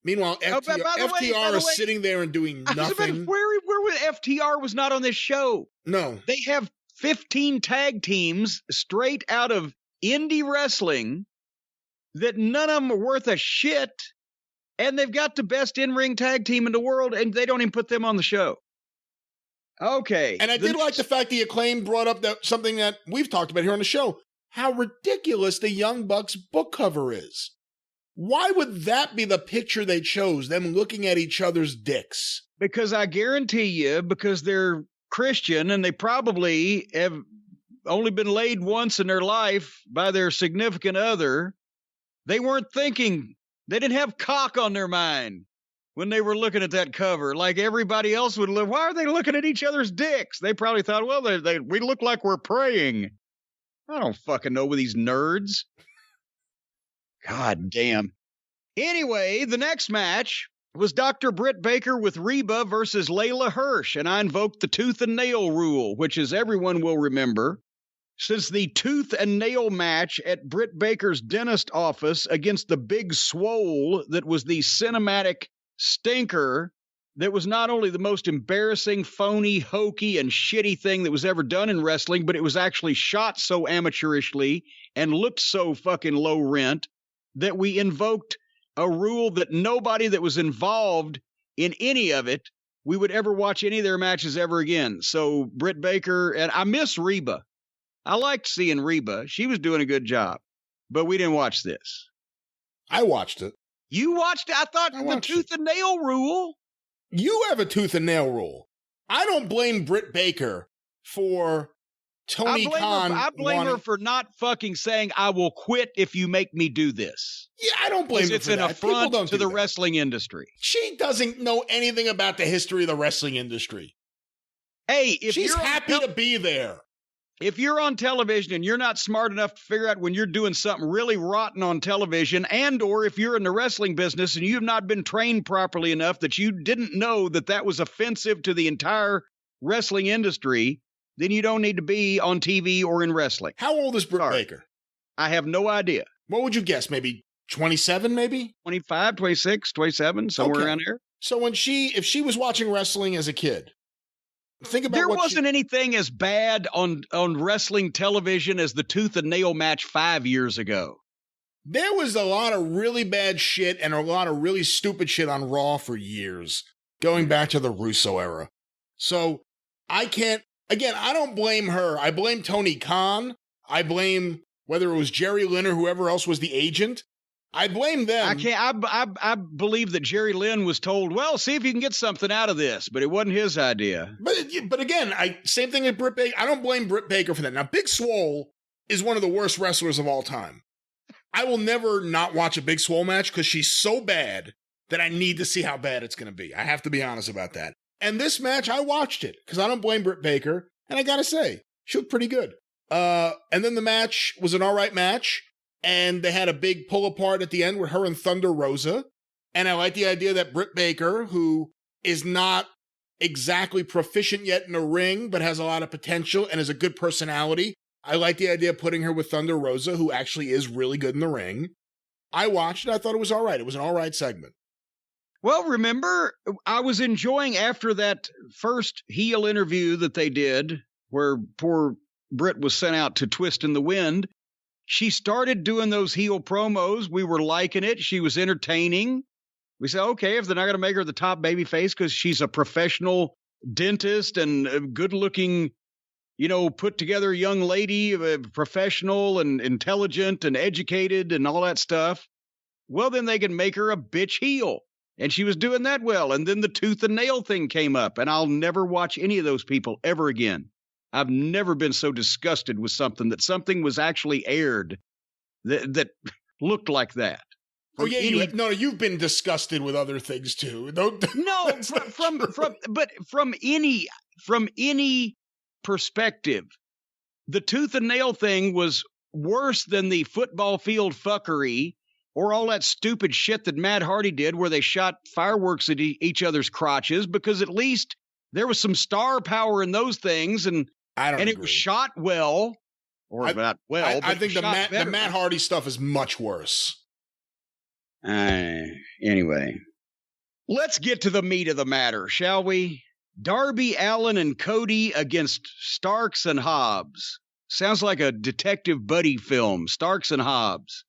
Meanwhile, FTR is sitting there and doing nothing. Where was FTR was not on this show? No. They have 15 tag teams straight out of indie wrestling that none of them are worth a shit, and they've got the best in-ring tag team in the world, and they don't even put them on the show. Okay. And I did like the fact the Acclaim brought up something that we've talked about here on the show, how ridiculous the Young Bucks book cover is. Why would that be the picture they chose, them looking at each other's dicks? Because I guarantee you, because they're Christian and they probably have only been laid once in their life by their significant other, they weren't thinking, they didn't have cock on their mind when they were looking at that cover like everybody else would live. Why are they looking at each other's dicks? They probably thought, well, we look like we're praying. I don't fucking know with these nerds. God damn. Anyway, the next match was Dr. Britt Baker with Reba versus Layla Hirsch, and I invoked the tooth and nail rule, which, as everyone will remember, since the tooth and nail match at Britt Baker's dentist office against the Big Swole that was the cinematic stinker that was not only the most embarrassing, phony, hokey, and shitty thing that was ever done in wrestling, but it was actually shot so amateurishly and looked so fucking low rent that we invoked a rule that nobody that was involved in any of it, we would ever watch any of their matches ever again. So Britt Baker, and I miss Reba. I liked seeing Reba. She was doing a good job, but we didn't watch this. I watched it. You watched it? I thought the tooth and nail rule. You have a tooth and nail rule. I don't blame Britt Baker for Tony Khan. I blame her for not fucking saying, I will quit if you make me do this. Yeah, I don't blame her for that. It's an affront to the wrestling industry. She doesn't know anything about the history of the wrestling industry. Hey, if she's happy to be there. If you're on television and you're not smart enough to figure out when you're doing something really rotten on television, and or if you're in the wrestling business and you've not been trained properly enough that you didn't know that that was offensive to the entire wrestling industry, then you don't need to be on TV or in wrestling. How old is Britt Baker? I have no idea. What would you guess? Maybe 27, maybe? 25, 26, 27, somewhere around here. So if she was watching wrestling as a kid, think about there wasn't anything as bad on wrestling television as the tooth and nail match 5 years ago. There was a lot of really bad shit and a lot of really stupid shit on Raw for years, going back to the Russo era. So I can't, again, I don't blame her. I blame Tony Khan. I blame whether it was Jerry Lynn or whoever else was the agent. I blame them. I believe that Jerry Lynn was told, well, see if you can get something out of this, but it wasn't his idea. But again, same thing with Britt Baker. I don't blame Britt Baker for that. Now, Big Swole is one of the worst wrestlers of all time. I will never not watch a Big Swole match because she's so bad that I need to see how bad it's going to be. I have to be honest about that. And this match, I watched it because I don't blame Britt Baker. And I got to say, she looked pretty good. And then the match was an all right match. And they had a big pull apart at the end with her and Thunder Rosa. And I like the idea that Britt Baker, who is not exactly proficient yet in the ring, but has a lot of potential and is a good personality. I like the idea of putting her with Thunder Rosa, who actually is really good in the ring. I watched it. I thought it was all right. It was an all right segment. Well, remember, I was enjoying after that first heel interview that they did, where poor Britt was sent out to twist in the wind. She started doing those heel promos. We were liking it. She was entertaining. We said, okay, if they're not going to make her the top baby face because she's a professional dentist and a good-looking, put together young lady, professional and intelligent and educated and all that stuff, well, then they can make her a bitch heel. And she was doing that well. And then the tooth and nail thing came up, and I'll never watch any of those people ever again. I've never been so disgusted with something was actually aired that looked like that. Oh yeah, you've been disgusted with other things too. No, from any perspective, the tooth and nail thing was worse than the football field fuckery or all that stupid shit that Matt Hardy did where they shot fireworks at each other's crotches, because at least there was some star power in those things, and it was shot well, or not well. I think the Matt Hardy stuff is much worse. Anyway, let's get to the meat of the matter, shall we? Darby Allin and Cody against Starks and Hobbs. Sounds like a detective buddy film, Starks and Hobbs.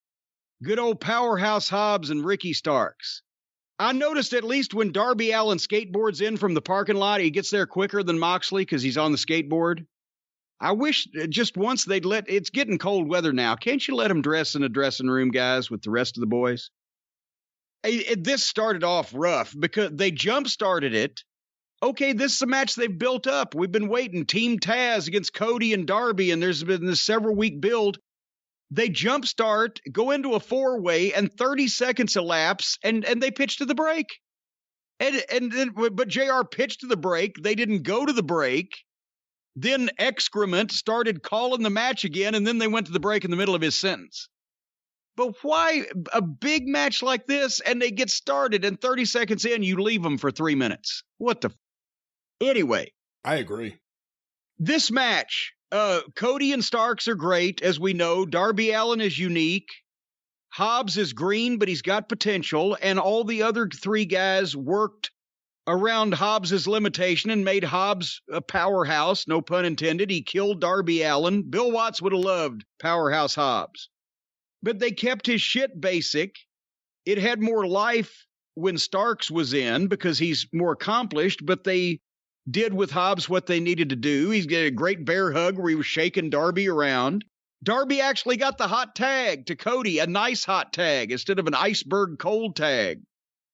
Good old Powerhouse Hobbs and Ricky Starks. I noticed at least when Darby Allin skateboards in from the parking lot, he gets there quicker than Moxley because he's on the skateboard. I wish just once they'd it's getting cold weather now. Can't you let him dress in a dressing room, guys, with the rest of the boys? This started off rough because they jump-started it. Okay, this is a match they've built up. We've been waiting. Team Taz against Cody and Darby, and there's been this several-week build. They jumpstart, go into a four-way, and 30 seconds elapse, and they pitch to the break. But JR pitched to the break. They didn't go to the break. Then Excrement started calling the match again, and then they went to the break in the middle of his sentence. But why a big match like this, and they get started, and 30 seconds in, you leave them for 3 minutes? What the... Anyway. I agree. This match, Cody and Starks are great, as we know. Darby Allin is unique. Hobbs is green, but he's got potential. And all the other three guys worked around Hobbs's limitation and made Hobbs a powerhouse, no pun intended. He killed Darby Allin. Bill Watts would have loved Powerhouse Hobbs. But they kept his shit basic. It had more life when Starks was in because he's more accomplished, but they did with Hobbs what they needed to do. He's got a great bear hug where he was shaking Darby around. Darby actually got the hot tag to Cody, a nice hot tag instead of an iceberg cold tag.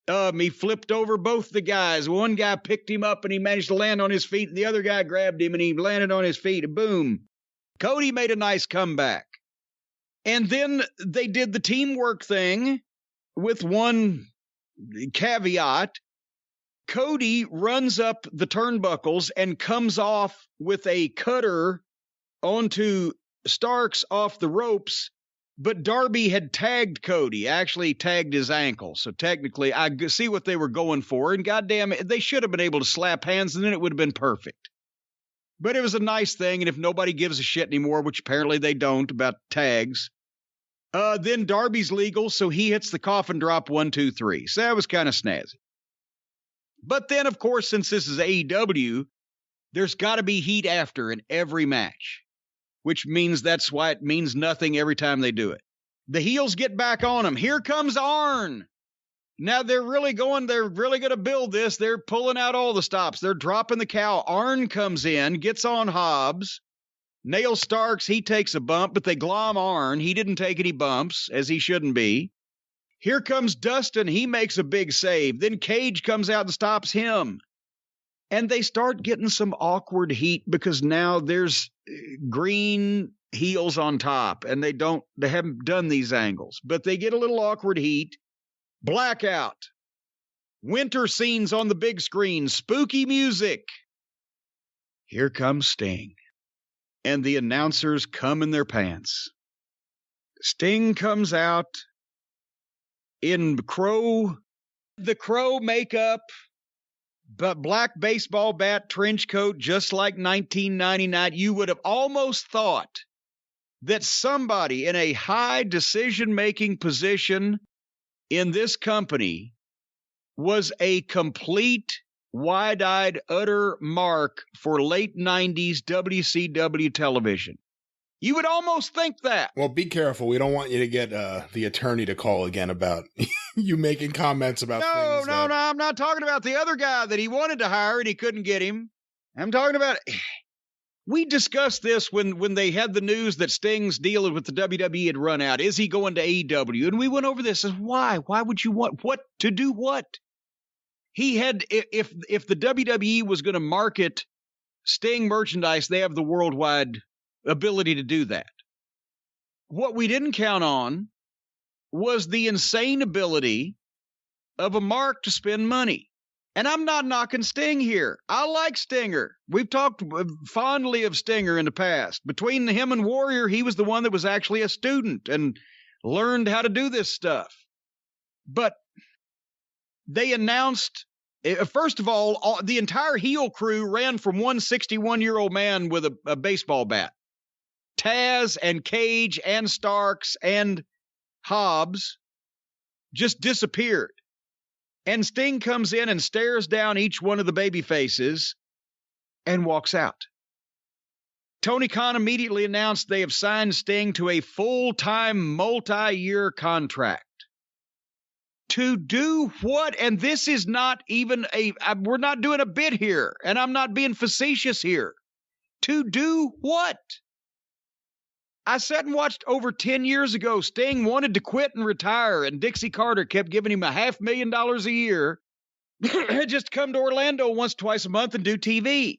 He flipped over both the guys. One guy picked him up and he managed to land on his feet, and the other guy grabbed him and he landed on his feet, and boom. Cody made a nice comeback. And then they did the teamwork thing with one caveat. Cody runs up the turnbuckles and comes off with a cutter onto Starks off the ropes, but Darby had tagged Cody, actually tagged his ankle. So technically, I see what they were going for, and goddamn it, they should have been able to slap hands, and then it would have been perfect. But it was a nice thing, and if nobody gives a shit anymore, which apparently they don't about tags, then Darby's legal, so he hits the coffin drop 1, 2, 3. So that was kind of snazzy. But then, of course, since this is AEW, there's got to be heat after in every match, which means that's why it means nothing every time they do it. The heels get back on him. Here comes Arn. Now they're really going to build this. They're pulling out all the stops. They're dropping the cow. Arn comes in, gets on Hobbs, nails Starks. He takes a bump, but they glom Arn. He didn't take any bumps, as he shouldn't be. Here comes Dustin. He makes a big save. Then Cage comes out and stops him. And they start getting some awkward heat because now there's green heels on top, and they haven't done these angles, but they get a little awkward heat. Blackout. Winter scenes on the big screen. Spooky music. Here comes Sting. And the announcers come in their pants. Sting comes out in the crow makeup, but black baseball bat, trench coat, just like 1999. You would have almost thought that somebody in a high decision-making position in this company was a complete, wide-eyed, utter mark for late 90s WCW television. You would almost think that. Well, be careful. We don't want you to get the attorney to call again about you making comments about things. No, I'm not talking about the other guy that he wanted to hire and he couldn't get him. I'm talking about... We discussed this when they had the news that Sting's deal with the WWE had run out. Is he going to AEW? And we went over this. Why? Why would you want... What? To do what? He had... If the WWE was going to market Sting merchandise, they have the worldwide ability to do that. What we didn't count on was the insane ability of a mark to spend money. And I'm not knocking Sting here. I like Stinger. We've talked fondly of Stinger in the past. Between him and Warrior, he was the one that was actually a student and learned how to do this stuff. But they announced, first of all, the entire heel crew ran from one 61-year-old man with a baseball bat. Taz and Cage and Starks and Hobbs just disappeared. And Sting comes in and stares down each one of the baby faces and walks out. Tony Khan immediately announced they have signed Sting to a full-time, multi-year contract. To do what? And this is not even we're not doing a bit here, and I'm not being facetious here. To do what? I sat and watched over 10 years ago. Sting wanted to quit and retire, and Dixie Carter kept giving him $500,000 a year. Just come to Orlando once, twice a month and do TV.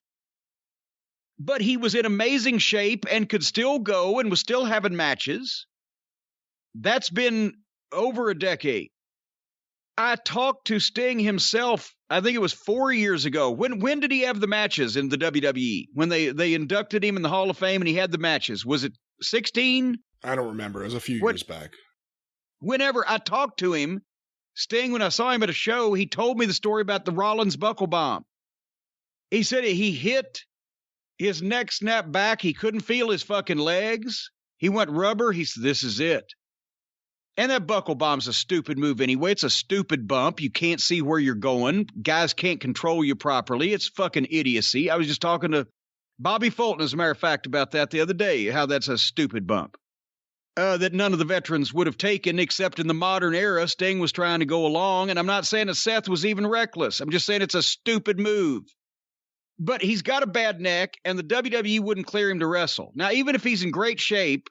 But he was in amazing shape and could still go and was still having matches. That's been over a decade. I talked to Sting himself, I think it was 4 years ago. When did he have the matches in the WWE? When they inducted him in the Hall of Fame and he had the matches. Was it 16? I don't remember. It was a few years back. Whenever I talked to him, Sting, when I saw him at a show, he told me the story about the Rollins buckle bomb. He said he hit, his neck snapped back. He couldn't feel his fucking legs. He went rubber. He said, this is it. And that buckle bomb's a stupid move anyway. It's a stupid bump. You can't see where you're going. Guys can't control you properly. It's fucking idiocy. I was just talking to Bobby Fulton, as a matter of fact, about that the other day, how that's a stupid bump that none of the veterans would have taken, except in the modern era. Sting was trying to go along, and I'm not saying that Seth was even reckless. I'm just saying it's a stupid move. But he's got a bad neck, and the WWE wouldn't clear him to wrestle. Now, even if he's in great shape,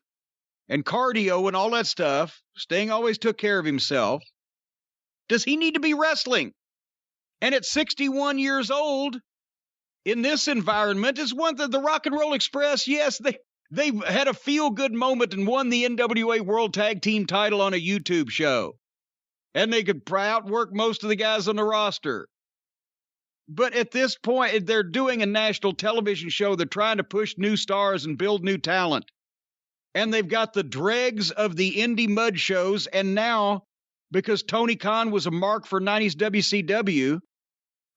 and cardio and all that stuff, Sting always took care of himself. Does he need to be wrestling? And at 61 years old, in this environment, is one that the Rock and Roll Express, yes, they had a feel-good moment and won the NWA World Tag Team title on a YouTube show. And they could outwork most of the guys on the roster. But at this point, they're doing a national television show. They're trying to push new stars and build new talent. And they've got the dregs of the indie mud shows. And now, because Tony Khan was a mark for 90s WCW,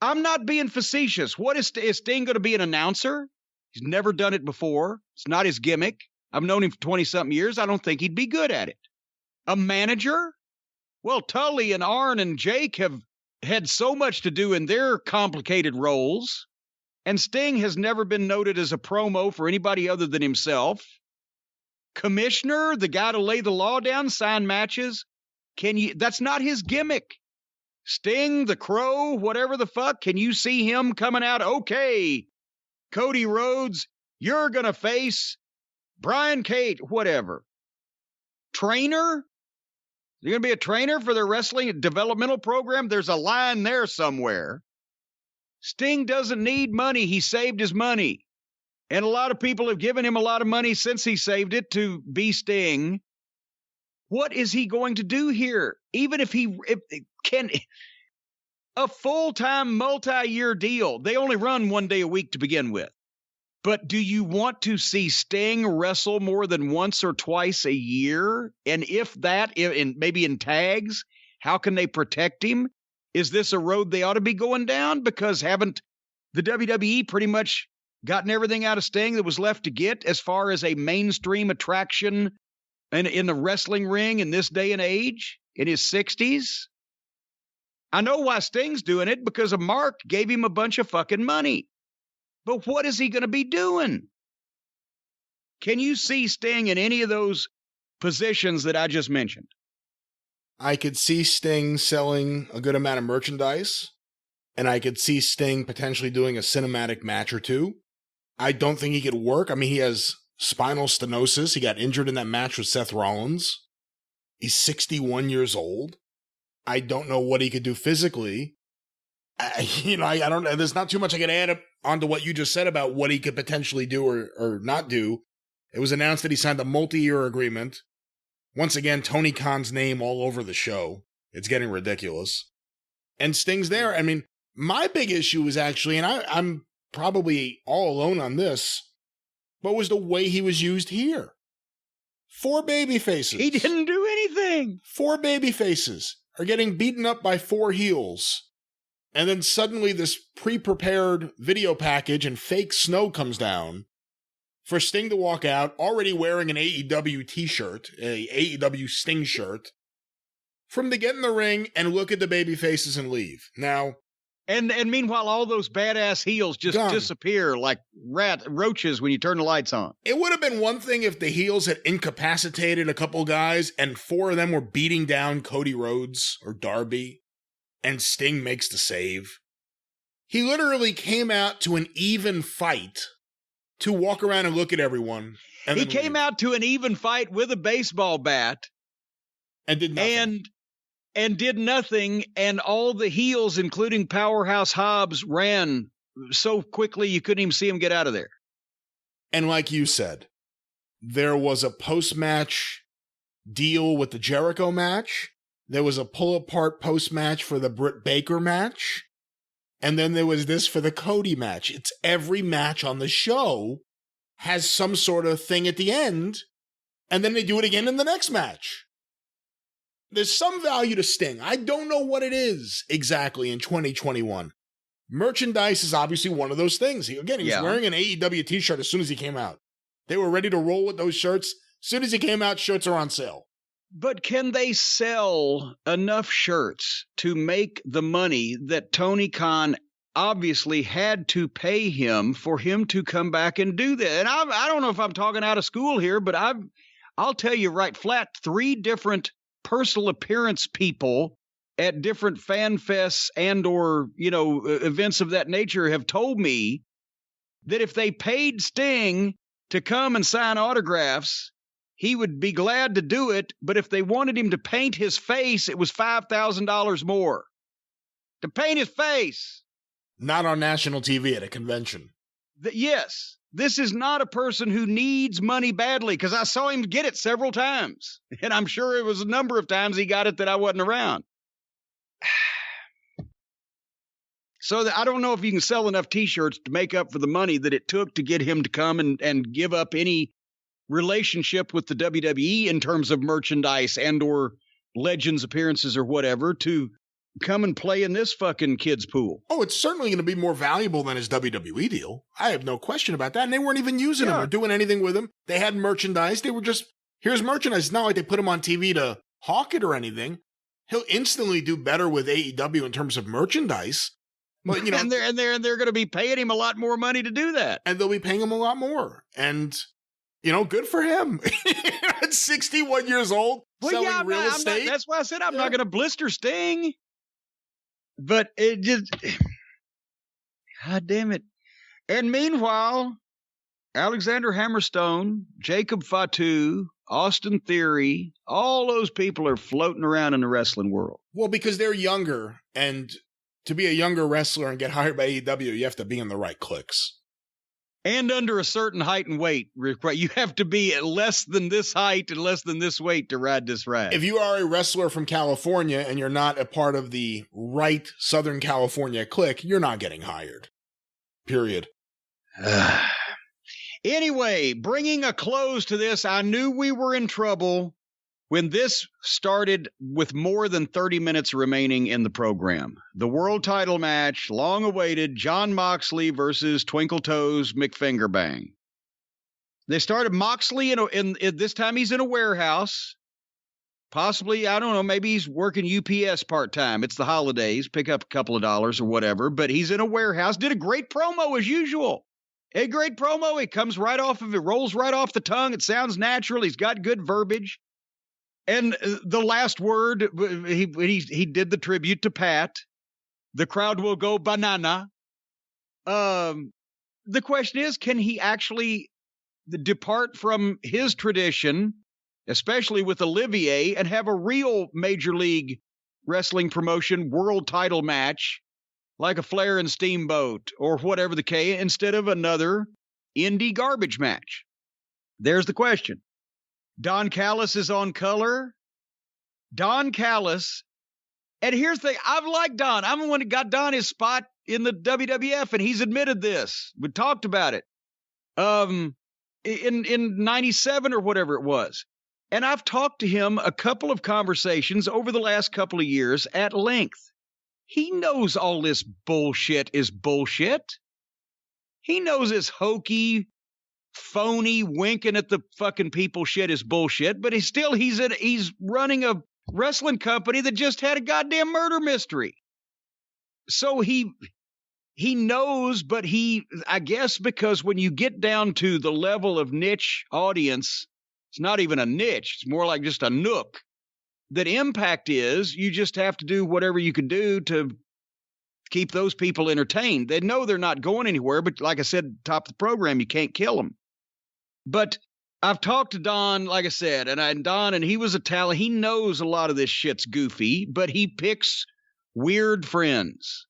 I'm not being facetious. What is Sting going to be an announcer? He's never done it before. It's not his gimmick. I've known him for 20-something years. I don't think he'd be good at it. A manager? Well, Tully and Arn and Jake have had so much to do in their complicated roles. And Sting has never been noted as a promo for anybody other than himself. Commissioner, the guy to lay the law down, sign matches. That's not his gimmick. Sting, the Crow, whatever the fuck, can you see him coming out? Okay, Cody Rhodes, you're going to face Brian Cage, whatever. Trainer? You're going to be a trainer for their wrestling developmental program? There's a line there somewhere. Sting doesn't need money. He saved his money. And a lot of people have given him a lot of money since he saved it to be Sting. What is he going to do here? Even if can, a full-time, multi-year deal. They only run one day a week to begin with. But do you want to see Sting wrestle more than once or twice a year? And if that, maybe in tags, how can they protect him? Is this a road they ought to be going down? Because haven't the WWE pretty much gotten everything out of Sting that was left to get as far as a mainstream attraction in the wrestling ring in this day and age, in his 60s? I know why Sting's doing it, because a Mark gave him a bunch of fucking money. But what is he going to be doing? Can you see Sting in any of those positions that I just mentioned? I could see Sting selling a good amount of merchandise, and I could see Sting potentially doing a cinematic match or two. I don't think he could work. I mean, he has spinal stenosis. He got injured in that match with Seth Rollins. He's 61 years old. I don't know what he could do physically. I don't know. There's not too much I can add onto what you just said about what he could potentially do or not do. It was announced that he signed a multi-year agreement. Once again, Tony Khan's name all over the show. It's getting ridiculous. And Sting's there. I mean, my big issue is actually, and I'm probably all alone on this, but was the way he was used here. 4 baby faces. He didn't do anything. 4 baby faces. are getting beaten up by 4 heels. And then suddenly this pre-prepared video package and fake snow comes down for Sting to walk out, already wearing an AEW t-shirt, a AEW Sting shirt, for him to get in the ring and look at the baby faces and leave. Now, and meanwhile, all those badass heels just disappear like roaches when you turn the lights on. It would have been one thing if the heels had incapacitated a couple guys and 4 of them were beating down Cody Rhodes or Darby, and Sting makes the save. He literally came out to an even fight to walk around and look at everyone. And he came out to an even fight with a baseball bat. And did nothing. And did nothing, and all the heels, including Powerhouse Hobbs, ran so quickly you couldn't even see him get out of there. And like you said, there was a post-match deal with the Jericho match. There was a pull-apart post-match for the Britt Baker match. And then there was this for the Cody match. It's every match on the show has some sort of thing at the end, and then they do it again in the next match. There's some value to Sting. I don't know what it is exactly in 2021. Merchandise is obviously one of those things. He was wearing an AEW t-shirt as soon as he came out. They were ready to roll with those shirts. As soon as he came out, shirts are on sale. But can they sell enough shirts to make the money that Tony Khan obviously had to pay him for him to come back and do that? And I don't know if I'm talking out of school here, but I'll tell you right flat, 3 different personal appearance people at different fan fests and or, events of that nature have told me that if they paid Sting to come and sign autographs, he would be glad to do it. But if they wanted him to paint his face, it was $5,000 more to paint his face. Not on national TV at a convention. Yes. This is not a person who needs money badly, because I saw him get it several times. And I'm sure it was a number of times he got it that I wasn't around. So I don't know if you can sell enough T-shirts to make up for the money that it took to get him to come and give up any relationship with the WWE in terms of merchandise and or Legends appearances or whatever to come and play in this fucking kid's pool. Oh, it's certainly going to be more valuable than his WWE deal. I have no question about that. And they weren't even using him or doing anything with him. They had merchandise. They were just, here's merchandise. It's not like they put him on TV to hawk it or anything. He'll instantly do better with AEW in terms of merchandise. But, and they're going to be paying him a lot more money to do that. And they'll be paying him a lot more. And, good for him. At 61 years old, selling real estate. That's why I said I'm not going to blister Sting. But it just, God damn it. And meanwhile, Alexander Hammerstone, Jacob Fatu, Austin Theory, all those people are floating around in the wrestling world. Well, because they're younger, and to be a younger wrestler and get hired by AEW, you have to be in the right cliques. And under a certain height and weight. You have to be at less than this height and less than this weight to ride this ride. If you are a wrestler from California and you're not a part of the right Southern California clique, you're not getting hired. Period. Anyway, bringing a close to this, I knew we were in trouble when this started with more than 30 minutes remaining in the program. The world title match, long awaited, Jon Moxley versus Twinkle Toes McFingerbang. They started Moxley in this time he's in a warehouse. Possibly, I don't know, maybe he's working UPS part-time. It's the holidays, pick up a couple of dollars or whatever, but he's in a warehouse. Did a great promo as usual. A great promo. It comes right off of it, rolls right off the tongue. It sounds natural. He's got good verbiage. And the last word, he did the tribute to Pat. The crowd will go banana. The question is, can he actually depart from his tradition, especially with Olivier, and have a real Major League Wrestling promotion world title match like a Flair and Steamboat or whatever the case, instead of another indie garbage match? There's the question. Don Callis is on color. Don Callis. And here's the thing. I've liked Don. I'm the one that got Don his spot in the WWF, and he's admitted this. We talked about it. In 97 or whatever it was. And I've talked to him a couple of conversations over the last couple of years at length. He knows all this bullshit is bullshit. He knows this hokey, phony, winking at the fucking people shit is bullshit, but he's running a wrestling company that just had a goddamn murder mystery. So he knows, but I guess because when you get down to the level of niche audience, it's not even a niche, it's more like just a nook. That Impact is, you just have to do whatever you can do to keep those people entertained. They know they're not going anywhere, but like I said, top of the program, you can't kill them. But I've talked to Don, like I said, and he was a talent. He knows a lot of this shit's goofy, but he picks weird friends.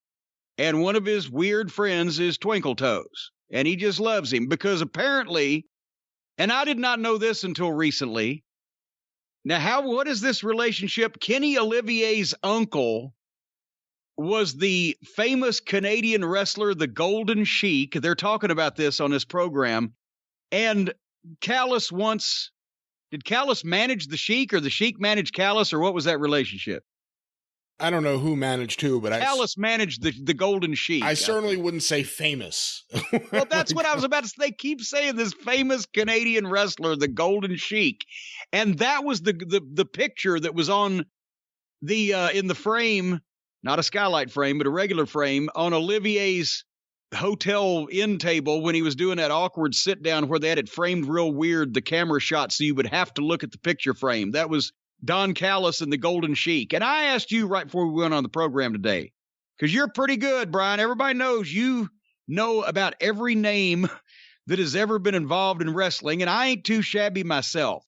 And one of his weird friends is Twinkle Toes. And he just loves him because apparently, and I did not know this until recently. Now, what is this relationship? Kenny Olivier's uncle was the famous Canadian wrestler, the Golden Sheik. They're talking about this on this program. And Callis did Callis manage the Sheik or the Sheik manage Callis, or what was that relationship? I don't know who managed who, but Callis managed the Golden Sheik. I certainly wouldn't say famous. Well, that's what I was about to say. They keep saying this famous Canadian wrestler, the Golden Sheik. And that was the picture that was on the in the frame, not a skylight frame, but a regular frame on Olivier's hotel end table when he was doing that awkward sit down where they had it framed real weird, the camera shot, so you would have to look at the picture frame. That was Don Callis and the Golden Sheik. And I asked you right before we went on the program today, because you're pretty good, Brian. Everybody knows you know about every name that has ever been involved in wrestling, and I ain't too shabby myself.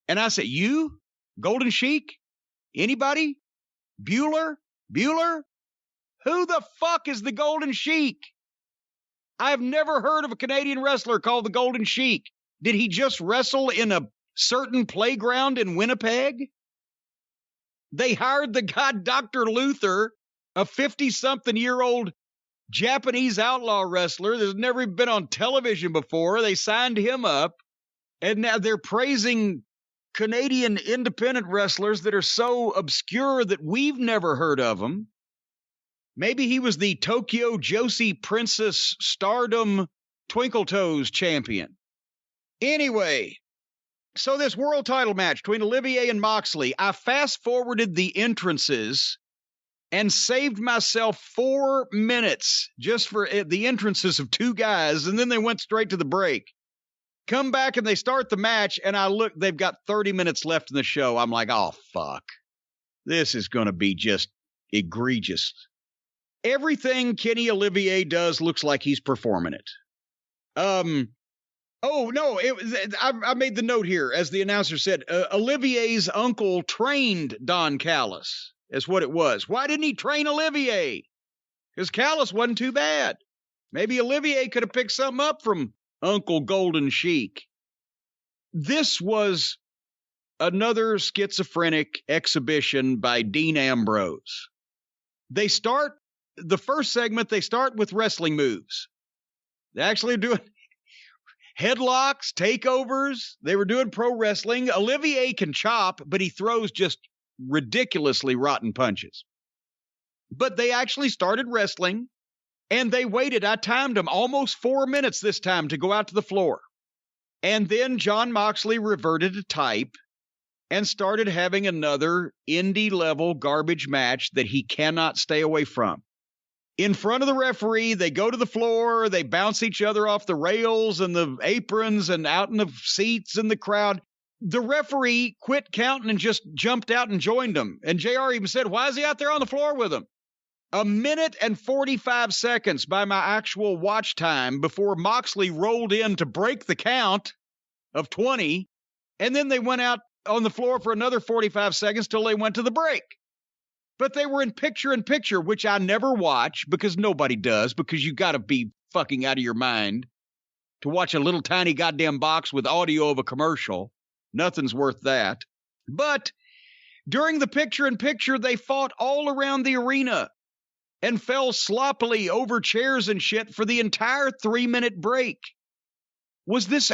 And I said, you? Golden Sheik? Anybody? Bueller? Who the fuck is the Golden Sheik? I've never heard of a Canadian wrestler called the Golden Sheik. Did he just wrestle in a certain playground in Winnipeg? They hired the guy Dr. Luther, a 50-something-year-old Japanese outlaw wrestler that's never been on television before. They signed him up, and now they're praising Canadian independent wrestlers that are so obscure that we've never heard of them. Maybe he was the Tokyo Josie Princess Stardom Twinkle Toes champion. Anyway, so this world title match between Olivier and Moxley, I fast-forwarded the entrances and saved myself 4 minutes just for the entrances of two guys, and then they went straight to the break. Come back and they start the match, and I look, they've got 30 minutes left in the show. I'm like, oh, fuck. This is going to be just egregious. Everything Kenny Olivier does looks like he's performing it. Oh, no, I made the note here, as the announcer said, Olivier's uncle trained Don Callis, is what it was. Why didn't he train Olivier? Because Callis wasn't too bad. Maybe Olivier could have picked something up from Uncle Golden Sheik. This was another schizophrenic exhibition by Dean Ambrose. The first segment, they start with wrestling moves. They actually doing headlocks, takeovers. They were doing pro wrestling. Olivier can chop, but he throws just ridiculously rotten punches. But they actually started wrestling, and they waited. I timed them almost 4 minutes this time to go out to the floor. And then Jon Moxley reverted to type and started having another indie-level garbage match that he cannot stay away from. In front of the referee, they go to the floor, they bounce each other off the rails and the aprons and out in the seats in the crowd. The referee quit counting and just jumped out and joined them. And JR even said, why is he out there on the floor with them? 1 minute and 45 seconds by my actual watch time before Moxley rolled in to break the count of 20. And then they went out on the floor for another 45 seconds till they went to the break. But they were in picture, which I never watch because nobody does, because you got to be fucking out of your mind to watch a little tiny goddamn box with audio of a commercial. Nothing's worth that. But during the picture, they fought all around the arena and fell sloppily over chairs and shit for the entire 3-minute break. Was this,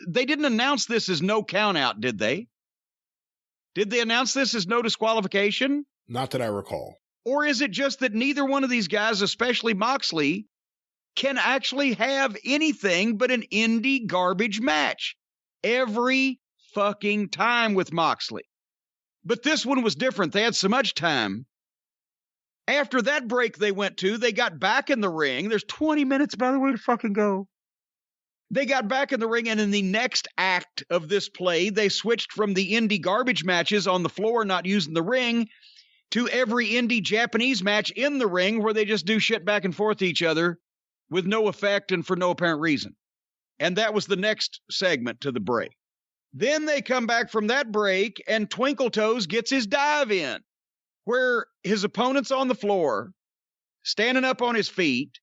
they didn't announce this as no count out, did they? Did they announce this as no disqualification? Not that I recall. Or is it just that neither one of these guys, especially Moxley, can actually have anything but an indie garbage match every fucking time with Moxley? But this one was different. They had so much time. After that break they went to, they got back in the ring. There's 20 minutes, by the way, to fucking go. They got back in the ring, and in the next act of this play, they switched from the indie garbage matches on the floor, not using the ring, to every indie Japanese match in the ring where they just do shit back and forth to each other with no effect and for no apparent reason. And that was the next segment to the break. Then they come back from that break, and Twinkle Toes gets his dive in, where his opponent's on the floor, standing up on his feet.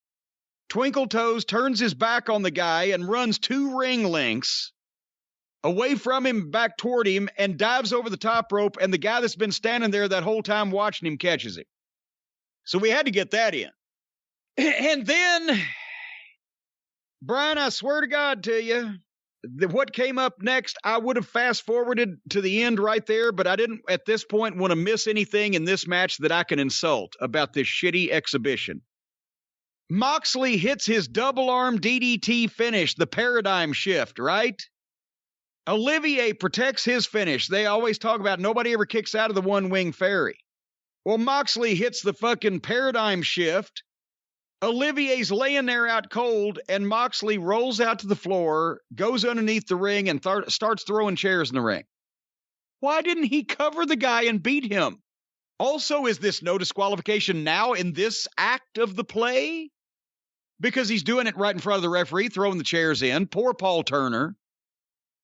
Twinkle Toes turns his back on the guy and runs 2 ring lengths away from him, back toward him, and dives over the top rope, and the guy that's been standing there that whole time watching him catches him. So we had to get that in. And then, Brian, I swear to God to you, what came up next, I would have fast-forwarded to the end right there, but I didn't, at this point, want to miss anything in this match that I can insult about this shitty exhibition. Moxley hits his double-arm DDT finish, the paradigm shift, right? Olivier protects his finish. They always talk about nobody ever kicks out of the one-wing fairy. Well, Moxley hits the fucking paradigm shift. Olivier's laying there out cold, and Moxley rolls out to the floor, goes underneath the ring, and starts throwing chairs in the ring. Why didn't he cover the guy and beat him? Also, is this no disqualification now in this act of the play? Because he's doing it right in front of the referee, throwing the chairs in. Poor Paul Turner.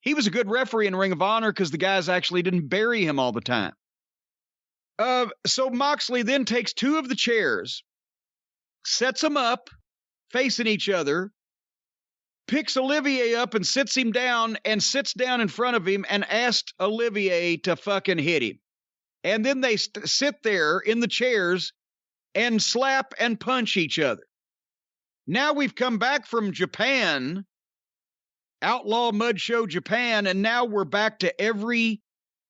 He was a good referee in Ring of Honor because the guys actually didn't bury him all the time. So Moxley then takes 2 of the chairs, sets them up, facing each other, picks Olivier up and sits him down, and sits down in front of him and asked Olivier to fucking hit him. And then they sit there in the chairs and slap and punch each other. Now we've come back from Japan, Outlaw Mud Show Japan, and now we're back to every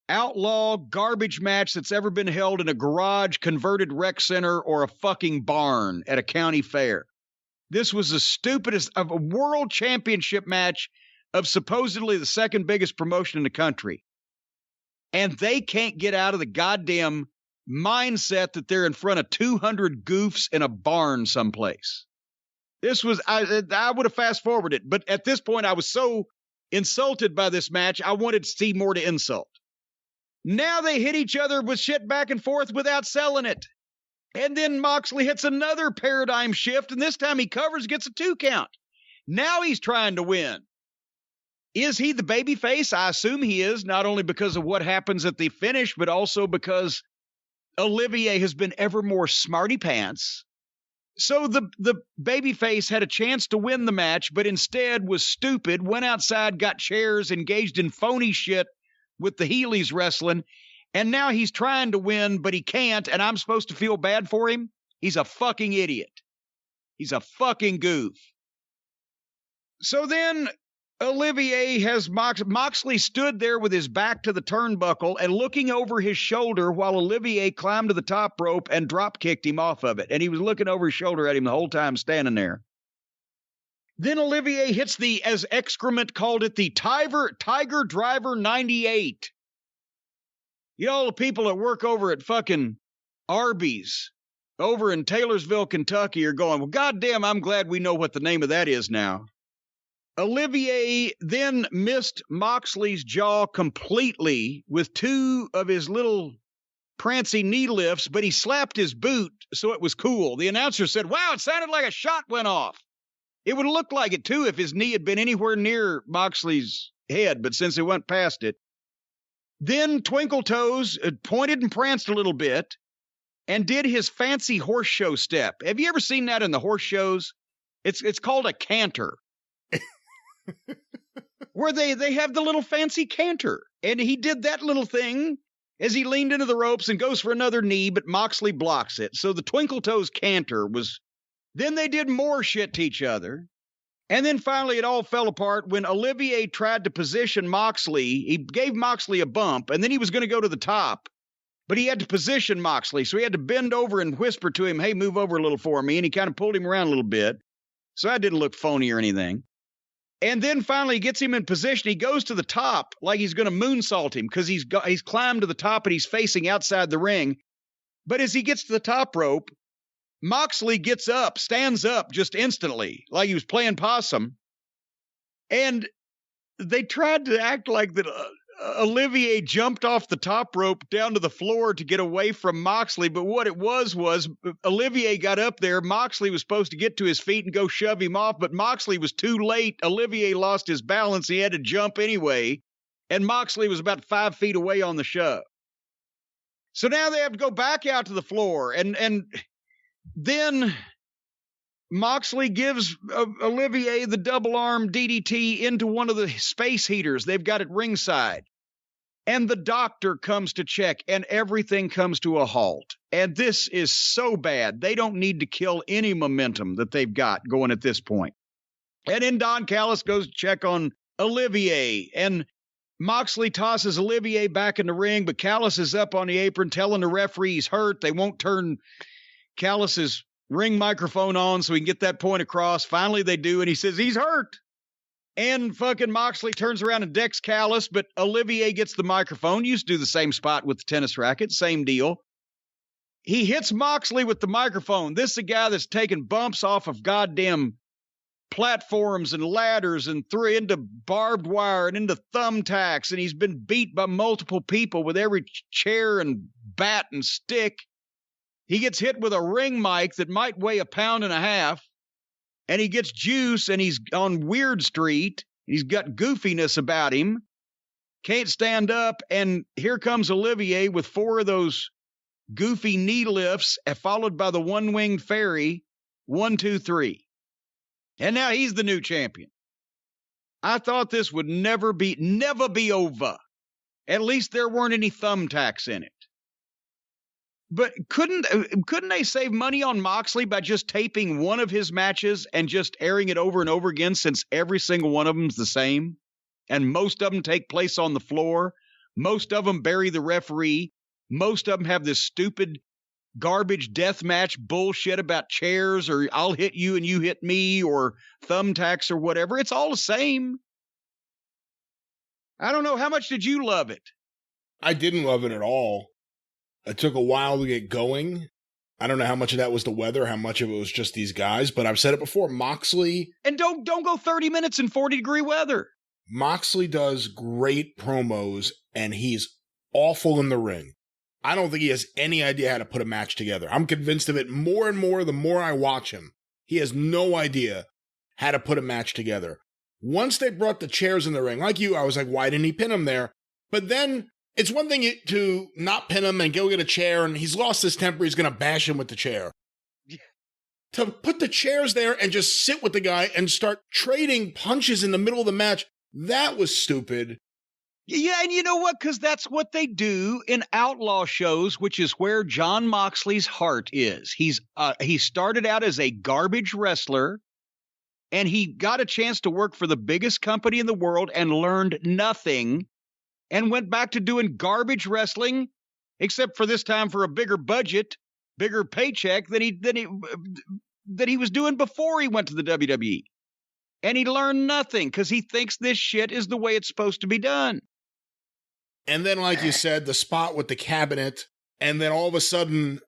outlaw garbage match that's ever been held in a garage, converted rec center, or a fucking barn at a county fair. This was the stupidest of a world championship match of supposedly the second biggest promotion in the country. And they can't get out of the goddamn mindset that they're in front of 200 goofs in a barn someplace. This was, I would have fast forwarded, but at this point I was so insulted by this match, I wanted to see more to insult. Now they hit each other with shit back and forth without selling it. And then Moxley hits another paradigm shift, and this time he covers, gets a 2 count. Now he's trying to win. Is he the babyface? I assume he is, not only because of what happens at the finish, but also because Olivier has been ever more smarty pants. So the babyface had a chance to win the match, but instead was stupid, went outside, got chairs, engaged in phony shit with the Heelys wrestling, and now he's trying to win, but he can't, and I'm supposed to feel bad for him? He's a fucking idiot. He's a fucking goof. So then Olivier has Moxley stood there with his back to the turnbuckle and looking over his shoulder while Olivier climbed to the top rope and drop kicked him off of it. And he was looking over his shoulder at him the whole time standing there. Then Olivier hits the, as excrement called it, the Tiger Driver 98. You know, all the people that work over at fucking Arby's over in Taylorsville, Kentucky are going, well, goddamn, I'm glad we know what the name of that is now. Olivier then missed Moxley's jaw completely with 2 of his little prancy knee lifts, but he slapped his boot, so it was cool. The announcer said, wow, it sounded like a shot went off. It would have looked like it, too, if his knee had been anywhere near Moxley's head, but since it went past it. Then Twinkle Toes pointed and pranced a little bit and did his fancy horse show step. Have you ever seen that in the horse shows? It's called a canter. Where they have the little fancy canter. And he did that little thing as he leaned into the ropes and goes for another knee, but Moxley blocks it. So the Twinkle Toes canter was... Then they did more shit to each other. And then finally it all fell apart when Olivier tried to position Moxley. He gave Moxley a bump, and then he was going to go to the top. But he had to position Moxley, so he had to bend over and whisper to him, hey, move over a little for me, and he kind of pulled him around a little bit. So that didn't look phony or anything. And then finally he gets him in position. He goes to the top like he's going to moonsault him because he's climbed to the top and he's facing outside the ring. But as he gets to the top rope, Moxley gets up, stands up just instantly, like he was playing possum. And they tried to act like that Olivier jumped off the top rope down to the floor to get away from Moxley, but what it was Olivier got up there. Moxley was supposed to get to his feet and go shove him off, but Moxley was too late. Olivier lost his balance. He had to jump anyway, and Moxley was about 5 feet away on the shove. So now they have to go back out to the floor, and then Moxley gives Olivier the double arm DDT into one of the space heaters. They've got it ringside. And the doctor comes to check, and everything comes to a halt. And this is so bad. They don't need to kill any momentum that they've got going at this point. And then Don Callis goes to check on Olivier, and Moxley tosses Olivier back in the ring, but Callis is up on the apron telling the referee he's hurt. They won't turn Callis's ring microphone on so he can get that point across. Finally they do, and he says he's hurt. And fucking Moxley turns around and decks Callis, but Olivier gets the microphone. Used to do the same spot with the tennis racket, same deal. He hits Moxley with the microphone. This is a guy that's taking bumps off of goddamn platforms and ladders and through into barbed wire and into thumbtacks, and he's been beat by multiple people with every chair and bat and stick. He gets hit with a ring mic that might weigh 1.5 pounds, and he gets juice, and he's on Weird Street. He's got goofiness about him. Can't stand up, and here comes Olivier with 4 of those goofy knee lifts, followed by the one-winged fairy. 1, 2, 3. And now he's the new champion. I thought this would never be over. At least there weren't any thumbtacks in it. But couldn't they save money on Moxley by just taping one of his matches and just airing it over and over again, since every single one of them's the same? And most of them take place on the floor. Most of them bury the referee. Most of them have this stupid garbage death match bullshit about chairs, or I'll hit you and you hit me, or thumbtacks or whatever. It's all the same. I don't know. How much did you love it? I didn't love it at all. It took a while to get going. I don't know how much of that was the weather, how much of it was just these guys, but I've said it before, Moxley... And don't go 30 minutes in 40-degree weather. Moxley does great promos, and he's awful in the ring. I don't think he has any idea how to put a match together. I'm convinced of it more and more the more I watch him. He has no idea how to put a match together. Once they brought the chairs in the ring, like you, I was like, why didn't he pin him there? But then... it's one thing to not pin him and go get a chair, and he's lost his temper, he's going to bash him with the chair. Yeah. To put the chairs there and just sit with the guy and start trading punches in the middle of the match, that was stupid. Yeah, and you know what? Because that's what they do in outlaw shows, which is where Jon Moxley's heart is. He started out as a garbage wrestler, and he got a chance to work for the biggest company in the world and learned nothing. And went back to doing garbage wrestling, except for this time for a bigger budget, bigger paycheck than he was doing before he went to the WWE. And he learned nothing because he thinks this shit is the way it's supposed to be done. And then, like you said, the spot with the cabinet, and then all of a sudden,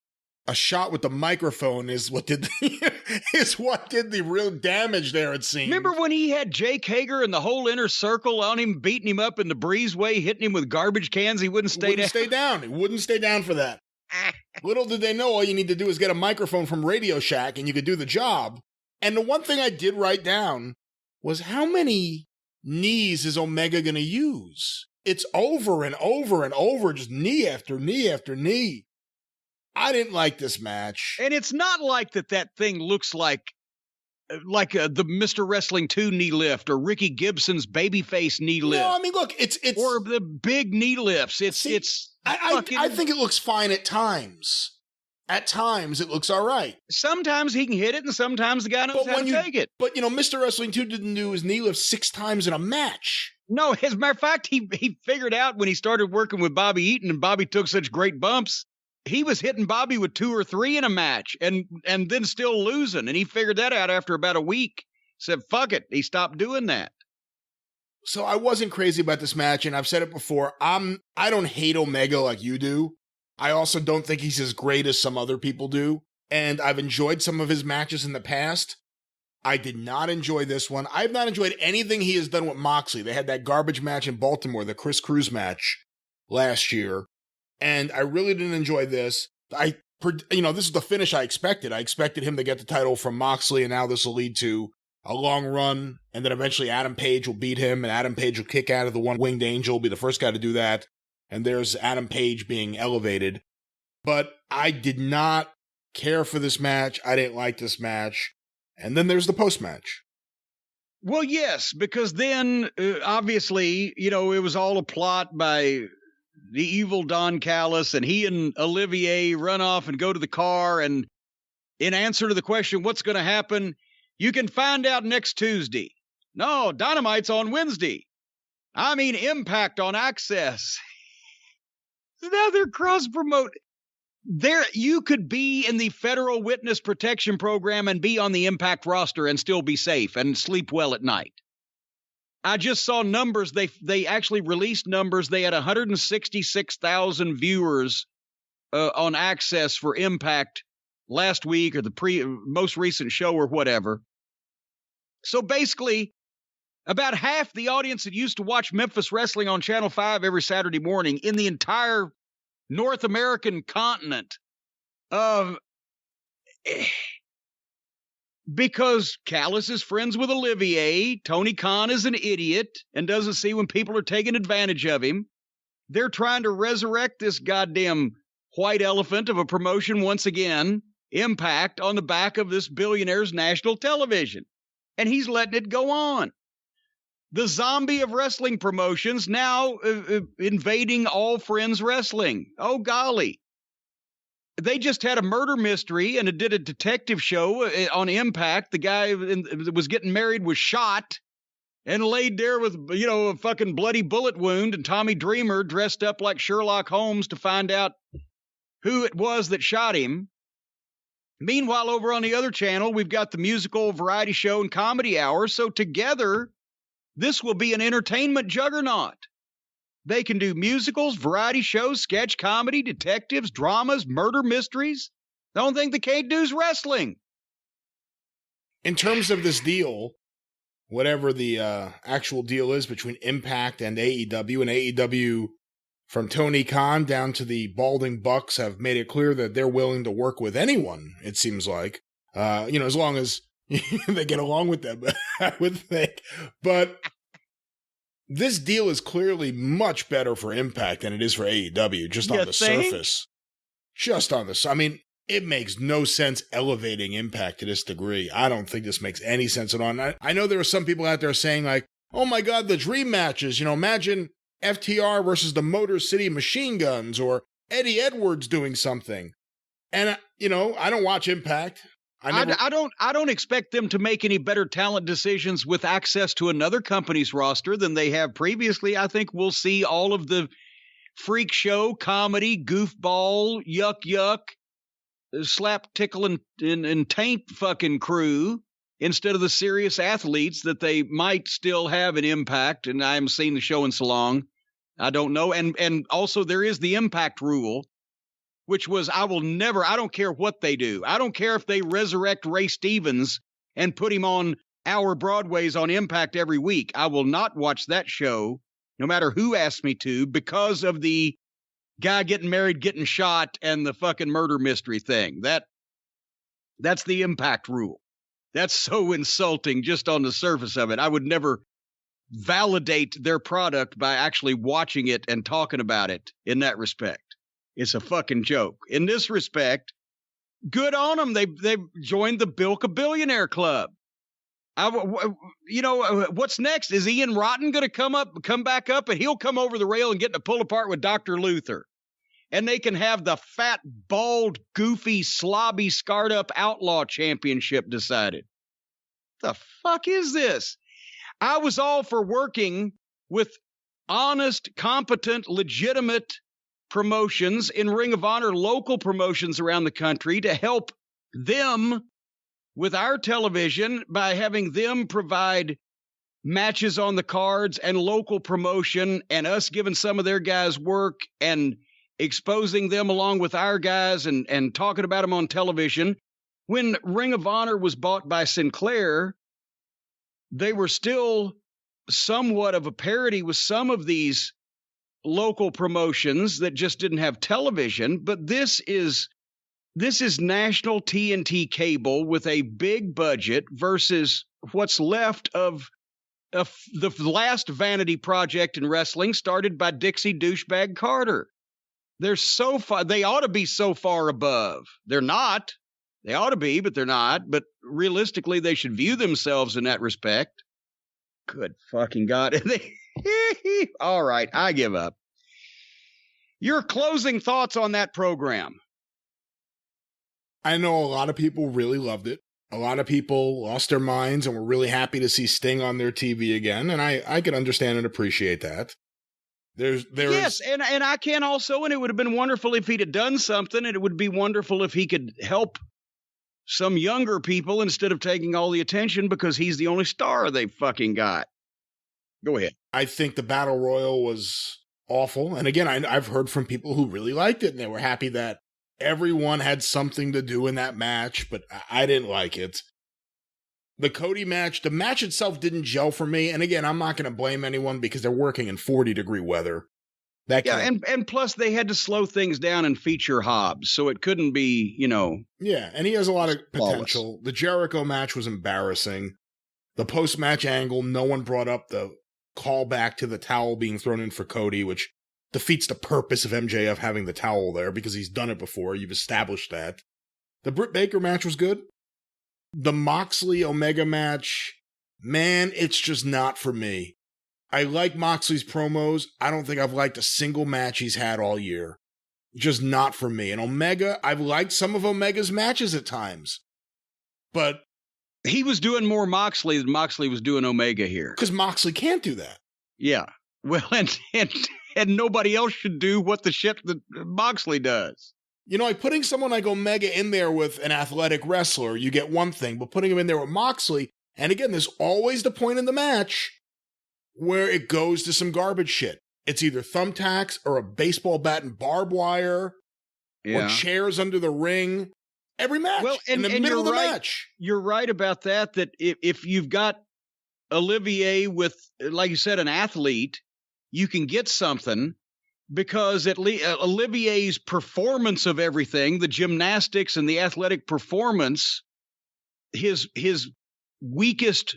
a shot with the microphone is what did the real damage there, it seems. Remember when he had Jake Hager and the whole inner circle on him, beating him up in the breezeway, hitting him with garbage cans? He wouldn't stay down. He wouldn't stay down for that. Little did they know all you need to do is get a microphone from Radio Shack and you could do the job. And the one thing I did write down was, how many knees is Omega going to use? It's over and over and over, just knee after knee after knee. I didn't like this match. And it's not like that thing looks like the Mr. Wrestling 2 knee lift or Ricky Gibson's babyface knee lift. No, I mean, look, it's or the big knee lifts. I think it looks fine at times. at times it looks all right. Sometimes he can hit it, and sometimes the guy knows how to take it. But, Mr. Wrestling 2 didn't do his knee lift 6 times in a match. No, as a matter of fact, he figured out when he started working with Bobby Eaton and Bobby took such great bumps, he was hitting Bobby with 2 or 3 in a match and then still losing. And he figured that out after about a week. Said, fuck it. He stopped doing that. So I wasn't crazy about this match, and I've said it before. I don't hate Omega like you do. I also don't think he's as great as some other people do. And I've enjoyed some of his matches in the past. I did not enjoy this one. I've not enjoyed anything he has done with Moxley. They had that garbage match in Baltimore, the Chris Cruz match last year. And I really didn't enjoy this. This is the finish I expected. I expected him to get the title from Moxley, and now this will lead to a long run, and then eventually Adam Page will beat him, and Adam Page will kick out of the one-winged angel, be the first guy to do that, and there's Adam Page being elevated. But I did not care for this match. I didn't like this match. And then there's the post-match. Well, yes, because then, obviously, it was all a plot by the evil Don Callis, and he and Olivier run off and go to the car, and in answer to the question, what's going to happen, you can find out next Tuesday. No, Dynamite's on Wednesday. I mean, Impact on Access. Now they're cross-promote. You could be in the Federal Witness Protection Program and be on the Impact roster and still be safe and sleep well at night. I just saw numbers. They actually released numbers. They had 166,000 viewers on Access for Impact last week or the most recent show or whatever. So basically, about half the audience that used to watch Memphis Wrestling on Channel 5 every Saturday morning in the entire North American continent because Callis is friends with Olivier, Tony Khan is an idiot and doesn't see when people are taking advantage of him. They're trying to resurrect this goddamn white elephant of a promotion once again, Impact, on the back of this billionaire's national television. And he's letting it go on. The zombie of wrestling promotions now invading All Friends Wrestling. Oh, golly. They just had a murder mystery and it did a detective show on Impact. The guy that was getting married was shot and laid there with, a fucking bloody bullet wound. And Tommy Dreamer dressed up like Sherlock Holmes to find out who it was that shot him. Meanwhile, over on the other channel, we've got the musical, variety show, and comedy hour. So together, this will be an entertainment juggernaut. They can do musicals, variety shows, sketch comedy, detectives, dramas, murder mysteries. The only thing they can't do is wrestling. In terms of this deal, whatever the actual deal is between Impact and AEW, from Tony Khan down to the balding Bucks, have made it clear that they're willing to work with anyone, it seems like. As long as they get along with them, I would think. But this deal is clearly much better for Impact than it is for AEW, just on the surface. Just on the... I mean, it makes no sense elevating Impact to this degree. I don't think this makes any sense at all. I know there are some people out there saying, like, oh my God, the dream matches. Imagine FTR versus the Motor City Machine Guns or Eddie Edwards doing something. And, I don't watch Impact. I don't expect them to make any better talent decisions with access to another company's roster than they have previously. I think we'll see all of the freak show, comedy, goofball, yuck, slap, tickle, and taint fucking crew instead of the serious athletes that they might still have an Impact. And I haven't seen the show in so long. I don't know. And also there is the Impact rule, which was I don't care what they do. I don't care if they resurrect Ray Stevens and put him on our Broadways on Impact every week. I will not watch that show, no matter who asks me to, because of the guy getting married, getting shot, and the fucking murder mystery thing. That's the Impact rule. That's so insulting just on the surface of it. I would never validate their product by actually watching it and talking about it in that respect. It's a fucking joke. In this respect, good on them. They joined the Bilka Billionaire Club. What's next? Is Ian Rotten going to come back up, and he'll come over the rail and get in a pull apart with Dr. Luther? and they can have the fat, bald, goofy, slobby, scarred-up outlaw championship decided. The fuck is this? I was all for working with honest, competent, legitimate promotions in Ring of Honor, local promotions around the country to help them with our television by having them provide matches on the cards and local promotion and us giving some of their guys work and exposing them along with our guys and talking about them on television. When Ring of Honor was bought by Sinclair, they were still somewhat of a parody with some of these local promotions that just didn't have television. But this is national TNT cable with a big budget versus what's left of the last vanity project in wrestling started by Dixie Douchebag Carter. They're so far, they ought to be so far above. They're not. They ought to be, but they're not. But realistically, they should view themselves in that respect. Good fucking God. All right, I give up. Your closing thoughts on that program? I know a lot of people really loved it. A lot of people lost their minds and were really happy to see Sting on their TV again, and I can understand and appreciate that. Yes, and I can also, and it would have been wonderful if he'd have done something, and it would be wonderful if he could help some younger people instead of taking all the attention because he's the only star they fucking got. Go ahead. I think the Battle Royal was awful, and again, I've heard from people who really liked it, and they were happy that everyone had something to do in that match, but I didn't like it. The Cody match, the match itself didn't gel for me. And again, I'm not going to blame anyone because they're working in 40-degree weather. And plus they had to slow things down and feature Hobbs, so it couldn't be, Yeah, and he has a lot of potential. Flawless. The Jericho match was embarrassing. The post-match angle, no one brought up the callback to the towel being thrown in for Cody, which defeats the purpose of MJF having the towel there because he's done it before. You've established that. The Britt Baker match was good. The Moxley Omega match, man, it's just not for me. I like Moxley's promos. I don't think I've liked a single match he's had all year. Just not for me. And Omega, I've liked some of Omega's matches at times. But he was doing more Moxley than Moxley was doing Omega here. Because Moxley can't do that. Yeah. Well, and nobody else should do what the shit that Moxley does. Like putting someone like Omega in there with an athletic wrestler, you get one thing, but putting him in there with Moxley, and again, there's always the point in the match where it goes to some garbage shit. It's either thumbtacks or a baseball bat and barbed wire or chairs under the ring. Every match, in the middle of the match. You're right about that if you've got Olivier with, like you said, an athlete, you can get something because at least Olivier's performance of everything, the gymnastics and the athletic performance, his weakest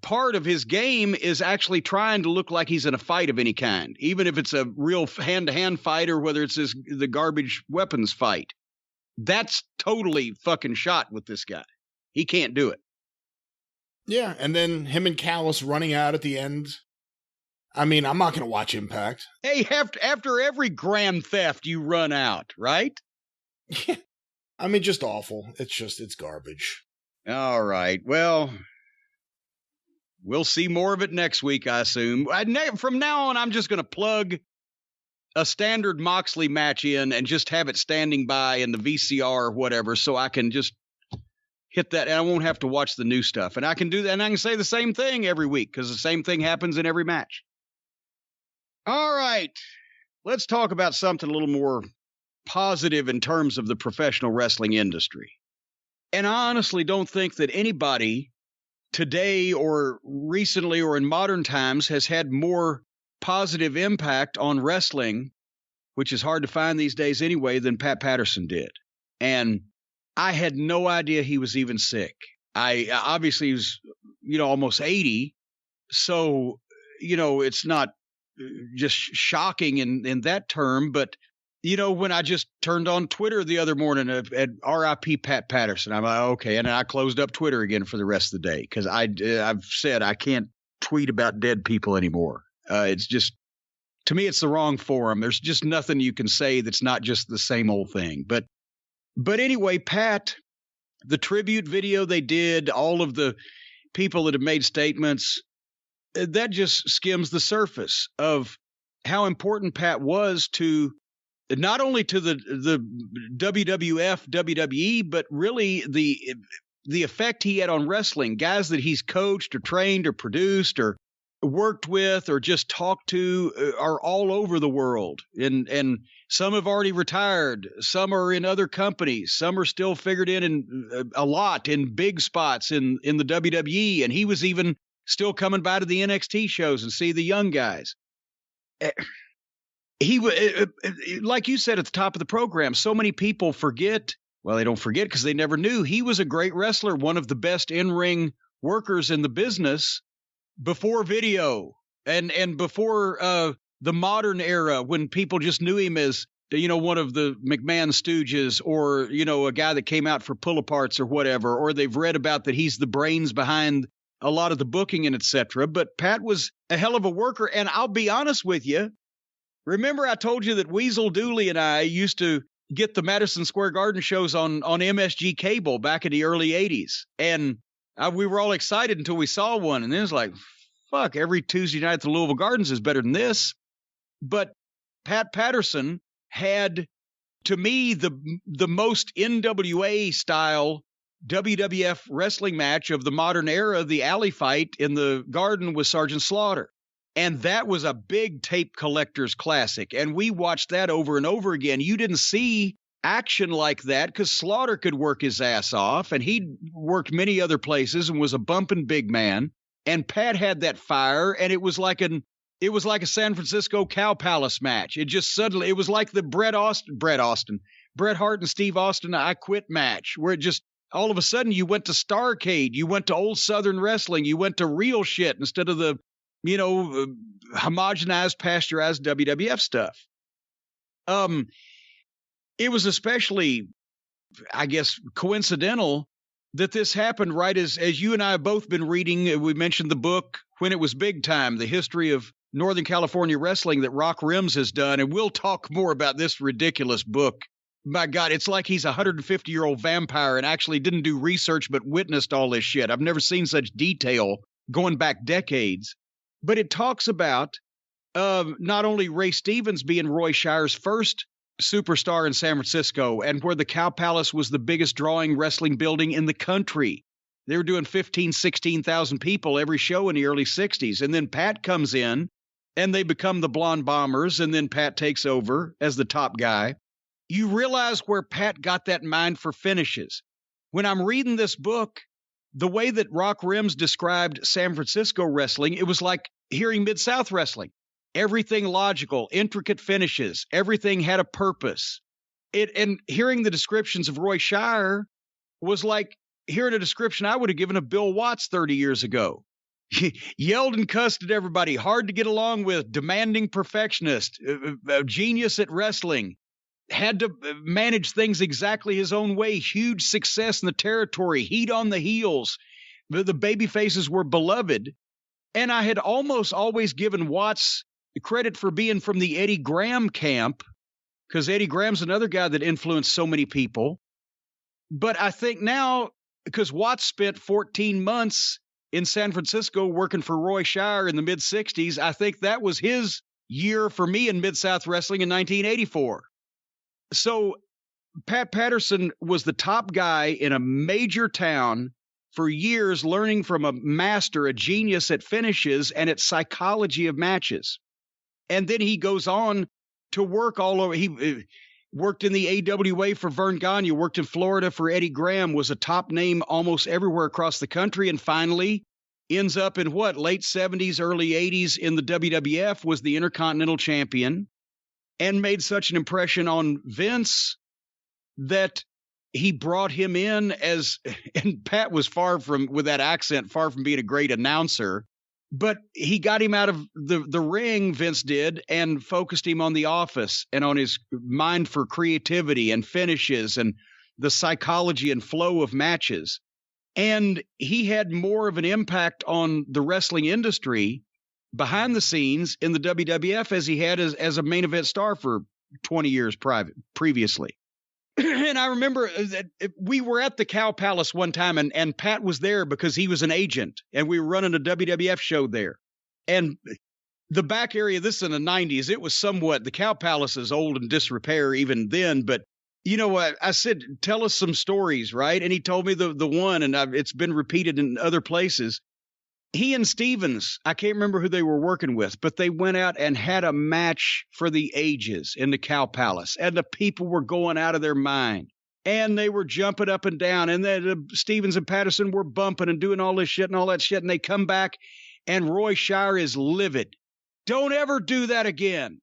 part of his game is actually trying to look like he's in a fight of any kind, even if it's a real hand-to-hand fight or whether it's the garbage weapons fight. That's totally fucking shot with this guy. He can't do it. Yeah, and then him and Callis running out at the end. I mean, I'm not going to watch Impact. Hey, after every grand theft, you run out, right? Yeah. I mean, just awful. It's garbage. All right. Well, we'll see more of it next week, I assume. From now on, I'm just going to plug a standard Moxley match in and just have it standing by in the VCR or whatever so I can just hit that and I won't have to watch the new stuff. And I can do that and I can say the same thing every week because the same thing happens in every match. All right. Let's talk about something a little more positive in terms of the professional wrestling industry. And I honestly don't think that anybody today or recently or in modern times has had more positive impact on wrestling, which is hard to find these days anyway, than Pat Patterson did. And I had no idea he was even sick. I obviously he was, almost 80. So, it's not just shocking in that term, but when I just turned on Twitter the other morning at RIP Pat Patterson, I'm like, okay. And I closed up Twitter again for the rest of the day because I've said I can't tweet about dead people anymore. It's just to me, it's the wrong forum. There's just nothing you can say that's not just the same old thing. But anyway, Pat, the tribute video they did, all of the people that have made statements, that just skims the surface of how important Pat was to not only to the WWF, WWE, but really the effect he had on wrestling. Guys that he's coached or trained or produced or worked with or just talked to are all over the world. And some have already retired. Some are in other companies. Some are still figured in a lot in big spots in the WWE. And he was even still coming by to the NXT shows and see the young guys. He like you said at the top of the program, so many people forget. Well, they don't forget because they never knew. He was a great wrestler, one of the best in-ring workers in the business before video and before the modern era, when people just knew him as, one of the McMahon stooges, or, a guy that came out for pull-aparts or whatever, or they've read about that he's the brains behind a lot of the booking and etc. But Pat was a hell of a worker. And I'll be honest with you. Remember I told you that Weasel Dooley and I used to get the Madison Square Garden shows on MSG cable back in the early 80s. And we were all excited until we saw one. And then it's like, fuck, every Tuesday night at the Louisville Gardens is better than this. But Pat Patterson had, to me, the most NWA style WWF wrestling match of the modern era. The alley fight in the Garden with Sergeant Slaughter. And that was a big tape collector's classic. And we watched that over and over again. You didn't see action like that because Slaughter could work his ass off, and he'd worked many other places and was a bumping big man. And Pat had that fire, and it was like a San Francisco Cow Palace match. It just suddenly, it was like the Bret Hart and Steve Austin I Quit match, where it just, all of a sudden you went to Starrcade, you went to old Southern wrestling, you went to real shit instead of the, homogenized, pasteurized WWF stuff. It was especially, I guess, coincidental that this happened right as you and I have both been reading. We mentioned the book When It Was Big Time, the history of Northern California wrestling that Rock Rims has done. And we'll talk more about this ridiculous book. My God, it's like he's a 150-year-old vampire and actually didn't do research but witnessed all this shit. I've never seen such detail going back decades. But it talks about not only Ray Stevens being Roy Shire's first superstar in San Francisco, and where the Cow Palace was the biggest drawing wrestling building in the country. They were doing 15,000, 16,000 people every show in the early 60s. And then Pat comes in, and they become the Blonde Bombers, and then Pat takes over as the top guy. You realize where Pat got that mind for finishes. When I'm reading this book, the way that Rock Rims described San Francisco wrestling, it was like hearing Mid-South wrestling. Everything logical, intricate finishes, everything had a purpose. And hearing the descriptions of Roy Shire was like hearing a description I would have given of Bill Watts 30 years ago. He yelled and cussed at everybody, hard to get along with, demanding perfectionist, a genius at wrestling. Had to manage things exactly his own way. Huge success in the territory. Heat on the heels. The baby faces were beloved. And I had almost always given Watts credit for being from the Eddie Graham camp, because Eddie Graham's another guy that influenced so many people. But I think now, because Watts spent 14 months in San Francisco working for Roy Shire in the mid-'60s, I think that was his year for me in Mid-South Wrestling in 1984. So Pat Patterson was the top guy in a major town for years, learning from a master, a genius at finishes and at psychology of matches. And then he goes on to work all over. He worked in the AWA for Vern Gagne, worked in Florida for Eddie Graham, was a top name almost everywhere across the country, and finally ends up in late 70s, early 80s in the WWF, was the Intercontinental Champion, and made such an impression on Vince that he brought him in as, and Pat was far from, with that accent, far from being a great announcer, but he got him out of the ring, Vince did, and focused him on the office and on his mind for creativity and finishes and the psychology and flow of matches. And he had more of an impact on the wrestling industry behind the scenes in the WWF as he had as a main event star for 20 years previously. And I remember that we were at the Cow Palace one time, and Pat was there because he was an agent, and we were running a WWF show there. And the back area, this in the 90s, it was somewhat, the Cow Palace is old and disrepair even then, but you know what? I said, tell us some stories, right? And he told me the one, and it's been repeated in other places. He and Stevens, I can't remember who they were working with, but they went out and had a match for the ages in the Cow Palace, and the people were going out of their mind, and they were jumping up and down, and then Stevens and Patterson were bumping and doing all this shit and all that shit, and they come back, and Roy Shire is livid. Don't ever do that again.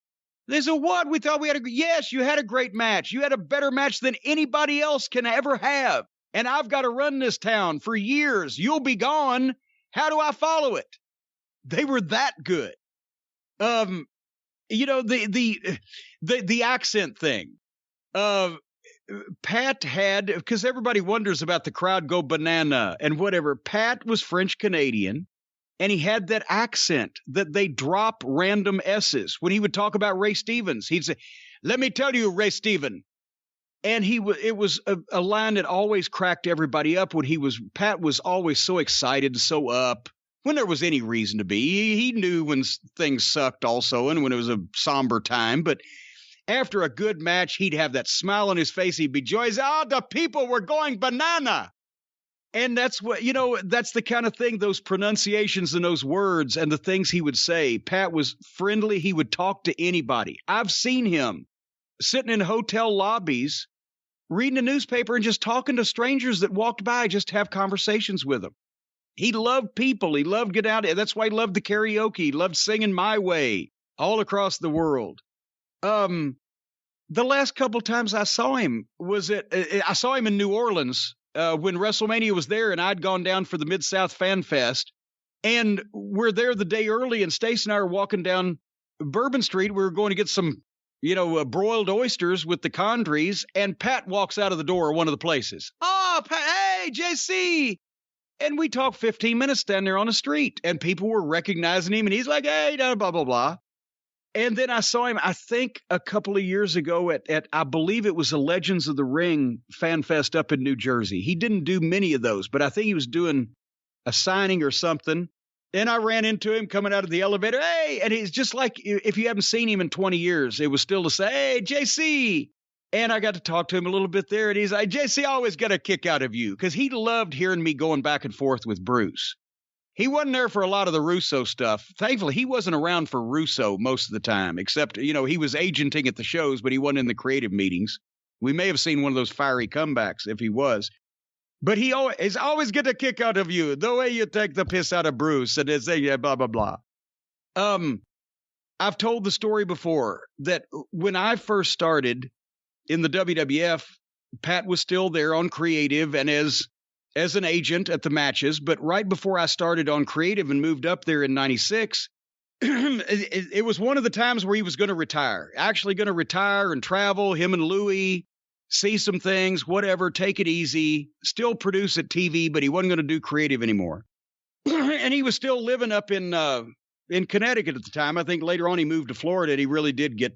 They said, what? We thought we had yes, you had a great match. You had a better match than anybody else can ever have. And I've got to run this town for years. You'll be gone. How do I follow it? They were that good. You know, the accent thing. Pat had, because everybody wonders about the crowd go banana and whatever. Pat was French Canadian. And he had that accent that they drop random S's. When he would talk about Ray Stevens, he'd say, let me tell you, Ray Steven. And it was a line that always cracked everybody up Pat was always so excited, so up, when there was any reason to be. He knew when things sucked also, and when it was a somber time. But after a good match, he'd have that smile on his face. He'd be joyous. The people were going banana. And that's what, you know, that's the kind of thing, those pronunciations and those words and the things he would say. Pat was friendly. He would talk to anybody. I've seen him sitting in hotel lobbies, reading a newspaper and just talking to strangers that walked by, just have conversations with them. He loved people. He loved getting out. That's why he loved the karaoke. He loved singing My Way all across the world. The last couple times I saw him I saw him in New Orleans. When WrestleMania was there, and I'd gone down for the Mid-South Fan Fest, and we're there the day early, and Stace and I are walking down Bourbon Street. We were going to get some, broiled oysters with the Condries, and Pat walks out of the door of one of the places. Oh, Pat, hey, JC! And we talked 15 minutes down there on the street, and people were recognizing him, and he's like, hey, blah, blah, blah. And then I saw him, I think, a couple of years ago at I believe it was a Legends of the Ring Fan Fest up in New Jersey. He didn't do many of those, but I think he was doing a signing or something. And I ran into him coming out of the elevator. Hey, and he's just like, if you haven't seen him in 20 years, it was still to say, hey, JC. And I got to talk to him a little bit there. And he's like, JC, I always got a kick out of you, because he loved hearing me going back and forth with Bruce. He wasn't there for a lot of the Russo stuff. Thankfully, he wasn't around for Russo most of the time, except, he was agenting at the shows, but he wasn't in the creative meetings. We may have seen one of those fiery comebacks if he was. But he's always get a kick out of you, the way you take the piss out of Bruce, and it's blah, blah, blah. I've told the story before that when I first started in the WWF, Pat was still there on creative and as an agent at the matches, but right before I started on creative and moved up there in 96, it was one of the times where he was going to retire, actually going to retire and travel, him and Louie, see some things, whatever, take it easy, still produce at TV, but he wasn't going to do creative anymore. And he was still living up in Connecticut at the time. I think later on he moved to Florida and he really did get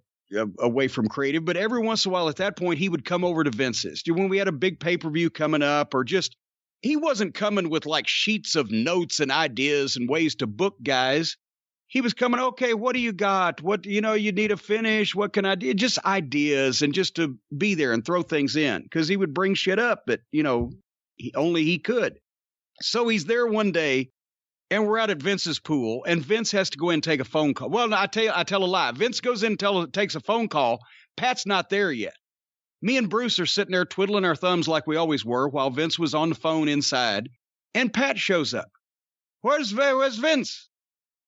away from creative, but every once in a while at that point, he would come over to Vince's. When we had a big pay-per-view coming up, or just, he wasn't coming with like sheets of notes and ideas and ways to book guys. He was coming, okay, what do you got? What, you need a finish. What can I do? Just ideas, and just to be there and throw things in, because he would bring shit up that, only he could. So he's there one day and we're out at Vince's pool, and Vince has to go in and take a phone call. Well, I tell a lie. Vince goes in and takes a phone call. Pat's not there yet. Me and Bruce are sitting there twiddling our thumbs like we always were while Vince was on the phone inside, and Pat shows up. Where's Vince?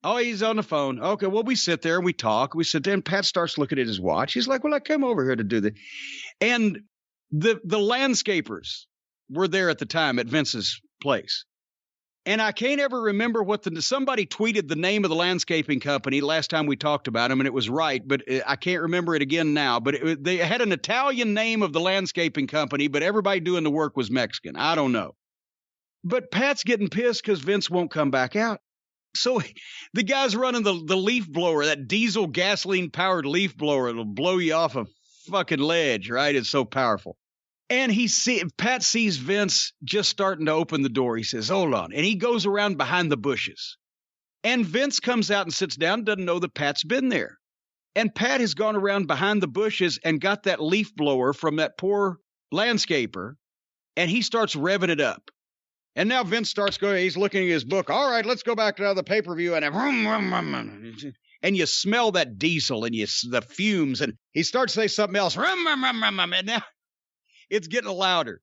Oh, he's on the phone. Okay, well, we sit there and we talk. We sit there, and Pat starts looking at his watch. He's like, well, I came over here to do this. And the landscapers were there at the time at Vince's place. And I can't ever remember somebody tweeted the name of the landscaping company last time we talked about them, and it was right, but I can't remember it again now. But they had an Italian name of the landscaping company, but everybody doing the work was Mexican. I don't know. But Pat's getting pissed because Vince won't come back out. So the guy's running the leaf blower, that diesel gasoline powered leaf blower. It'll blow you off a fucking ledge, right? It's so powerful. And Pat sees Vince just starting to open the door. He says, hold on. And he goes around behind the bushes. And Vince comes out and sits down, doesn't know that Pat's been there. And Pat has gone around behind the bushes and got that leaf blower from that poor landscaper. And he starts revving it up. And now Vince starts going, he's looking at his book. All right, let's go back to the pay-per-view. And you smell that diesel and the fumes. And he starts to say something else. And now it's getting louder.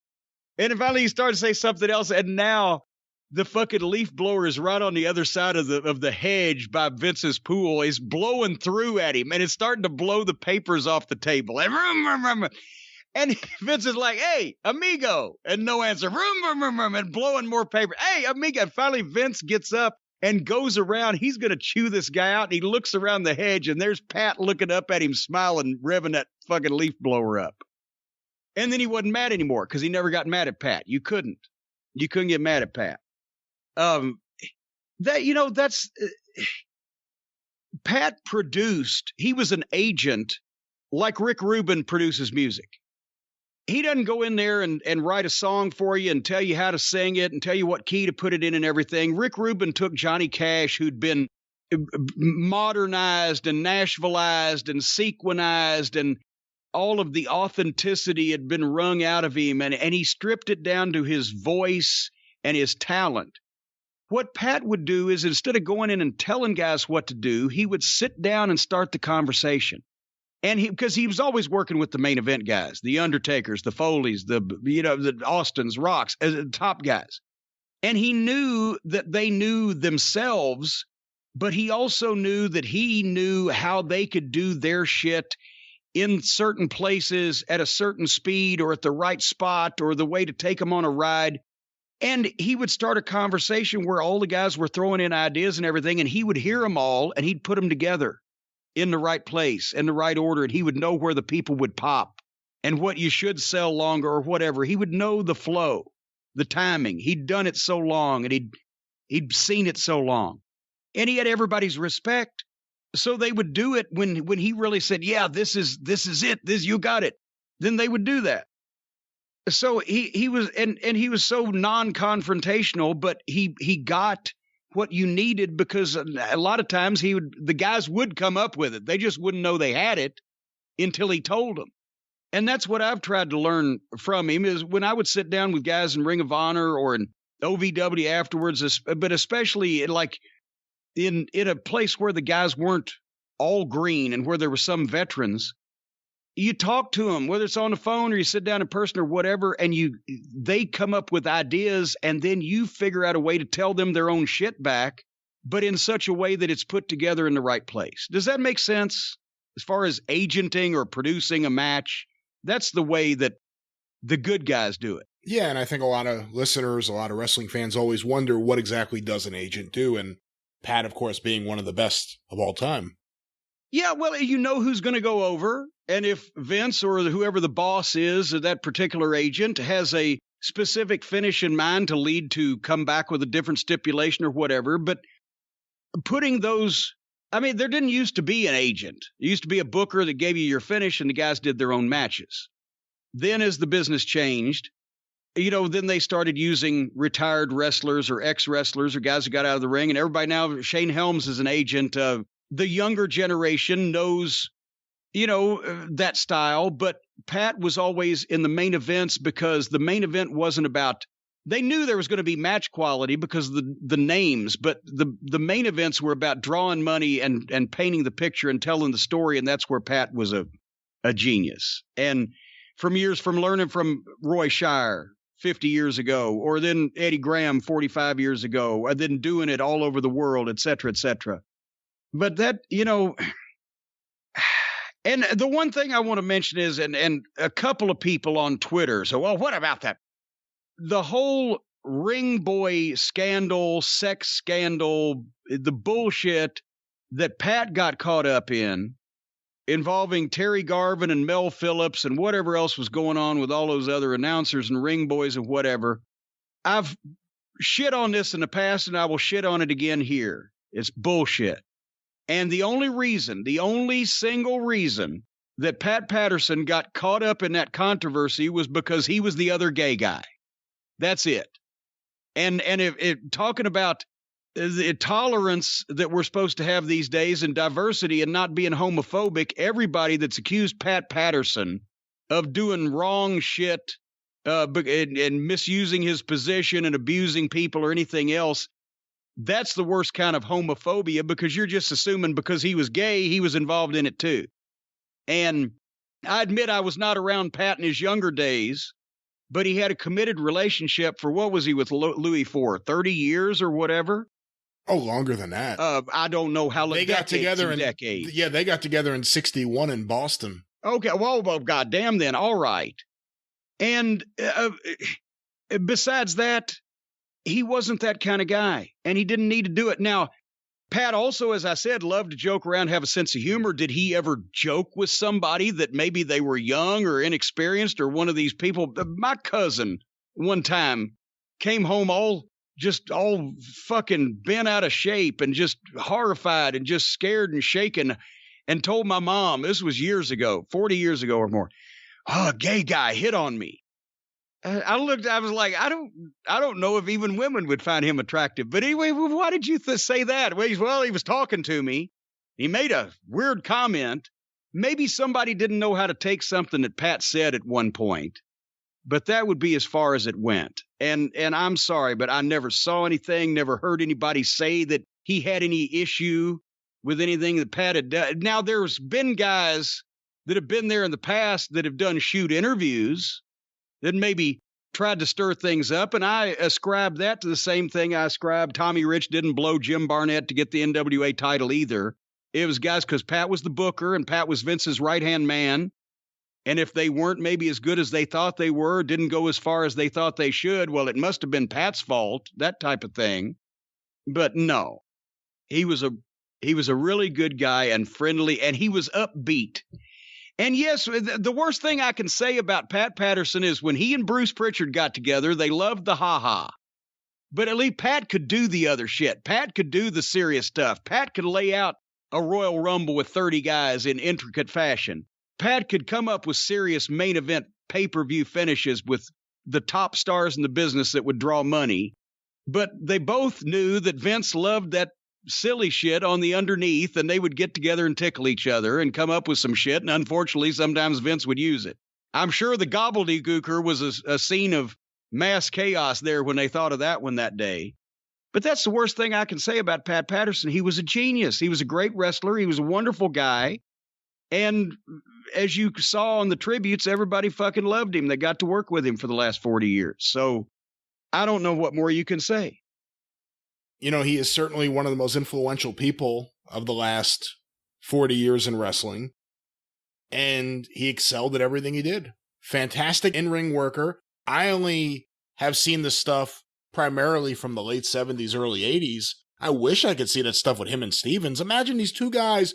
And finally he starts to say something else. And now the fucking leaf blower is right on the other side of the hedge by Vince's pool. It's blowing through at him. And it's starting to blow the papers off the table. And Vince is like, hey, amigo. And no answer. And blowing more paper. Hey, amigo. And finally, Vince gets up and goes around. He's going to chew this guy out. And he looks around the hedge. And there's Pat looking up at him, smiling, revving that fucking leaf blower up. And then he wasn't mad anymore because he never got mad at Pat. You couldn't get mad at Pat. Pat produced. He was an agent like Rick Rubin produces music. He doesn't go in there and write a song for you and tell you how to sing it and tell you what key to put it in and everything. Rick Rubin took Johnny Cash, who'd been modernized and Nashvilleized and sequinized, and all of the authenticity had been wrung out of him, and he stripped it down to his voice and his talent. What Pat would do is, instead of going in and telling guys what to do, he would sit down and start the conversation. And because he was always working with the main event guys, the Undertakers, the Foleys, the Austins, Rocks, top guys. And he knew that they knew themselves, but he also knew that he knew how they could do their shit in certain places at a certain speed or at the right spot or the way to take them on a ride. And he would start a conversation where all the guys were throwing in ideas and everything, and he would hear them all and he'd put them together in the right place, in the right order, and he would know where the people would pop and what you should sell longer or whatever. He would know the flow, the timing. He'd done it so long, and he'd seen it so long. And he had everybody's respect. So they would do it when he really said, yeah, this is it. You got it. Then they would do that. So he was he was so non-confrontational, but he got what you needed, because a lot of times the guys would come up with it. They just wouldn't know they had it until he told them. And that's what I've tried to learn from him, is when I would sit down with guys in Ring of Honor or in OVW afterwards, but especially in a place where the guys weren't all green and where there were some veterans, you talk to them, whether it's on the phone or you sit down in person or whatever, and they come up with ideas, and then you figure out a way to tell them their own shit back, but in such a way that it's put together in the right place. Does that make sense? As far as agenting or producing a match, that's the way that the good guys do it. Yeah, and I think a lot of listeners, a lot of wrestling fans always wonder, what exactly does an agent do? And Pat, of course, being one of the best of all time. Yeah, well, you know who's going to go over. And if Vince or whoever the boss is of that particular agent has a specific finish in mind to lead to come back with a different stipulation or whatever, but putting those, I mean, there didn't used to be an agent. There used to be a booker that gave you your finish, and the guys did their own matches. Then as the business changed, then they started using retired wrestlers or ex-wrestlers or guys who got out of the ring, and everybody now, Shane Helms is an agent. The younger generation knows, that style, but Pat was always in the main events, because the main event wasn't about, they knew there was going to be match quality because of the names, but the main events were about drawing money and painting the picture and telling the story, and that's where Pat was a genius. And from learning from Roy Shire 50 years ago, or then Eddie Graham 45 years ago, and then doing it all over the world, et cetera, et cetera. But that, and the one thing I want to mention is, and a couple of people on Twitter, so, well, what about that? The whole ring boy scandal, sex scandal, the bullshit that Pat got caught up in, involving Terry Garvin and Mel Phillips and whatever else was going on with all those other announcers and ring boys and whatever. I've shit on this in the past, and I will shit on it again here. It's bullshit. And the only single reason that Pat Patterson got caught up in that controversy was because he was the other gay guy. That's it. And if talking about the tolerance that we're supposed to have these days and diversity and not being homophobic, everybody that's accused Pat Patterson of doing wrong shit and misusing his position and abusing people or anything else, that's the worst kind of homophobia, because you're just assuming because he was gay, he was involved in it too. And I admit I was not around Pat in his younger days, but he had a committed relationship for, what was he with Louis for, 30 years or whatever? Oh, longer than that. I don't know how long. They got together in decades. Yeah, they got together in 1961 in Boston. Okay, well, goddamn then, all right. And besides that, he wasn't that kind of guy, and he didn't need to do it. Now, Pat also, as I said, loved to joke around, have a sense of humor. Did he ever joke with somebody that maybe they were young or inexperienced or one of these people? My cousin one time came home all fucking bent out of shape and just horrified and just scared and shaken, and told my mom, this was years ago, 40 years ago or more, a gay guy hit on me. I was like, I don't know if even women would find him attractive. But anyway, why did you say that? Well, he was talking to me. He made a weird comment. Maybe somebody didn't know how to take something that Pat said at one point, but that would be as far as it went. And I'm sorry, but I never saw anything, never heard anybody say that he had any issue with anything that Pat had done. Now, there's been guys that have been there in the past that have done shoot interviews that maybe tried to stir things up, and I ascribe that to the same thing I ascribed Tommy Rich didn't blow Jim Barnett to get the NWA title either. It was guys because Pat was the booker and Pat was Vince's right-hand man, and if they weren't maybe as good as they thought they were, didn't go as far as they thought they should, well, it must have been Pat's fault, that type of thing. But no, he was a really good guy and friendly, and he was upbeat. And yes, the worst thing I can say about Pat Patterson is when he and Bruce Pritchard got together, they loved the ha-ha. But at least Pat could do the other shit. Pat could do the serious stuff. Pat could lay out a Royal Rumble with 30 guys in intricate fashion. Pat could come up with serious main event pay-per-view finishes with the top stars in the business that would draw money. But they both knew that Vince loved that silly shit on the underneath, and they would get together and tickle each other and come up with some shit, and unfortunately sometimes Vince would use it. I'm sure the gobbledygooker was a scene of mass chaos there when they thought of that one that day. But that's the worst thing I can say about Pat Patterson. He was a genius. He was a great wrestler. He was a wonderful guy. And as you saw on the tributes, everybody fucking loved him. They got to work with him for the last 40 years. So I don't know what more you can say. You know, he is certainly one of the most influential people of the last 40 years in wrestling. And he excelled at everything he did. Fantastic in-ring worker. I only have seen this stuff primarily from the late 70s, early 80s. I wish I could see that stuff with him and Stevens. Imagine these two guys,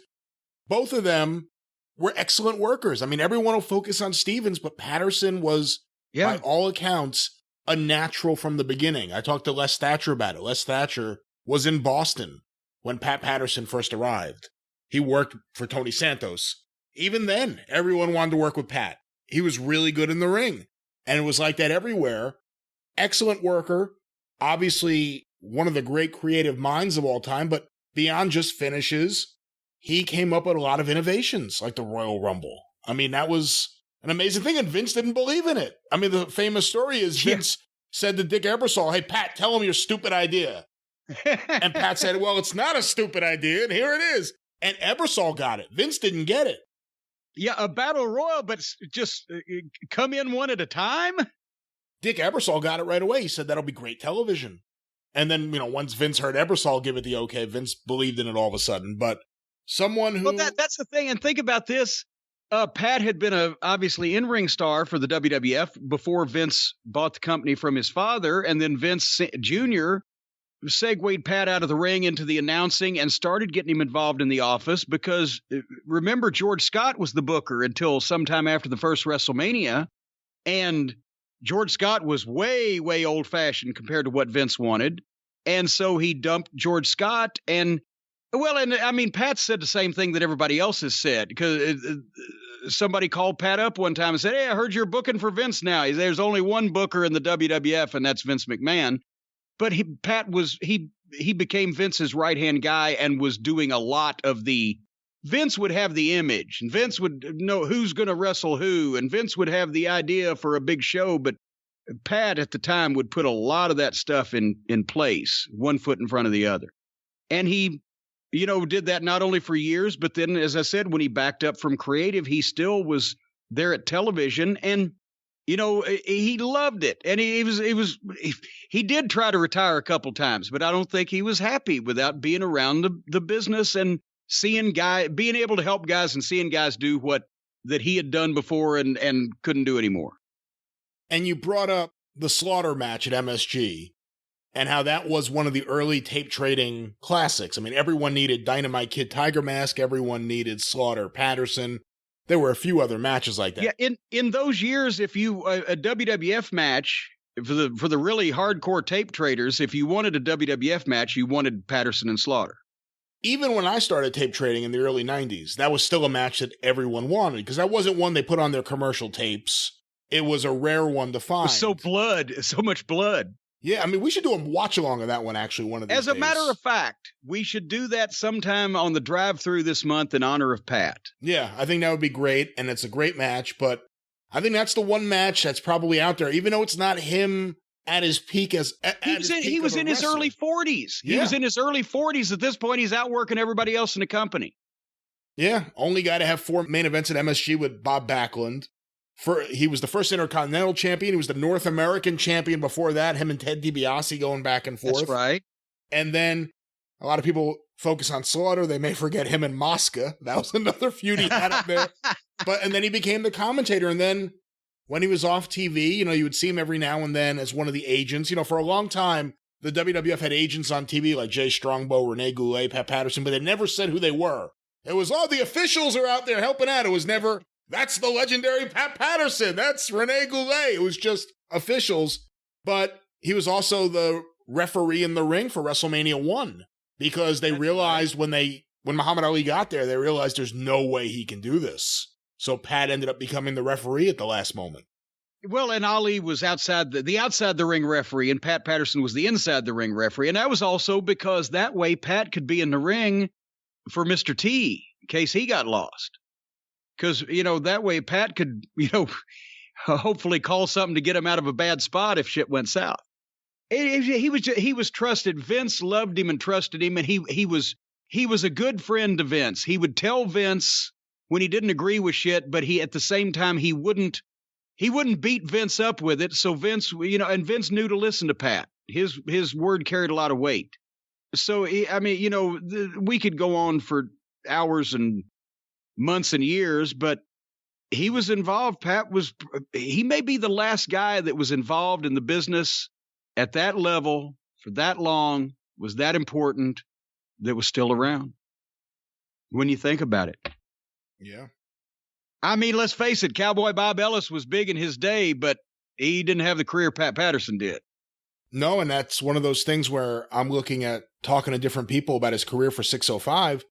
both of them were excellent workers. I mean, everyone will focus on Stevens, but Patterson was, by all accounts, a natural from the beginning. I talked to Les Thatcher about it. Les Thatcher was in Boston when Pat Patterson first arrived. He worked for Tony Santos. Even then, everyone wanted to work with Pat. He was really good in the ring. And it was like that everywhere. Excellent worker. Obviously, one of the great creative minds of all time, but beyond just finishes, he came up with a lot of innovations, like the Royal Rumble. I mean, that was an amazing thing, and Vince didn't believe in it. I mean, the famous story is Vince said to Dick Ebersol, "Hey, Pat, tell him your stupid idea." And Pat said, "Well, it's not a stupid idea, and here it is." And Ebersol got it. Vince didn't get it. Yeah, a battle royal, but just come in one at a time? Dick Ebersol got it right away. He said, that'll be great television. And then, once Vince heard Ebersol give it the okay, Vince believed in it all of a sudden. But someone who... Well, that's the thing. And think about this. Pat had been obviously in-ring star for the WWF before Vince bought the company from his father. And then Vince Jr. segued Pat out of the ring into the announcing and started getting him involved in the office because, remember, George Scott was the booker until sometime after the first WrestleMania. And George Scott was way, way old-fashioned compared to what Vince wanted. And so he dumped George Scott, and Well, and I mean, Pat said the same thing that everybody else has said, because somebody called Pat up one time and said, "Hey, I heard you're booking for Vince now." There's only one booker in the WWF, and that's Vince McMahon. But he became Vince's right-hand guy and was doing a lot of the. Vince would have the image, and Vince would know who's going to wrestle who, and Vince would have the idea for a big show, but Pat at the time would put a lot of that stuff in place, one foot in front of the other. And he, did that not only for years, but then, as I said, when he backed up from creative, he still was there at television, and he loved it. And he did try to retire a couple times, but I don't think he was happy without being around the business and being able to help guys and seeing guys do what that he had done before and couldn't do anymore. And you brought up the Slaughter match at MSG and how that was one of the early tape trading classics. I mean, everyone needed Dynamite Kid Tiger Mask. Everyone needed Slaughter Patterson. There were a few other matches like that. Yeah, in those years, if you a WWF match for the really hardcore tape traders, if you wanted a WWF match, you wanted Patterson and Slaughter. Even when I started tape trading in the early 90s, that was still a match that everyone wanted, because that wasn't one they put on their commercial tapes. It was a rare one to find. So much blood. Yeah, I mean, we should do a watch-along of that one, actually, one of these days. As a matter of fact, we should do that sometime on the drive-through this month in honor of Pat. Yeah, I think that would be great, and it's a great match, but I think that's the one match that's probably out there, even though it's not him at his peak as he was in his early 40s. He was in his early 40s. At this point, he's outworking everybody else in the company. Yeah, only guy to have 4 main events at MSG with Bob Backlund. He was the first Intercontinental Champion. He was the North American Champion before that, him and Ted DiBiase going back and forth. That's right. And then a lot of people focus on Slaughter. They may forget him and Mosca. That was another feud he had up there. And then he became the commentator. And then when he was off TV, you would see him every now and then as one of the agents. For a long time, the WWF had agents on TV like Jay Strongbow, Rene Goulet, Pat Patterson, but they never said who they were. It was, the officials are out there helping out. It was never, that's the legendary Pat Patterson. That's Rene Goulet. It was just officials. But he was also the referee in the ring for WrestleMania 1 because they realized when Muhammad Ali got there, they realized there's no way he can do this. So Pat ended up becoming the referee at the last moment. Well, and Ali was outside the ring referee, and Pat Patterson was the inside the ring referee. And that was also because that way Pat could be in the ring for Mr. T in case he got lost. Because, that way Pat could, hopefully call something to get him out of a bad spot if shit went south. He was trusted. Vince loved him and trusted him, and he was a good friend to Vince. He would tell Vince when he didn't agree with shit, but at the same time he wouldn't beat Vince up with it. So Vince, and Vince knew to listen to Pat. His word carried a lot of weight. So we could go on for hours and months and years, but he was involved. He may be the last guy that was involved in the business at that level for that long, was that important, that was still around when you think about it. Yeah. I mean, let's face it, Cowboy Bob Ellis was big in his day, but he didn't have the career Pat Patterson did. No, and that's one of those things where I'm looking at talking to different people about his career for 605.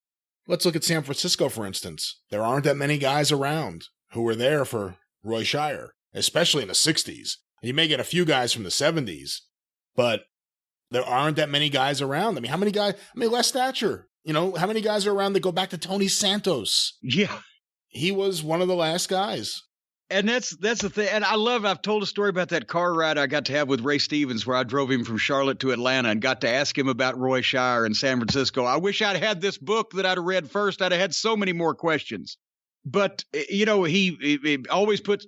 Let's look at San Francisco, for instance. There aren't that many guys around who were there for Roy Shire, especially in the 60s. You may get a few guys from the 70s, but there aren't that many guys around. I mean, how many guys? Les Thatcher. How many guys are around that go back to Tony Santos? Yeah. He was one of the last guys. And that's the thing. And I've told a story about that car ride I got to have with Ray Stevens where I drove him from Charlotte to Atlanta and got to ask him about Roy Shire in San Francisco. I wish I'd had this book that I'd have read first. I'd have had so many more questions. But, he always put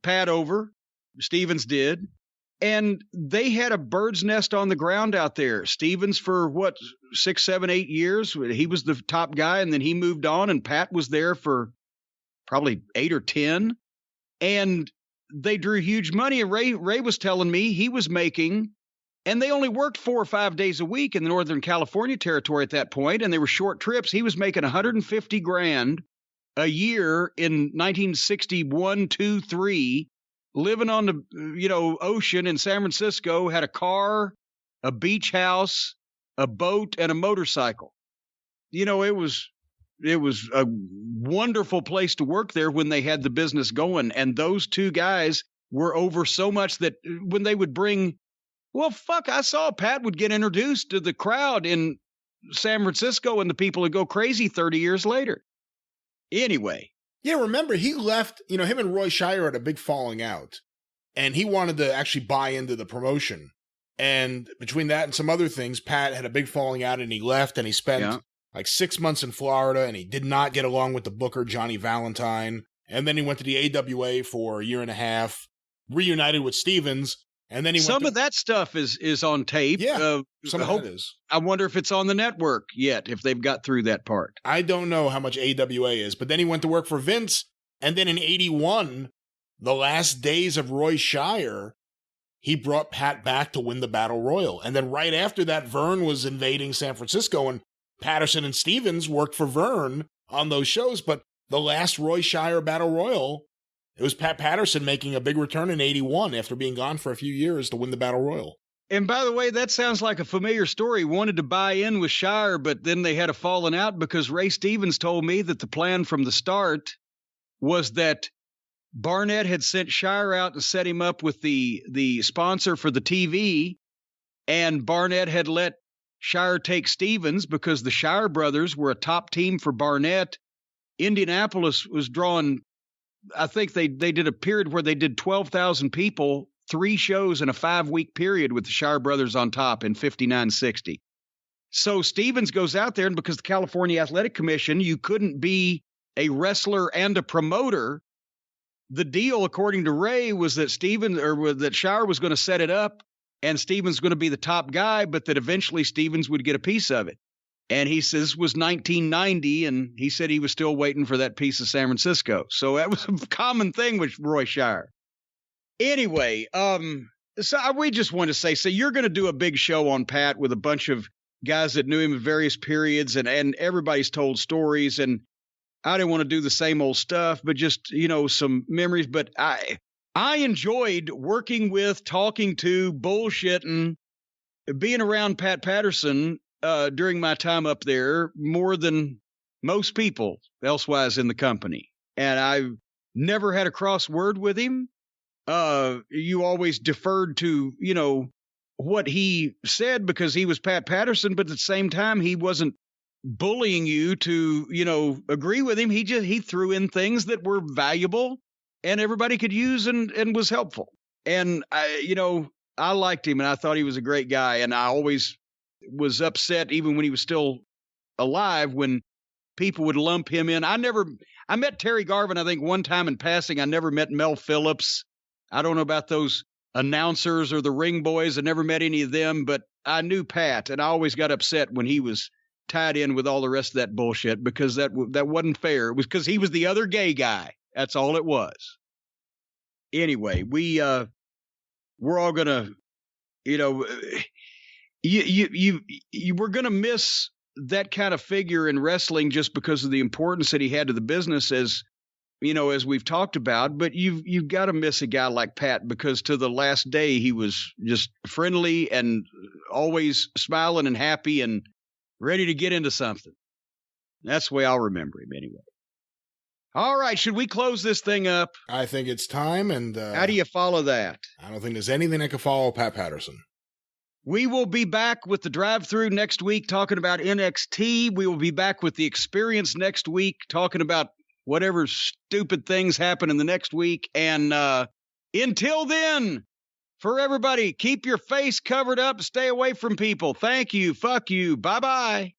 Pat over. Stevens did. And they had a bird's nest on the ground out there. Stevens for 6, 7, 8 years. He was the top guy, and then he moved on, and Pat was there for probably 8 or 10. And they drew huge money. And Ray was telling me he was making, and they only worked 4 or 5 days a week in the Northern California territory at that point, and they were short trips. He was making $150,000 a year in 1961, 2, 3. Living on the, ocean in San Francisco, had a car, a beach house, a boat, and a motorcycle. it was a wonderful place to work there when they had the business going. And those two guys were over so much that when they would I saw Pat would get introduced to the crowd in San Francisco and the people would go crazy 30 years later. Anyway. Yeah, remember, he left, him and Roy Shire had a big falling out. And he wanted to actually buy into the promotion. And between that and some other things, Pat had a big falling out and he left and he spent like 6 months in Florida and he did not get along with the booker, Johnny Valentine. And then he went to the AWA for a year and a half, reunited with Stevens. And then some of that stuff is on tape. Yeah, some of that is. I wonder if it's on the network yet, if they've got through that part. I don't know how much AWA is, but then he went to work for Vince. And then in 81, the last days of Roy Shire, he brought Pat back to win the Battle Royal. And then right after that, Vern was invading San Francisco, and Patterson and Stevens worked for Vern on those shows. But the last Roy Shire Battle Royal, it was Pat Patterson making a big return in 81 after being gone for a few years to win the Battle Royal. And by the way, that sounds like a familiar story. Wanted to buy in with Shire, but then they had a falling out because Ray Stevens told me that the plan from the start was that Barnett had sent Shire out to set him up with the sponsor for the TV, and Barnett had let Shire take Stevens because the Shire brothers were a top team for Barnett. Indianapolis was drawing, I think they did a period where they did 12,000 people, 3 shows in a 5-week period with the Shire brothers on top in 59-60. So Stevens goes out there, and because the California Athletic Commission, you couldn't be a wrestler and a promoter. The deal, according to Ray, was that that Shire was going to set it up and Stevens was going to be the top guy, but that eventually Stevens would get a piece of it. And he says it was 1990, and he said he was still waiting for that piece of San Francisco. So that was a common thing with Roy Shire. Anyway, so we just want to say, so you're going to do a big show on Pat with a bunch of guys that knew him at various periods, and everybody's told stories, and I didn't want to do the same old stuff, but just, some memories. But I enjoyed working with, talking to, bullshitting, being around Pat Patterson during my time up there more than most people elsewise in the company. And I never had a cross word with him. You always deferred to, what he said because he was Pat Patterson, but at the same time, he wasn't bullying you to, agree with him. He threw in things that were valuable and everybody could use and was helpful. And I liked him and I thought he was a great guy. And I always was upset, even when he was still alive, when people would lump him in. I met Terry Garvin, I think, one time in passing. I never met Mel Phillips. I don't know about those announcers or the ring boys. I never met any of them, but I knew Pat, and I always got upset when he was tied in with all the rest of that bullshit because that wasn't fair. It was because he was the other gay guy. That's all it was. Anyway, we're all gonna, we're gonna miss that kind of figure in wrestling just because of the importance that he had to the business, as we've talked about. But you've got to miss a guy like Pat because to the last day he was just friendly and always smiling and happy and ready to get into something. That's the way I'll remember him anyway. All right, should we close this thing up? I think it's time, and how do you follow that? I don't think there's anything that can follow Pat Patterson. We will be back with the drive-thru next week talking about NXT. We will be back with the Experience next week talking about whatever stupid things happen in the next week. And until then, for everybody, keep your face covered up. Stay away from people. Thank you. Fuck you. Bye-bye.